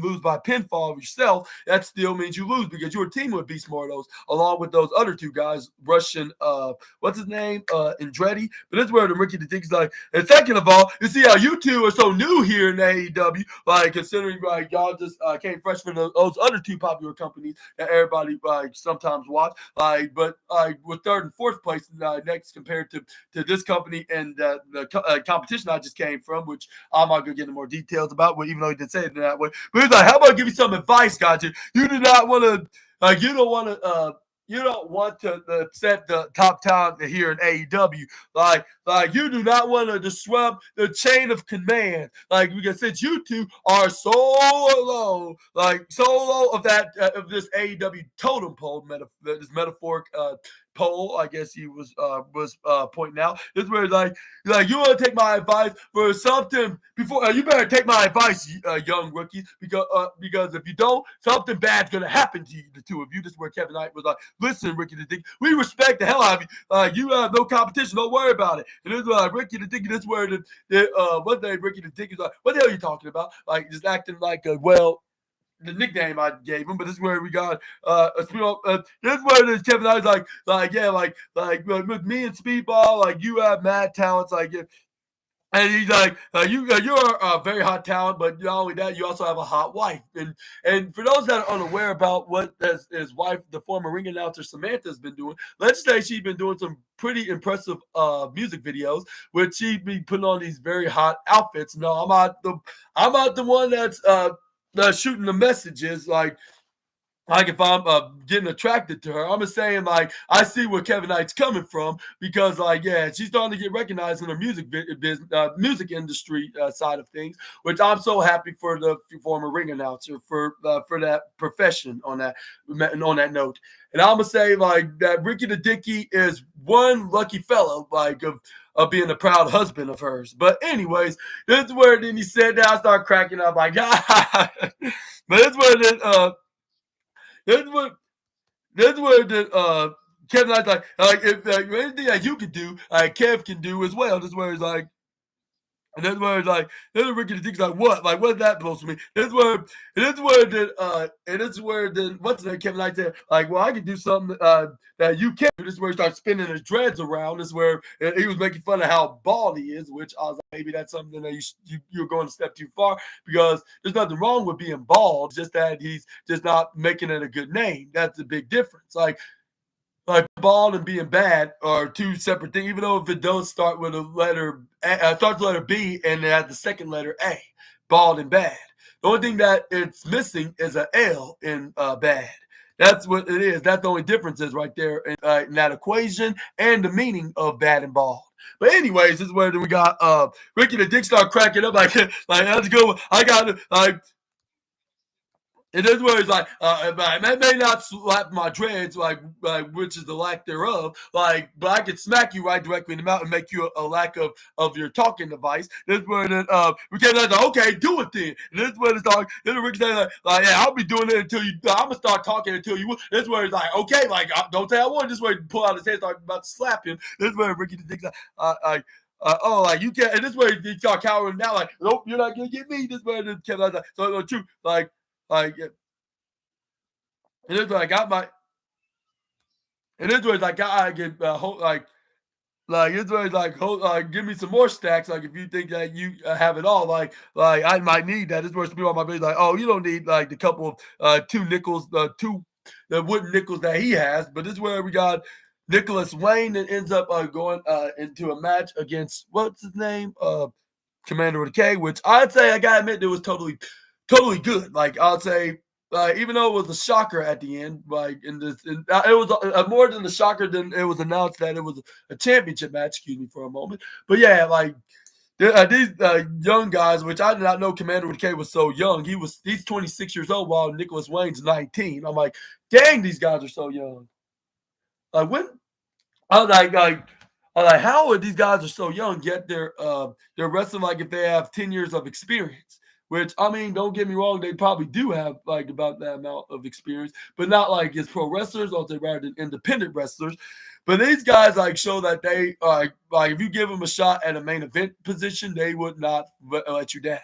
lose by pinfall yourself, that still means you lose because you were teaming with Beast Mortos along with those other two guys, Russian, what's his name, Andretti. But that's where the Ricky the Dick is like, and second of all, you see how you two are so new here in AEW, like considering like y'all just came fresh from those other two popular companies that everybody sometimes watch, but with third and fourth place next compared to this company and the competition I just came from, which I'm not gonna get into more details about, but even though he did say it that way. But he's like, how about I give you some advice, Gotcha? You do not want to, you don't want to upset the top talent here in AEW. Like you do not want to disrupt the chain of command. Like, because since you two are so low of this AEW totem pole, this metaphoric pole, I guess he was pointing out. This is where like you want to take my advice for something before you better take my advice, young rookies, because if you don't, something bad's gonna happen to you, the two of you. This is where Kevin Knight was like, listen, Ricky the Dick, we respect the hell out of you. You have no competition, don't worry about it. And this is like Ricky the Dick, this is where Ricky the Dick is like, what the hell are you talking about? Like just acting like the nickname I gave him, but this is where we got this is where Kevin Knight is like with me and Speedball, like you have mad talents, and he's like, you're a very hot talent, but not only that, you also have a hot wife. And for those that are unaware about what his wife, the former ring announcer Samantha, has been doing, let's say she's been doing some pretty impressive music videos, which she'd be putting on these very hot outfits. No, I'm not the one that's shooting the messages, like like if I'm getting attracted to her, I'm just saying like I see where Kevin Knight's coming from because like yeah, she's starting to get recognized in the music industry side of things, which I'm so happy for the former ring announcer for that profession on that note. And I'm gonna say like that Ricky the Dicky is one lucky fellow like of being a proud husband of hers. But anyways, this is where then he said that I start cracking up like but this is where then this what this what the Kevin Knight's like if anything that you can do, like Kev can do as well. This is where he's like, and that's where it's like, this is Ricky the Dick's like, what? Like, what's that supposed to mean? This is where then what's the name? Kevin Knight said, like, well, I can do something that you can't do. This is where he starts spinning his dreads around. This is where he was making fun of how bald he is, which I was like, maybe that's something that you're going a step too far because there's nothing wrong with being bald, just that he's just not making it a good name. That's a big difference. Like bald and being bad are two separate things, even though if it does start with a letter starts with letter B and it has the second letter A, bald and bad. The only thing that it's missing is an L in bad. That's what it is. That's the only difference is right there in that equation and the meaning of bad and bald. But anyways, this is where we got Ricky the Dick start cracking up like that's good. I got to like. It is where it's like, I may not slap my dreads, like which is the lack thereof, like, but I can smack you right directly in the mouth and make you a lack of your talking device. This is where then we came like, okay, do it then. And this is where it's like, then Ricky saying like, yeah, I'll be doing it until you. I'm gonna start talking until you. This is where it's like, okay, like don't say I want. This is where he pull out his hand, start about to slap him. This is where Ricky thinks like. Oh, like you can't, and this way he start cowering down, like, nope, you're not gonna get me. This way, then Kevin like, so the truth, like, and it's like I might, and it's like I get it's like give me some more stacks. Like if you think that you have it all, like I might need that. This is where some people on my base like, oh, you don't need like the couple of two nickels, two the wooden nickels that he has. But this is where we got Nicholas Wayne that ends up going into a match against what's his name, Commander with a K, which I'd say I gotta admit it was totally good. Like I'd say. Even though it was a shocker at the end, like it was more than a shocker than it was announced that it was a championship match. Excuse me for a moment, but yeah, like these young guys, which I did not know Commander with K was so young. He's 26 years old while Nicholas Wayne's 19. I'm like, dang, these guys are so young. Like when I was like, how are these guys are so young yet they're wrestling like if they have 10 years of experience. Which I mean, don't get me wrong, they probably do have like about that amount of experience, but not like as pro wrestlers or they rather than independent wrestlers. But these guys like show that they like if you give them a shot at a main event position, they would not let you down.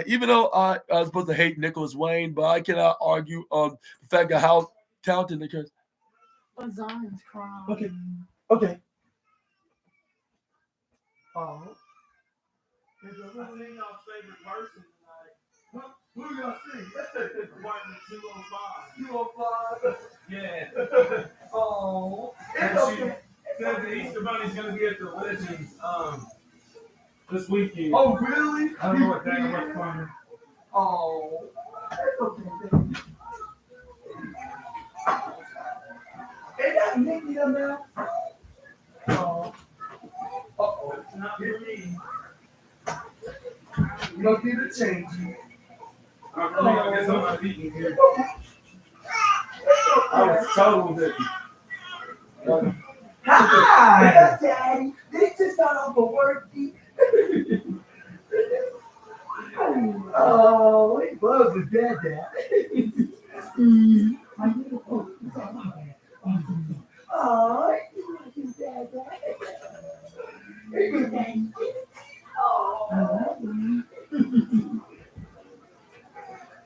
Even though I was supposed to hate Nicholas Wayne, but I cannot argue on the fact of how talented they can. Zion's crying. Okay. I think y'all's favorite person tonight. Who are y'all see? Apartment 205. 205. Yeah. Oh. And she said the Easter Bunny's gonna be at the Legends this weekend. Oh, really? I don't know what that was for. Oh. Ain't that Nikki up there? Oh. Uh-oh. It's not for me. You don't need to change it. I guess I'm not eating here. I was told that. Hi, Daddy. They just got off of work. Oh, he loves his dad. Oh, he loves his dad.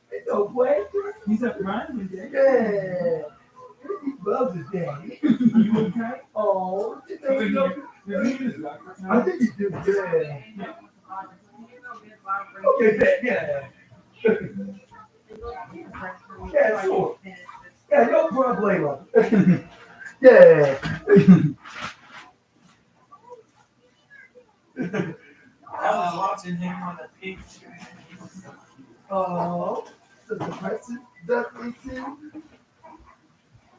It's no way. He's up crying with that. Yeah. He loves his daddy. You okay? Oh, I think he's doing good. Okay, yeah. Yeah, sure. Yeah, no problemo. Yeah. I was watching him on the picture. Oh. the depressive definitely too.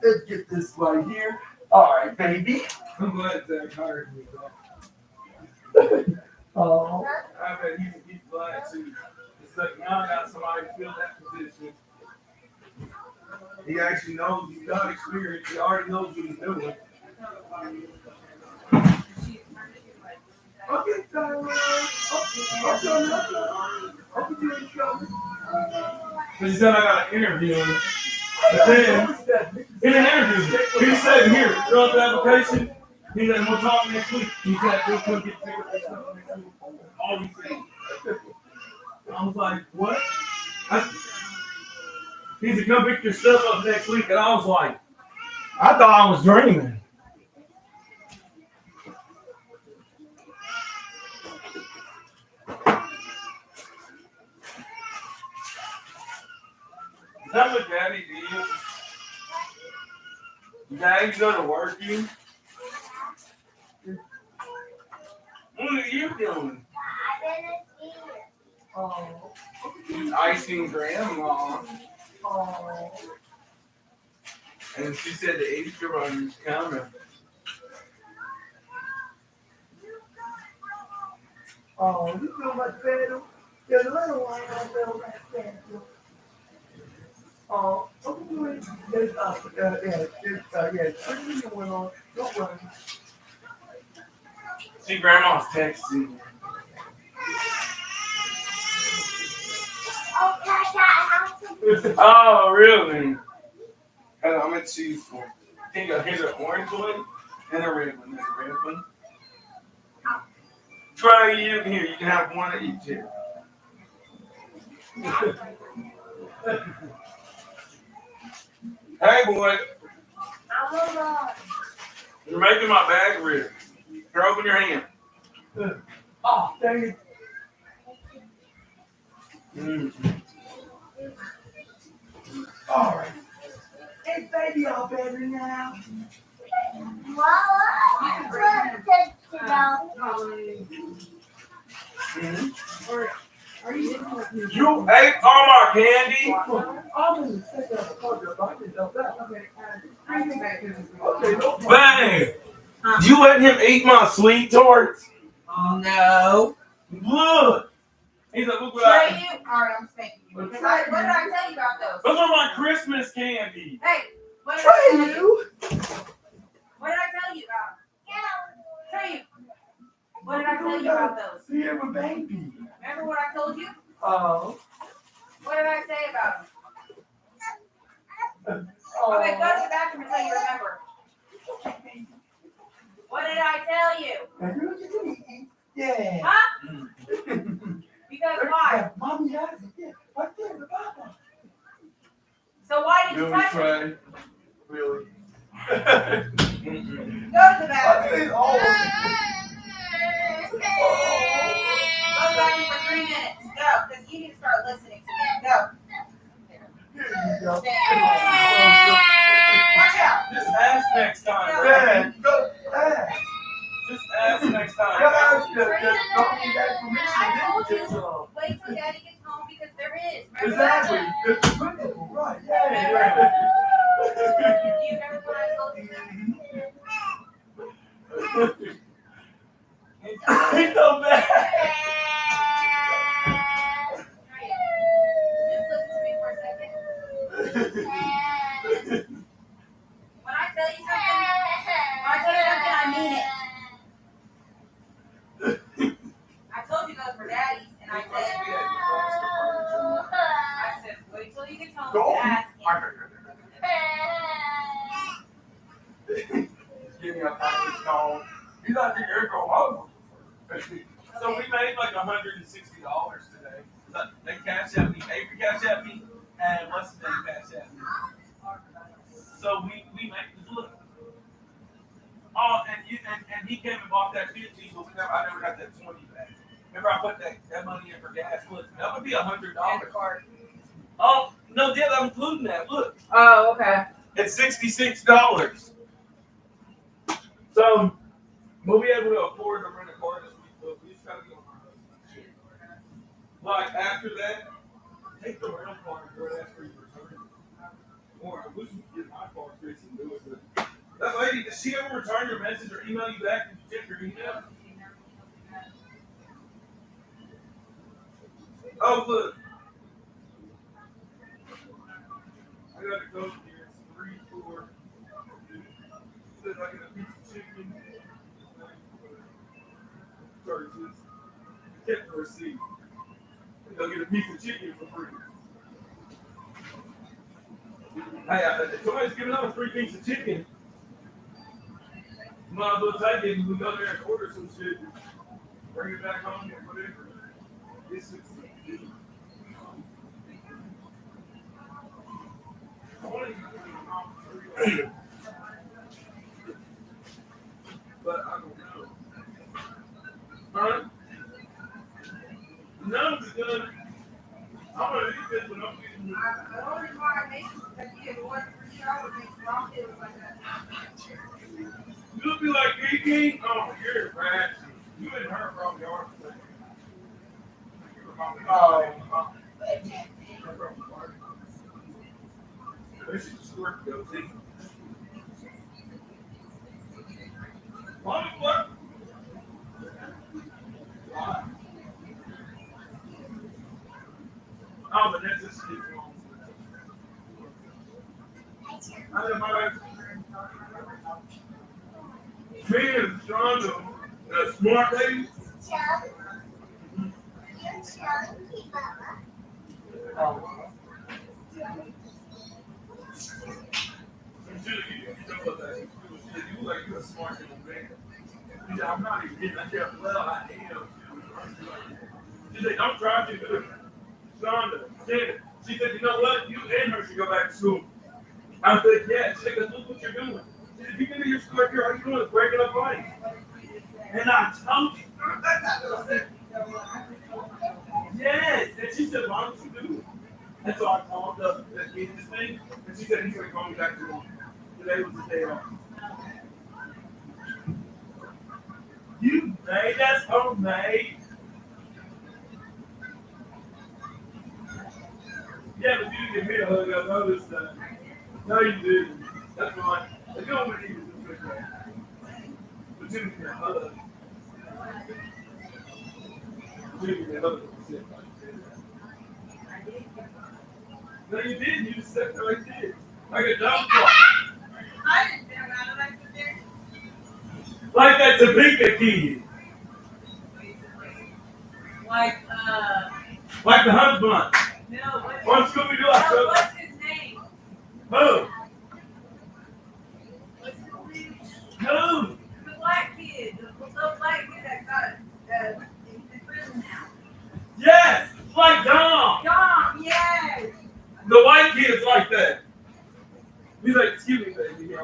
Let's get this right here. All right, baby. I'm glad Zach hired me, though. Oh, I bet he's glad too. It's like now I got somebody to fill that position. He actually knows, he's got experience, he already knows what he's doing. okay, Tyler. But he said I got to interview him. But then, in an interview, he said, here, fill out the application. He said, we'll talk next week. He said, we'll come get figured out next week. All these things. I was like, what? He said, come pick your stuff up next week. And I was like, I thought I was dreaming. Is that what Daddy did? Daddy's gonna work you? What are you doing? Oh, Icing grandma. oh. And she said the Easter bunny's coming. Oh, you feel much better? Yeah, the little one, I feel much better. Oh, okay. There's something going on. Don't worry. See, grandma's texting. Oh, really? I'm gonna choose one. Here's an orange one and a red one. There's a red one. Try you here. You can have one of each here. Hey, boy. You're making my bag red. Here, open your hand. Oh, thank you. All right. Hey, baby, all better now. Are you doing what you You ate all my candy? I'm going to take out the photograph. I can help that. Okay, no problem. Bang! You let him eat my sweet tarts? No. Look! He's like, look what Trey, I... you. Alright, I'm spanking you. Because what did I tell you about those? Those are my Christmas candy. Hey, what did I Trey, tell you? you. What did I tell you about them? Trey, what did I tell you about those? See, you're a baby. Remember what I told you? Oh. What did I say about them? Oh. Okay, go to the bathroom until you remember. What did I tell you? Yeah. Huh? Because why? Yeah, Mommy has it. Yeah, right there in the bottom. So why did you Really, touch it? Trey? Really? Go to the I bathroom. did all of it. Go to the bathroom for 3 minutes. Go, because you need to start listening to me. Go. Here you go. Watch out. Just ask next time. Man, go ask. Just ask next time. Ask the company that permission. I told Then you. get some. Wait till Daddy gets home because there is. Remember Exactly. that? It's the principle, right? Yeah. Do you remember when I told you that? He's so bad. Just listen to me for a second. When I tell you something, I mean it. I told you those were Daddy's, and I said, wait till you get home Go. and ask him. Give me a package call. He's not the air go home. So we made like $160 today. They cash at me, Avery cash at me, and what's the name cash at me. So we made, look. Oh, and he came and bought that 15, but I never got that 20 back. Remember I put that money in for gas? Look, that would be $100. Oh, no, yeah, I'm including that. Look. Oh, okay. It's $66. So we'll be able to afford to rent a car this week, but we just gotta be on our hustle. Like after that, take the round part and go ask for your return. Or I wish we could get my part fixed and do it, but that lady, does she ever return your message or email you back? Did you check your email? Oh, look. I got a code here. It's 3-4. It says I get a piece of chicken. Charges. Kept the receipt. They'll get a piece of chicken for free. Hey, if somebody's giving out a free piece of chicken, you might as well take it and we go there and order some shit. Bring it back home or whatever. This is but I don't know. Huh? No, because I'm gonna eat this when I'm getting The only reason why I made it was because you had one for show and makes wrong. It was like that. You'll be like Kiki? Oh, you're bad. You and her probably are the same. Oh. This is Scorpio, see? What? Oh, but that's just wrong. I don't know. Me and Shonda, that smart lady. You're a smart little man. She said, I'm not even getting. I said, well, I am. She said, don't try to do it. Shonda, Janet. She said, you know what? You and her should go back to school. I said, yeah. She said, look what you're doing. She said, you get to your school here, all you're doing is breaking up life. And I told you. Yes. And she said, why don't you do it? And so I called the kid this thing, and she said he's going to call me back tomorrow. Today was the day off. You made that's homemade. Yeah, but you didn't give me a hug. I noticed that. No, you didn't. That's fine. You don't want to even do it. But you didn't get a hug. You didn't get a hug. No, you didn't. You just said right there. Like a dog. I didn't feel that. I sit there. Like that Topeka kid. Like the Hunt Blunt. No, On Scooby-Doo, I showed what's his name? Who? What's his name? Who? The black kid. The little black kid that got in prison now. Yes! Like Dom! Dom, yes! The white kid's like that. He's like, excuse me, baby.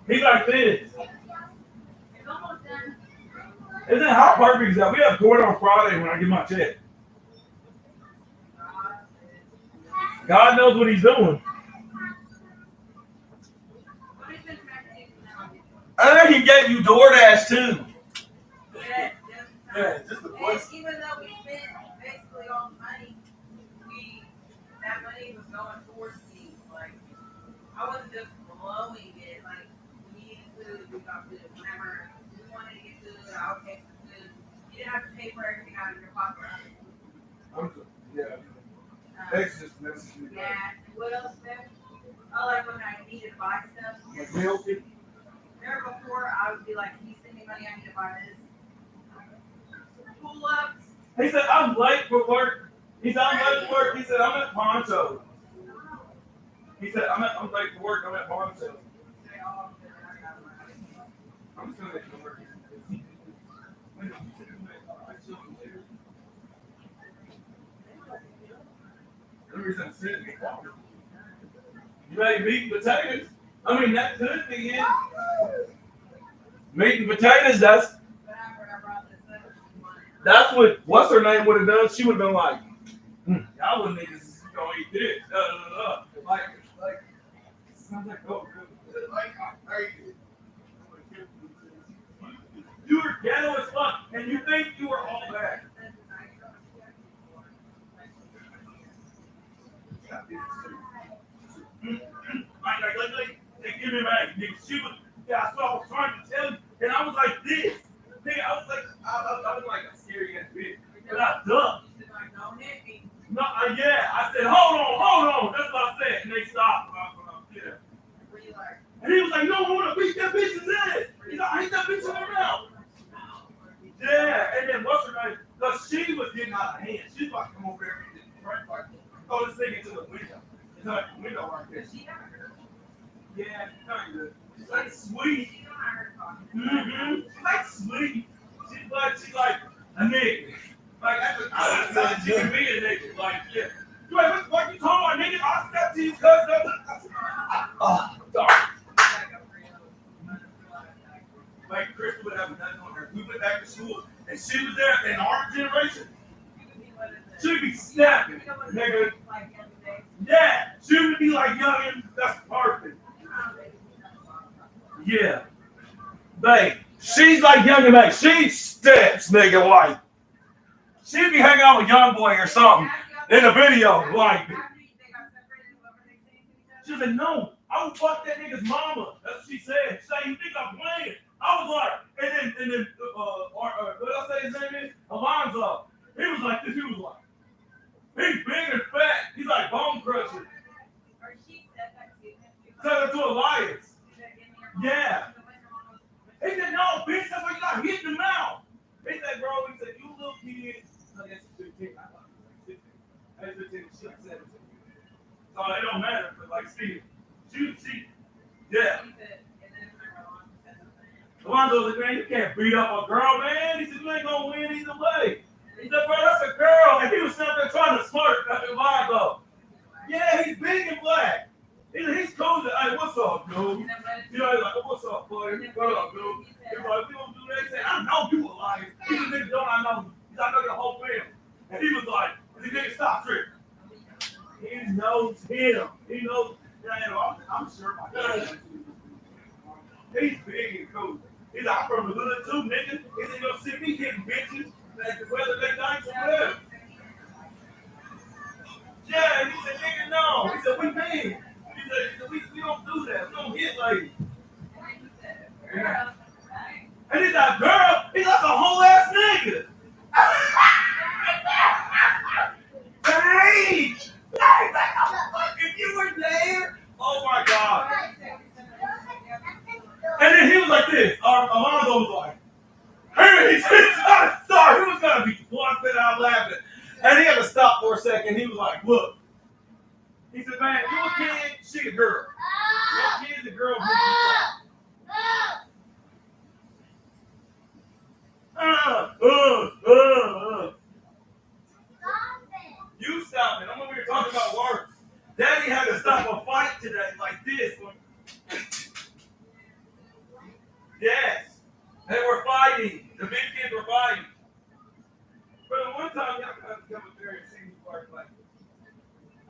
He's like this. It's almost done. Isn't it how perfect is that? We have court on Friday when I get my check. God knows what he's doing. What is this mechanism now? I think he gave you DoorDash too. Yes, Yeah, just the and voice. even though we spent basically all the money, that money was going towards things. Like, I wasn't just blowing it. Like, we needed food, we got food. Whenever we wanted to get food, I would pay for food. You didn't have to pay for everything out of your pocket. Yeah. Um, X just messaged me. yeah, and what else there? Oh, like when I needed to buy stuff. Like milk. There before, I would be like, can you send me money? I need to buy this. Pull-ups. He said, I'm late for work. He said, I'm late for work. He said, I'm at Poncho. He said, I'm late for work. I'm at Poncho. I'm just going to make it work. The reason I'm sitting here. You ready meat and potatoes? I mean, that could be it. Meat and potatoes, that's what, what's her name would have done. She would have been like, y'all wouldn't need to go eat this. Like, sounds like, oh, good. Like, you were ghetto as fuck, and you think you were all that. Like, they give me back, nigga. She was, yeah, that's what I was trying to tell you. And I was like this. Nigga, I was like a scary ass bitch. But I ducked. Like, don't hit me. No, yeah. I said, hold on. That's what I said. And they stopped. Yeah. Were you like, And he was like, no, I want to beat that bitch's ass. He's like, I hate that bitch in her mouth. Yeah. And then what's her name? Because she was getting out of hand. She was like, come over here and like, throw this thing into the window. It's like the window right there. does she have her? Yeah, kind of. She's like sweet. She don't have her talking. She's like sweet. She's like a nigga. Like, that's she can be a nigga. Like, yeah. You like, what you talking about, nigga? I stepped to you, cuz. Oh, sorry. Like, Crystal would have nothing on her. We went back to school, and she was there in our generation. She would be snapping, nigga. Yeah, she would be like youngin'. That's perfect. Yeah. Babe, she's like youngin', babe. She steps, nigga, like. She'd be hanging out with young boy or something in the video, like. She said, no, I would fuck that nigga's mama. That's what she said. She said, you think I'm playing? I was like, and then, what I say his name is? Alonzo. He was like this. He was like, he's big and fat. He's like bone crusher. Said that to Elias. Yeah. He said, no, bitch, that's why you got hit in the mouth. He said, bro, he said, you little kid. I guess it's 15. I thought he was like 16. I was 15, she like 17. So it don't matter, but like, Steve, she, yeah. Alonzo was like, man, you can't beat up a girl, man. He said, you ain't gonna win either way. He said, bro, that's a girl. And he was sitting there trying to smirk at Alonzo. Yeah, he's big and black. He's cool. Hey, what's up, dude? You know, he's like, what's up, buddy? What up, dude? He's like, we don't do that. He said, I know you a liar. He said, nigga, don't I know you? He said, I know your whole family. And he was like, he nigga, stop tripping. He knows him. He knows. I'm sure my dad. He's big and cool. He's like, I'm from the hood too, nigga. He said, you'll see me hitting bitches. Whether they nice or whatever. Yeah, and he said, nigga, no. He said, we mean. He said, we don't do that. We don't hit ladies. Yeah. And he's like, girl, he's like a whole ass nigga. Hey! If you were there, oh my God. And then he was like this. Alonzo was like, hey, he's trying to start. He was going to be busted out laughing. And he had to stop for a second. He was like, look. He said, man, you a kid, she a girl. Your kid's a girl. You stop it. I'm over here talking about work. Daddy had to stop a fight today like this one. Yes. They were fighting. The big kids were fighting. But one time, y'all got to come up there and see me work like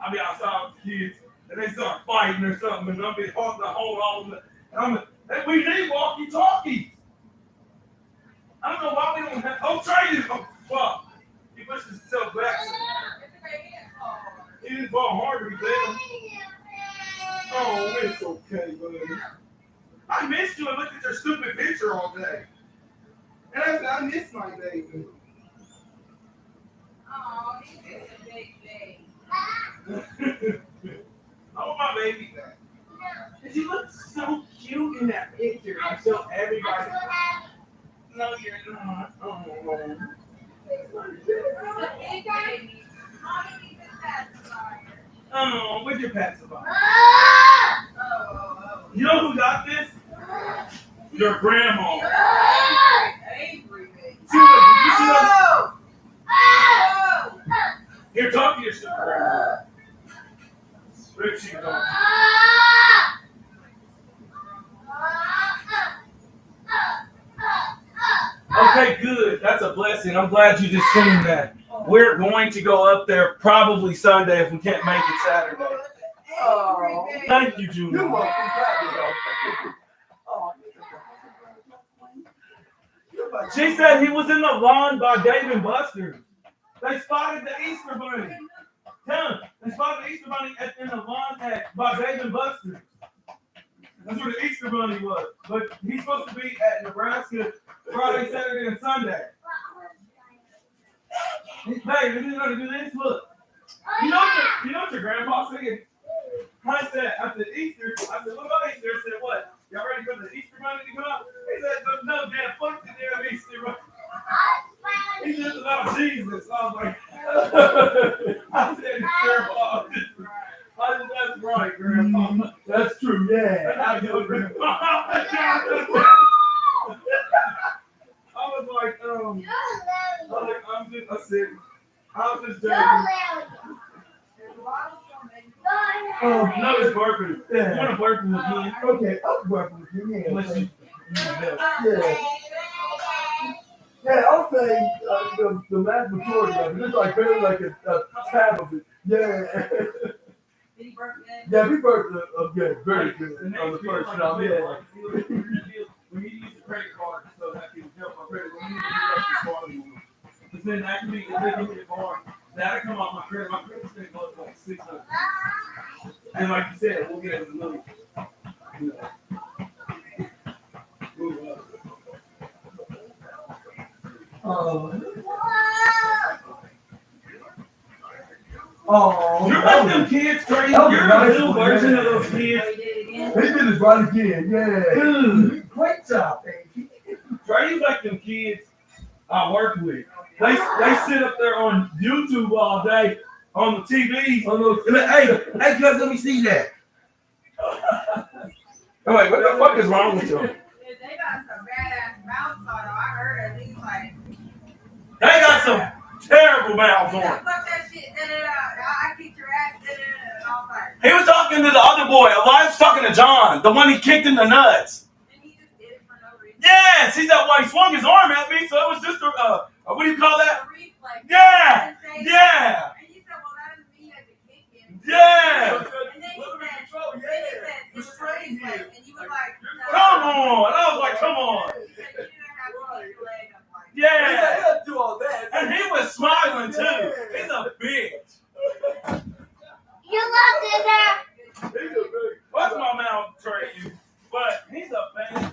I'll be outside with the kids and they start fighting or something and I'll be holding all of them. And we need walkie-talkies. I don't know why we don't have. Oh, Trey! Oh, fuck. He pushed himself back. He didn't fall hard, he fell. Oh, it's okay, buddy. I missed you and looked at your stupid picture all day. And I said, I miss my baby. Oh, he's a big baby. I want my baby back. And she looks so cute in that picture. I show everybody. No, you're not. Oh, oh, where's your pacifier? You know who got this? Your grandma. Here, talk to your sister, grandma. Where she going? Okay, good. That's a blessing. I'm glad you just seen that. We're going to go up there probably Sunday if we can't make it Saturday. Oh, thank you, Junior. You're welcome. She said he was in the lawn by Dave and Buster's. They spotted the Easter Bunny. Tell him, they spotted the Easter Bunny at by Dave and Buster. That's where the Easter Bunny was. But he's supposed to be at Nebraska Friday, Saturday, and Sunday. Babe, you know how to do this? Look. You know what your grandpa said? I said Easter. I said, what about Easter? I said, what? Y'all ready for the Easter Bunny to come out? He said, no, Dad, fuck the damn Easter Bunny. He said, about Jesus. I was like, I said, Grandpa. I said, that's right, Grandpa. That's true, yeah. I do, Grandpa. I was like, I was just joking. No, it's burping. Yeah. You want to burp with me? Okay, I'll work with you. Yeah, Unless you yeah, I'll say the vast majority of it. It's like barely like a tab of it. Yeah. Did he burp good? Yeah, we worked good, very good The on next the deal, first like, round. Yeah. like, when you use a credit card, so that can help my credit. When you use the card, because then actually, if they give me the card, that'll come off my credit. My credit's going to go up like 600. And like you said, we'll get it a little. Oh, You're like them kids, Trey. that was You're nice a little one, version yeah. of those Oh, kids. he did it again? he did it right again. Yeah. Dude, Great job, baby. Trey's like them kids I work with. They sit up there on YouTube all day on the TVs. Oh, no. And like, hey, cuz, let me see that. I'm like, what the fuck is wrong with you? They got some badass mouths on them. I heard it. He's like, They got some terrible mouths on. fuck that shit. I kicked your ass. And I was like, He was talking to the other boy. Elias was talking to John, the one he kicked in the nuts. and he just did it for no reason. Yes, he said, well, he swung his arm at me, so it was just a what do you call that? A reflex. Yeah, And yeah, he said, well, that doesn't mean you had to kick him. yeah. And then he said, it was a reflex. And you was like, no. Come on. I was like, come on. He said, you didn't have to kick your leg up like that. Yeah. He had to do all that. And he was smiling too. He's a bitch. You loved it there. He's a very- What's my mouth, Trey? But he's a bad.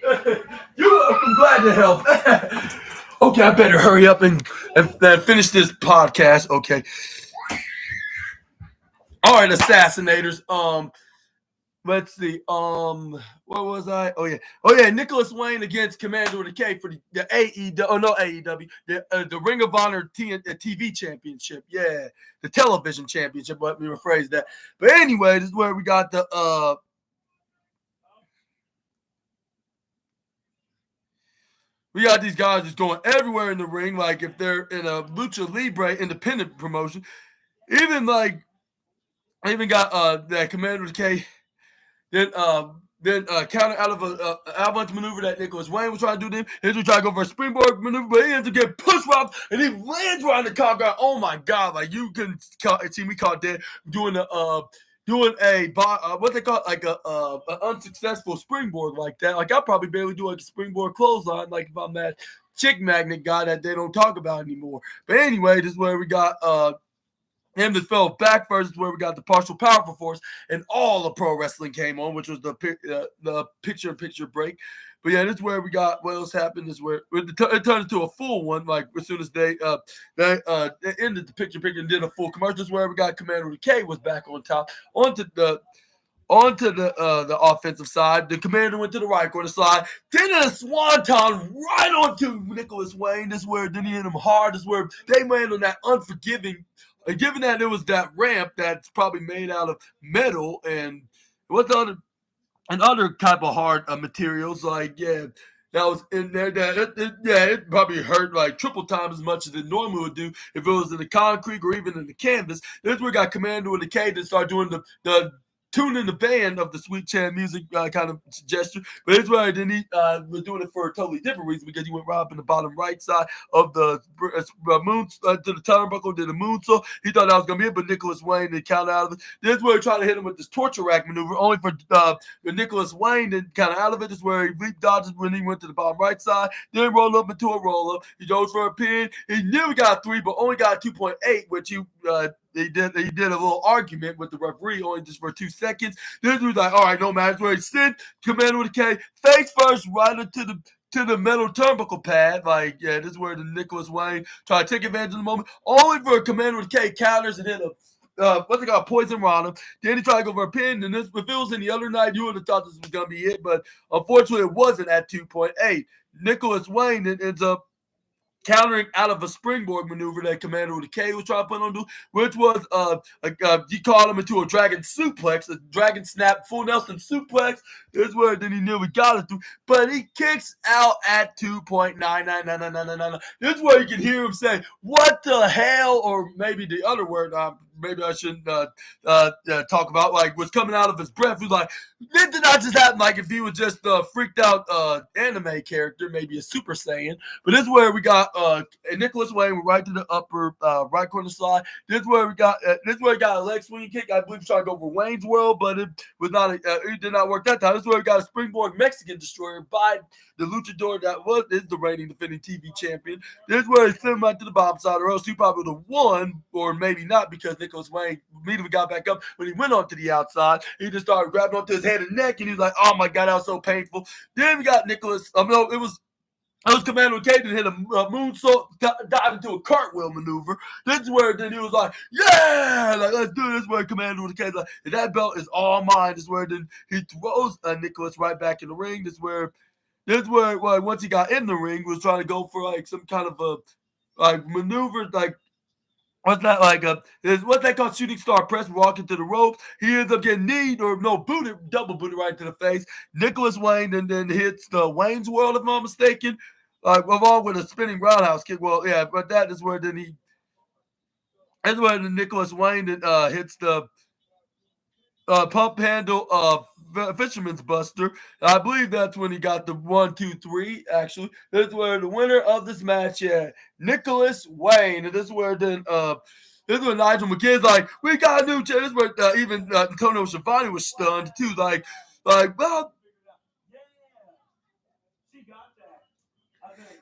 I'm glad to help. Okay, I better hurry up and finish this podcast. Okay. All right, assassinators. Let's see. What was I? Oh yeah, Nicholas Wayne against Commander with a K for the AEW. Oh no, AEW. The Ring of Honor TV Championship. Yeah, the television championship. Let me rephrase that. But anyway, this is where we got the we got these guys just going everywhere in the ring. Like if they're in a Lucha Libre independent promotion, even got that Commander with a K. Then counter out of a avalanche maneuver that Nicholas Wayne was trying to do. Then he was trying to go for a springboard maneuver, but he ends up getting pushed right off, and he lands right on the concrete. Oh my God! Like you can see me caught dead doing a what they call like an unsuccessful springboard like that. Like I probably barely do like a springboard clothesline. Like if I'm that chick magnet guy that they don't talk about anymore. But anyway, this is where we got him that fell back first, is where we got the partial powerful force, and all of pro wrestling came on, which was the picture-in-picture break. But yeah, this is where we got what else happened. Is where it turned into a full one. Like as soon as they ended the picture-in-picture and did a full commercial. This is where we got Commander with a K was back on top onto the offensive side. The Commander went to the right corner slide, then a swanton right onto Nicholas Wayne. This is where then he hit him hard. This is where they landed on that unforgiving. Given that it was that ramp that's probably made out of metal and what's the other type of hard materials, like that was in there. It probably hurt like triple times as much as it normally would do if it was in the concrete or even in the canvas. This is where we got Commander with the K that started doing the tune in the band of the Sweet Chan music kind of gesture. But it's where then he was doing it for a totally different reason because he went right up in the bottom right side of the moon to the turnbuckle, did the moonsault. He thought that was going to be it, but Nicholas Wayne did count out of it. This is where he tried to hit him with this torture rack maneuver, only for Nicholas Wayne then kind of out of it. This is where he leap dodges when he went to the bottom right side, then roll up into a roll up. He goes for a pin. He nearly got 3, but only got 2.8, which he did a little argument with the referee only just for 2 seconds. Then he was like, all right, no matter where he sent Commander with a K face first right into the metal turnbuckle pad. Like, yeah, this is where the Nicholas Wayne tried to take advantage of the moment. Only for a Commander with a K counters and hit a poison Rana. Then he tried to go for a pin, and this, if it was any other night, you would have thought this was gonna be it, but unfortunately it wasn't at 2.8. Nicholas Wayne then ends up countering out of a springboard maneuver that Commander with a K was trying to put on, which was he called him into a dragon suplex, a dragon snap, full Nelson suplex. This is where then he nearly got it through, but he kicks out at 2.9999999. This is where you can hear him say, "What the hell?" Or maybe the other word. Maybe I shouldn't talk about, like, was coming out of his breath. He was like, this did not just happen like if he was just a freaked out anime character, maybe a Super Saiyan. But this is where we got Nicholas Wayne right to the upper right corner slide. This is where we got a leg swinging kick. I believe he tried to go for Wayne's World, but it was not. It did not work that time. This is where we got a springboard Mexican destroyer by the luchador that is the reigning defending TV champion. This is where he sent him right to the bottom side, or else he probably would have won, or maybe not, because Nicholas Wayne immediately got back up. When he went on to the outside, he just started grabbing onto his head and neck, and he was like, "Oh my God, that was so painful." Then we got Nicholas. No, it was Commander Caden hit a moonsault, dive into a cartwheel maneuver. This is where then he was like, "Yeah, like, let's do this." Where Commander with the Caden, like, that belt is all mine. This is where then he throws Nicholas right back in the ring. This is where once he got in the ring, was trying to go for like some kind of a maneuver, like. What's that like? What's that called? Shooting star press, walking to the ropes. He ends up getting booted, double booted right to the face. Nicholas Wayne then hits the Wayne's World, if I'm not mistaken, along with a spinning roundhouse kick. Well, yeah, but that is where then that's where the Nicholas Wayne then hits the pump handle Fisherman's Buster. I believe that's when he got the 1, 2, 3. Actually, this is where the winner of this match, Nicholas Wayne. And this is where then this is where Nigel McKinnon's like, "We got a new champ." This is where even Antonio Schiavone was stunned too. Like, well. Yeah. She got that. I think.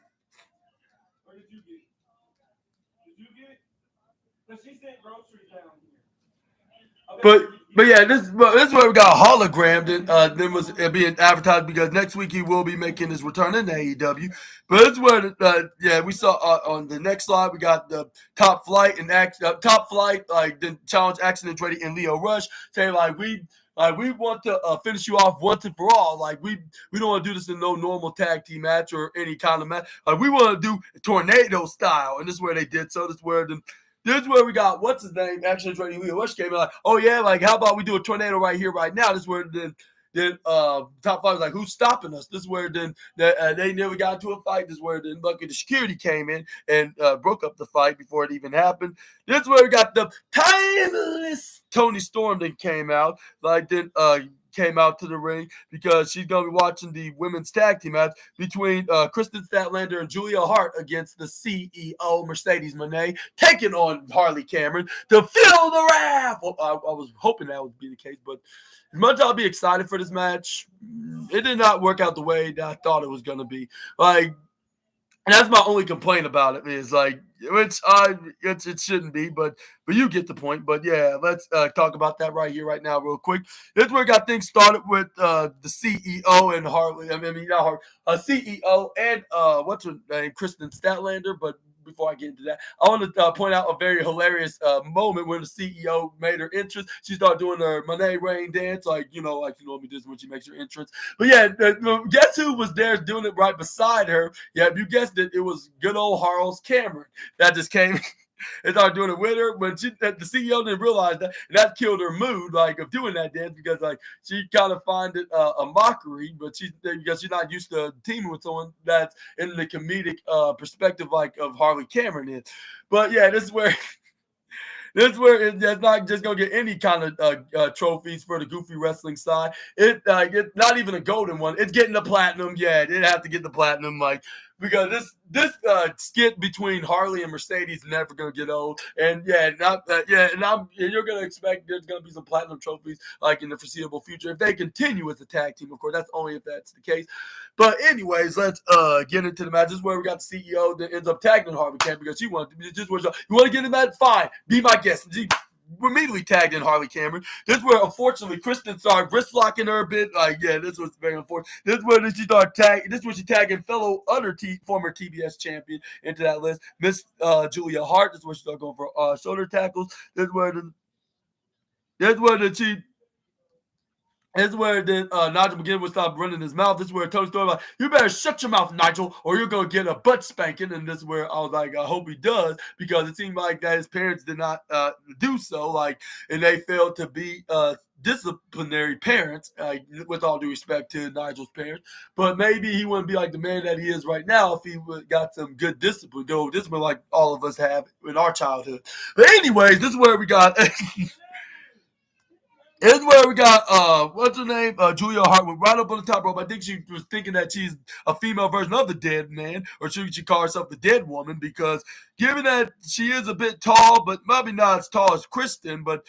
Or did you get it? Did you get it? Because she sent groceries down here. Okay. But yeah, this is where we got hologrammed and then was being advertised, because next week he will be making his return in AEW. But this is where we saw on the next slide we got the Top Flight then challenge Accident Ready and Leo Rush saying like we want to finish you off once and for all. Like we don't want to do this in no normal tag team match or any kind of match. Like we want to do tornado style, and this is where they did so. This is where we got, what's his name, actually, Trey Leo Rush came out like, "Oh, yeah, like, how about we do a tornado right here, right now?" This is where then Top 5 was like, "Who's stopping us?" This is where then they never got into a fight. This is where then lucky the security came in and broke up the fight before it even happened. This is where we got the timeless Tony Storm that came out. Came out to the ring because she's going to be watching the women's tag team match between Kristen Statlander and Julia Hart against the CEO, Mercedes Moné, taking on Harley Cameron to fill the wrath. Well, I was hoping that would be the case, but as much as I'll be excited for this match, it did not work out the way that I thought it was going to be. Like, and that's my only complaint about it is like, it shouldn't be, but you get the point. But yeah, let's talk about that right here, right now, real quick. This is where we got things started with the CEO and Harley. I mean, not Harley, CEO and what's her name, Kristen Statlander. But before I get into that, I want to point out a very hilarious moment when the CEO made her entrance. She started doing her Monet Rain dance, like you normally does when she makes her entrance. But yeah, guess who was there doing it right beside her? Yeah, you guessed it. It was good old Harles Cameron that just came and started doing it with her. But the CEO didn't realize that, and that killed her mood, like, of doing that dance, because like she kind of find it a mockery, but because she's not used to teaming with someone that's in the comedic perspective like of Harley Cameron is. But yeah, this is where This where that's not just gonna get any kind of trophies for the Goofy Wrestling side. It's not even a golden one. It's getting the platinum. Yeah, it have to get the platinum, like because this skit between Harley and Mercedes is never gonna get old. And yeah, you're gonna expect there's gonna be some platinum trophies like in the foreseeable future if they continue as a tag team. Of course, that's only if that's the case. But anyways, let's get into the match. This is where we got the CEO that ends up tagging Harley Cameron because she wanted to just was you want to get in that? Fine, be my guest. She immediately tagged in Harley Cameron. This is where unfortunately Kristen started wrist locking her a bit. Like, yeah, this was very unfortunate. This is where she started tagging. This is where she tagging fellow other former TBS champion into that list. Miss Julia Hart. This is where she started going for shoulder tackles. This is where Nigel McGinn would stop running his mouth. This is where Tony Storm like, you better shut your mouth, Nigel, or you're going to get a butt spanking. And this is where I was like, I hope he does, because it seemed like that his parents did not do so, like, and they failed to be disciplinary parents, with all due respect to Nigel's parents. But maybe he wouldn't be like the man that he is right now if he got some good discipline, like all of us have in our childhood. But anyways, this is where we got... It's where we got, what's her name? Julia Hart went right up on the top rope. I think she was thinking that she's a female version of the dead man, or should she call herself the dead woman? Because given that she is a bit tall, but maybe not as tall as Kristen, but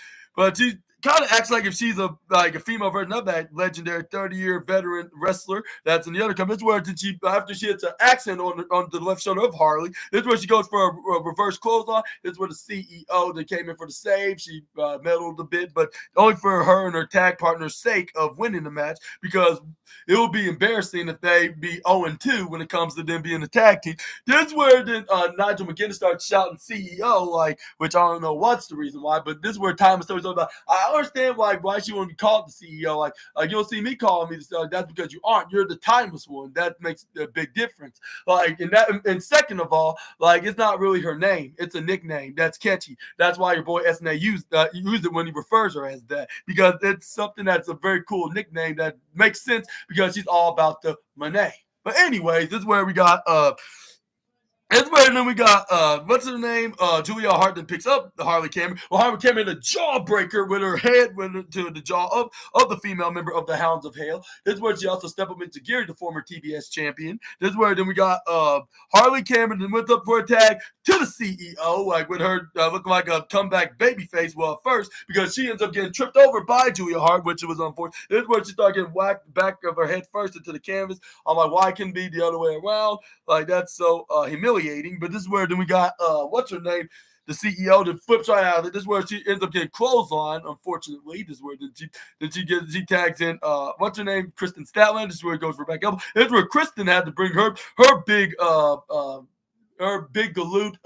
she kind of acts like if she's a female version of that legendary 30-year veteran wrestler that's in the other company. This is where after she hits an accent on the left shoulder of Harley, this is where she goes for a reverse clothesline. This is where the CEO that came in for the save, she meddled a bit, but only for her and her tag partner's sake of winning the match, because it will be embarrassing if they be 0-2 when it comes to them being a tag team. This is where then Nigel McGinn starts shouting CEO, like, which I don't know what's the reason why, but this is where time is talking about. I understand why she want to be called the CEO. Like you don't see me calling me the CEO. That's because you aren't. You're the timeless one. That makes a big difference. Like, and second of all, like, it's not really her name. It's a nickname that's catchy. That's why your boy SNA used it when he refers her as that, because it's something that's a very cool nickname that makes sense because she's all about the money. But anyways, this is where we got what's her name? Julia Hart then picks up the Harley Cameron. Well, Harley Cameron a jawbreaker with her head went into the jaw of the female member of the Hounds of Hell. This is where she also stepped up into Gary, the former TBS champion. This is where then we got Harley Cameron then went up for a tag to the CEO, like with her looking like a comeback babyface. Well, first, because she ends up getting tripped over by Julia Hart, which was unfortunate. This is where she started getting whacked back of her head first into the canvas. I'm like, why can't it be the other way around? Like, that's so humiliating. But this is where then we got what's her name? The CEO that flips right out of it. This is where she ends up getting clothesline, unfortunately. This is where she tags in what's her name? Kristen Statlander. This is where it goes for back elbow. This is where Kristen had to bring her big galoot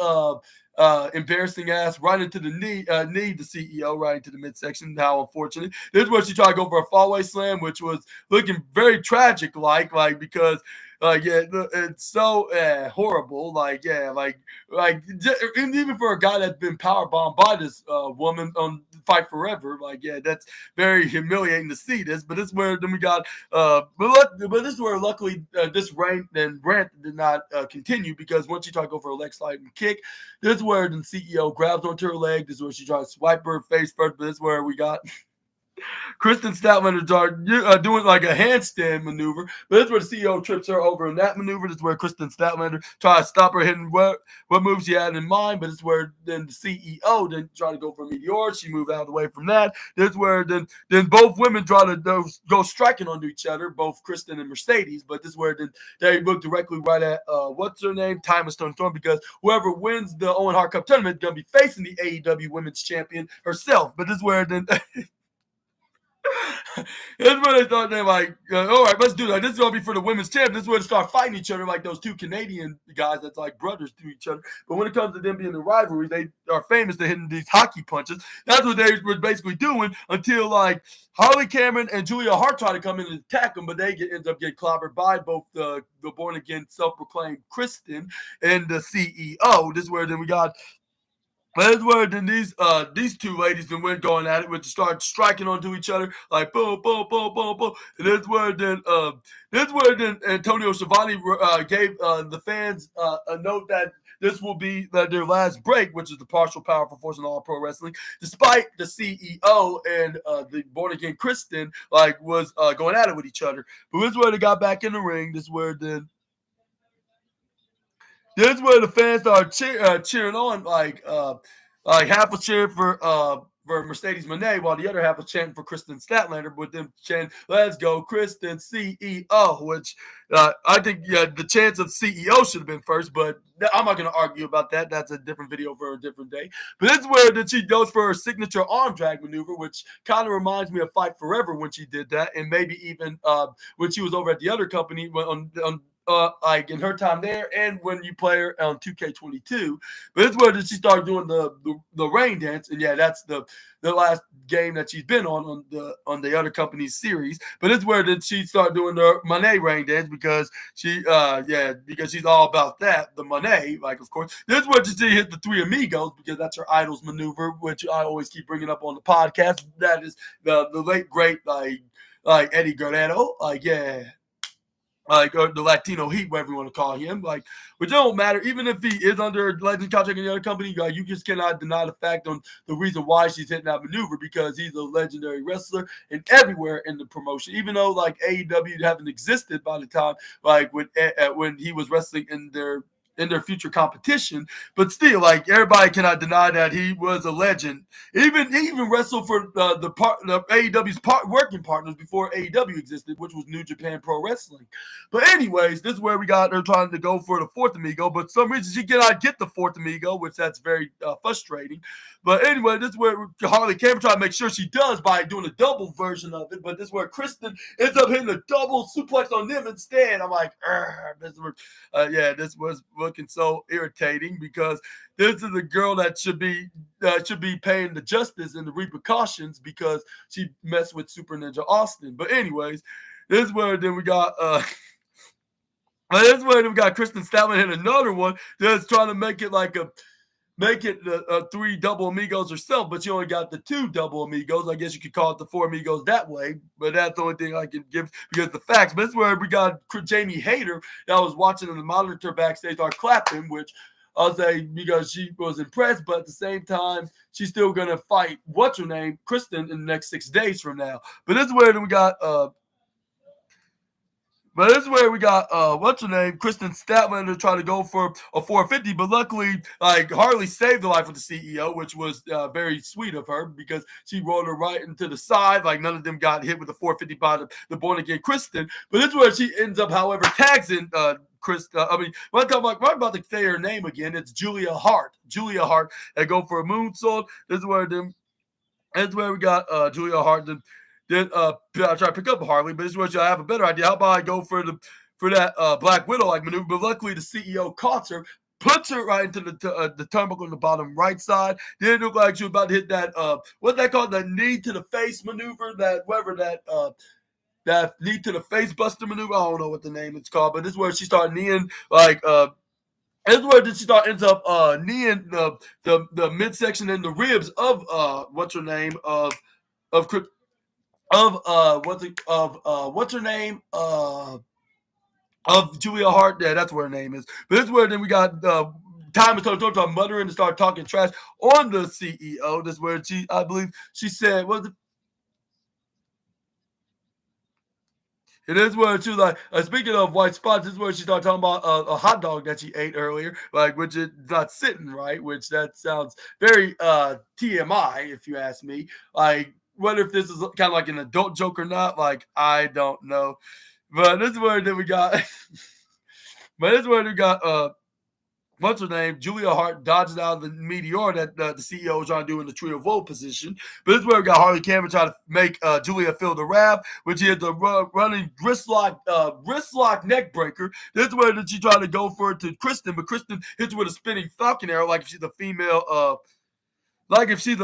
embarrassing ass right into the knee, the CEO right into the midsection. How unfortunate. This is where she tried to go for a fallaway slam, which was looking very tragic like because it's so horrible. And even for a guy that's been powerbombed by this woman on Fight Forever, that's very humiliating to see this. But this is where then we got, but this is where luckily this rant did not continue, because once she tried to go for a leg slide and kick, this is where the CEO grabs onto her leg. This is where she tries to swipe her face first. But this is where we got Kristen Statlander doing like a handstand maneuver, but this is where the CEO trips her over in that maneuver. This is where Kristen Statlander tries to stop her hitting what moves she had in mind, but it's where then the CEO then try to go for a meteor. She moved out of the way from that. This is where then both women try to go striking onto each other, both Kristen and Mercedes, but this is where then they look directly right at what's her name? Timeless Toni Storm, because whoever wins the Owen Hart Cup tournament is going to be facing the AEW Women's Champion herself. But this is where then That's where they thought they're like, all right, let's do that. This is gonna be for the women's champ. This is where they start fighting each other like those two Canadian guys that's like brothers to each other. But when it comes to them being the rivalry, they are famous for hitting these hockey punches. That's what they were basically doing until like Harley Cameron and Julia Hart try to come in and attack them, but they end up getting clobbered by both the born again self-proclaimed Kristen and the CEO. This is where then we got. But it's where then these two ladies then went going at it, which start striking onto each other like boom, boom, boom, boom, boom. And this where then Antonio Schiavone gave the fans a note that this will be their last break, which is the partial powerful force in all pro wrestling. Despite the CEO and the born again Kristen was going at it with each other, but this is where they got back in the ring. This is where the fans started cheering on, half was cheering for Mercedes Moné, while the other half was chanting for Kristen Statlander, with them chanting, "Let's go, Kristen CEO," which I think the chance of CEO should have been first, but I'm not going to argue about that. That's a different video for a different day. But this is where she goes for her signature arm drag maneuver, which kind of reminds me of Fight Forever when she did that, and maybe even when she was over at the other company on in her time there, and when you play her on 2K22. But it's where she started doing the rain dance, and yeah, that's the last game that she's been on the other company's series. But it's where she started doing the Monet rain dance because because she's all about that, the Monet, of course. This is where she hit the Three Amigos, because that's her idol's maneuver, which I always keep bringing up on the podcast. That is the late great Eddie Guerrero, or the Latino Heat, whatever you want to call him. Which don't matter. Even if he is under a legend contract in the other company, you just cannot deny the fact on the reason why she's hitting that maneuver, because he's a legendary wrestler and everywhere in the promotion. Even though AEW haven't existed by the time when he was wrestling in their future competition, but still, everybody cannot deny that he was a legend. He even wrestled for the AEW's working partners before AEW existed, which was New Japan Pro Wrestling. But anyways, this is where we got her trying to go for the fourth amigo, but for some reason she cannot get the fourth amigo, which that's very frustrating. But anyway, this is where Harley Cameron trying to make sure she does by doing a double version of it. But this is where Kristen ends up hitting a double suplex on them instead. I'm like, this was looking so irritating, because this is a girl that should be paying the justice and the repercussions, because she messed with Super Ninja Austin. But anyways, this is where then we got Kristen Statlander hit another one that's trying to make it three double amigos herself, but she only got the two double amigos. I guess you could call it the four amigos that way, but that's the only thing I can give because the facts. But this is where we got Jamie Hayter that was watching in the monitor backstage start clapping, which I'll say because she was impressed, but at the same time, she's still going to fight Kristen, in the next 6 days from now. But this is where we got Kristen Statlander trying to go for a 450, but luckily, Harley saved the life of the CEO, which was very sweet of her, because she rolled her right into the side. None of them got hit with the 450 by the born again Kristen. But this is where she ends up, however, tags in when I'm about to say her name again, it's Julia Hart. Julia Hart, they go for a moonsault. This is where we got Julia Hart. Then I try to pick up Harley, but this is where I have a better idea. How about I go for that Black Widow maneuver? But luckily the CEO caught her, puts her right into the turnbuckle on the bottom right side. Then it looked like she was about to hit that what's that called? The knee to the face maneuver. That knee to the face buster maneuver. I don't know what the name it's called, but this is where she started kneeing this is where she ends up kneeing the midsection and the ribs of what's her name of Julia Hart. Yeah, that's what her name is. But this is where then we got Time started muttering and started talking trash on the CEO. This is where I believe she said, it is where she was speaking of white spots, this is where she started talking about a hot dog that she ate earlier, which is not sitting right, which that sounds very TMI, if you ask me. What if this is kind of an adult joke or not? I don't know. But this is where we got what's her name? Julia Hart dodges out of the meteor that the CEO was trying to do in the Tree of Woe position. But this is where we got Harley Cameron trying to make Julia feel the wrath, which he had the running wrist lock neck breaker. This is where she tried to go for it to Kristen, but Kristen hits her with a spinning falcon arrow, like if she's a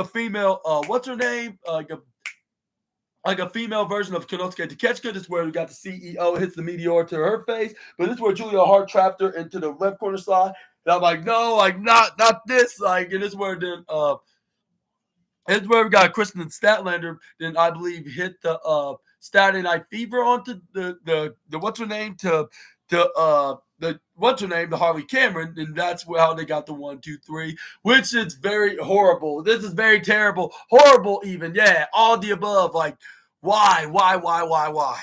female what's her name? A female version of Konosuke Takeshita. This is where we got the CEO hits the meteor to her face. But this is where Julia Hart trapped her into the left corner slide. And I'm like, no, not this. And this is where then it's where we got Kristen Statlander. Then I believe hit the Saturday Night Fever onto the what's her name to the what's her name, the Harley Cameron, and that's how they got the 1, 2, 3, which is very horrible. This is very terrible, horrible even. Yeah, all the above. Like, why?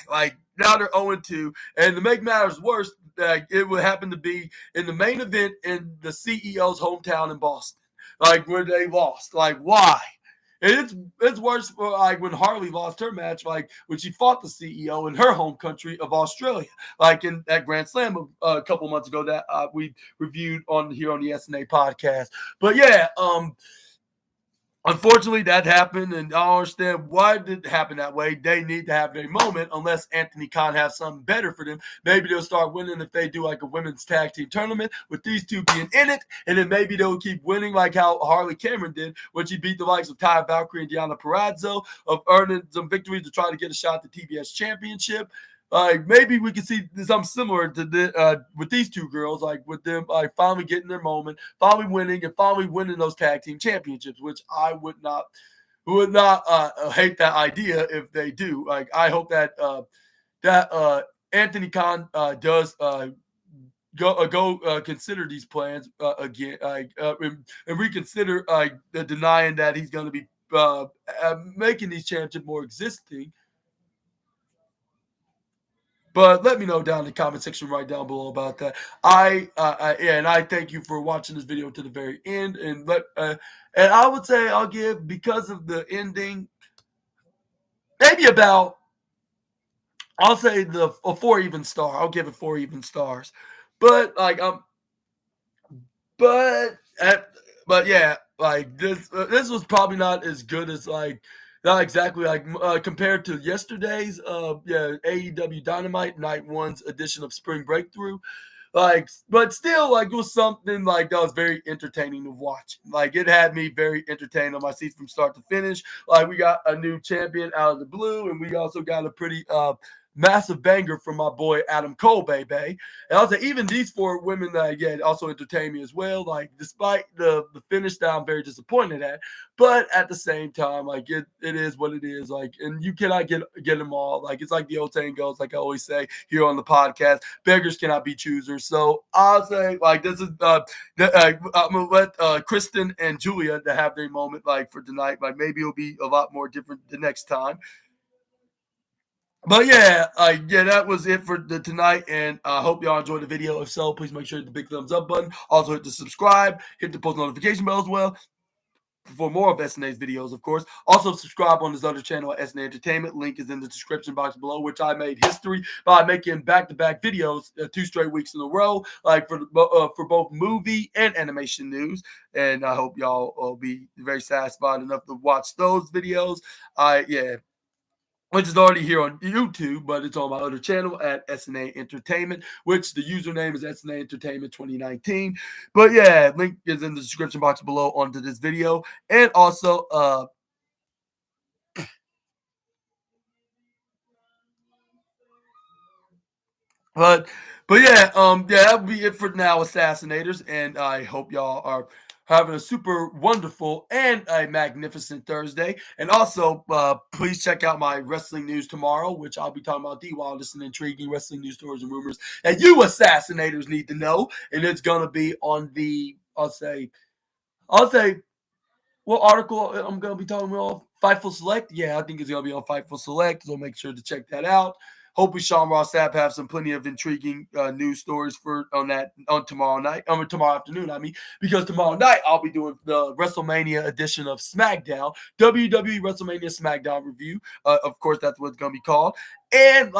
Like, now they're 0-2, and to make matters worse, it would happen to be in the main event in the CEO's hometown in Boston, like where they lost. Like, why? And it's worse for like when Harley lost her match, like when she fought the CEO in her home country of Australia, like in that Grand Slam a couple months ago that we reviewed on here on the SNA podcast. But yeah, unfortunately, that happened, and I don't understand why it did happen that way. They need to have their moment unless Anthony Khan has something better for them. Maybe they'll start winning if they do like a women's tag team tournament with these two being in it, and then maybe they'll keep winning like how Harley Cameron did when she beat the likes of Ty Valkyrie and Deonna Purrazzo, of earning some victories to try to get a shot at the TBS championship. Like maybe we can see something similar to with these two girls, like with them finally getting their moment, finally winning those tag team championships, which I would not hate that idea if they do. Like I hope that Anthony Khan does go consider these plans again, and reconsider the denying that he's going to be making these championships more existing. But let me know down in the comment section right down below about that. And I thank you for watching this video to the very end. And I would say I'll give, because of the ending, maybe about, I'll say a 4 even star. I'll give it 4 even stars. But yeah, like this was probably not as good as not exactly compared to yesterday's AEW Dynamite Night 1's edition of Spring Breakthrough. But still, it was something that was very entertaining to watch. It had me very entertained on my seats from start to finish. We got a new champion out of the blue, and we also got a pretty massive banger from my boy Adam Cole, baby. And I'll say even these 4 women also entertained me as well. Despite the finish that I'm very disappointed at, but at the same time, it is what it is. And you cannot get them all. It's like the old saying goes, like I always say here on the podcast, beggars cannot be choosers. So I'll say this is I'm gonna let Kristen and Julia to have their moment for tonight. Maybe it'll be a lot more different the next time. But yeah, that was it for tonight, and I hope y'all enjoyed the video. If so, please make sure to hit the big thumbs up button. Also hit the subscribe, hit the post notification bell as well for more of SNA's videos, of course. Also subscribe on this other channel at SNA Entertainment. Link is in the description box below, which I made history by making back-to-back videos 2 straight weeks in a row, for both movie and animation news. And I hope y'all will be very satisfied enough to watch those videos. Which is already here on YouTube, but it's on my other channel at SNA Entertainment, which the username is SNA Entertainment 2019. But yeah, link is in the description box below onto this video. And also, but yeah, that'll be it for now, Assassinators. And I hope y'all are having a super wonderful and a magnificent Thursday. And also, please check out my wrestling news tomorrow, which I'll be talking about the wildest and intriguing wrestling news stories and rumors that you Assassinators need to know. And it's going to be on the, I'll say, what article I'm going to be talking about? Fightful Select? Yeah, I think it's going to be on Fightful Select, so make sure to check that out. Hopefully, Sean Ross Sapp have some plenty of intriguing news stories on tomorrow afternoon. Because tomorrow night I'll be doing the WrestleMania edition of SmackDown, WWE WrestleMania SmackDown review. Of course, that's what it's gonna be called. And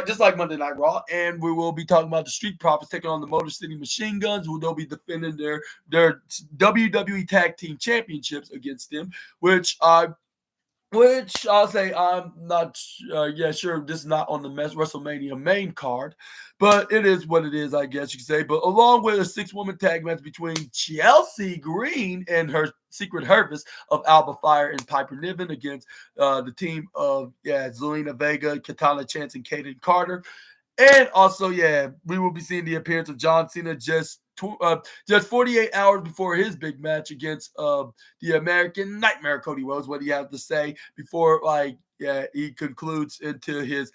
just like Monday Night Raw, and we will be talking about the Street Profits taking on the Motor City Machine Guns, who they'll be defending their WWE Tag Team Championships against them, which I'll say I'm not sure this is not on the WrestleMania main card, but it is what it is, I guess you could say. But along with a 6-woman tag match between Chelsea Green and her Secret Harvest of Alba Fire and Piper Niven against the team of Zelina Vega, Katana Chance, and Kaden Carter. And also, we will be seeing the appearance of John Cena just just 48 hours before his big match against the American Nightmare Cody Rhodes. What do you have to say before he concludes into his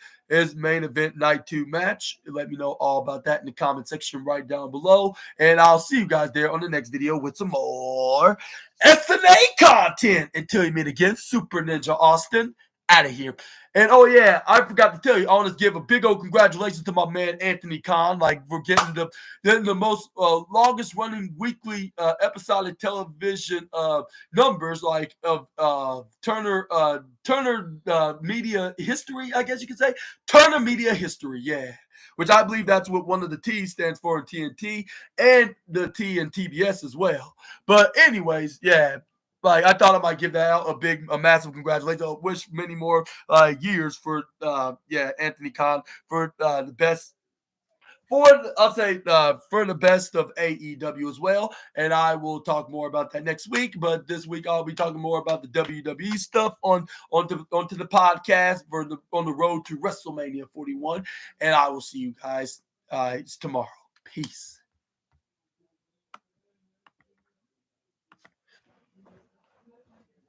main event night 2 match? Let me know all about that in the comment section right down below, and I'll see you guys there on the next video with some more SNA content. Until you meet again, Super Ninja Austin out of here. And oh yeah, I forgot to tell you, I want to give a big old congratulations to my man Anthony Khan. Like, we're getting the most longest running weekly episodic television numbers, like of Turner media history, I guess you could say. Turner media history, yeah. Which I believe that's what one of the T's stands for in TNT, and the T in TBS as well. But anyways, yeah. Like, I thought I might give that out a massive congratulations. I wish many more years for Anthony Khan for the best. For the best of AEW as well, and I will talk more about that next week. But this week I'll be talking more about the WWE stuff onto the podcast on the road to WrestleMania 41, and I will see you guys tomorrow. Peace.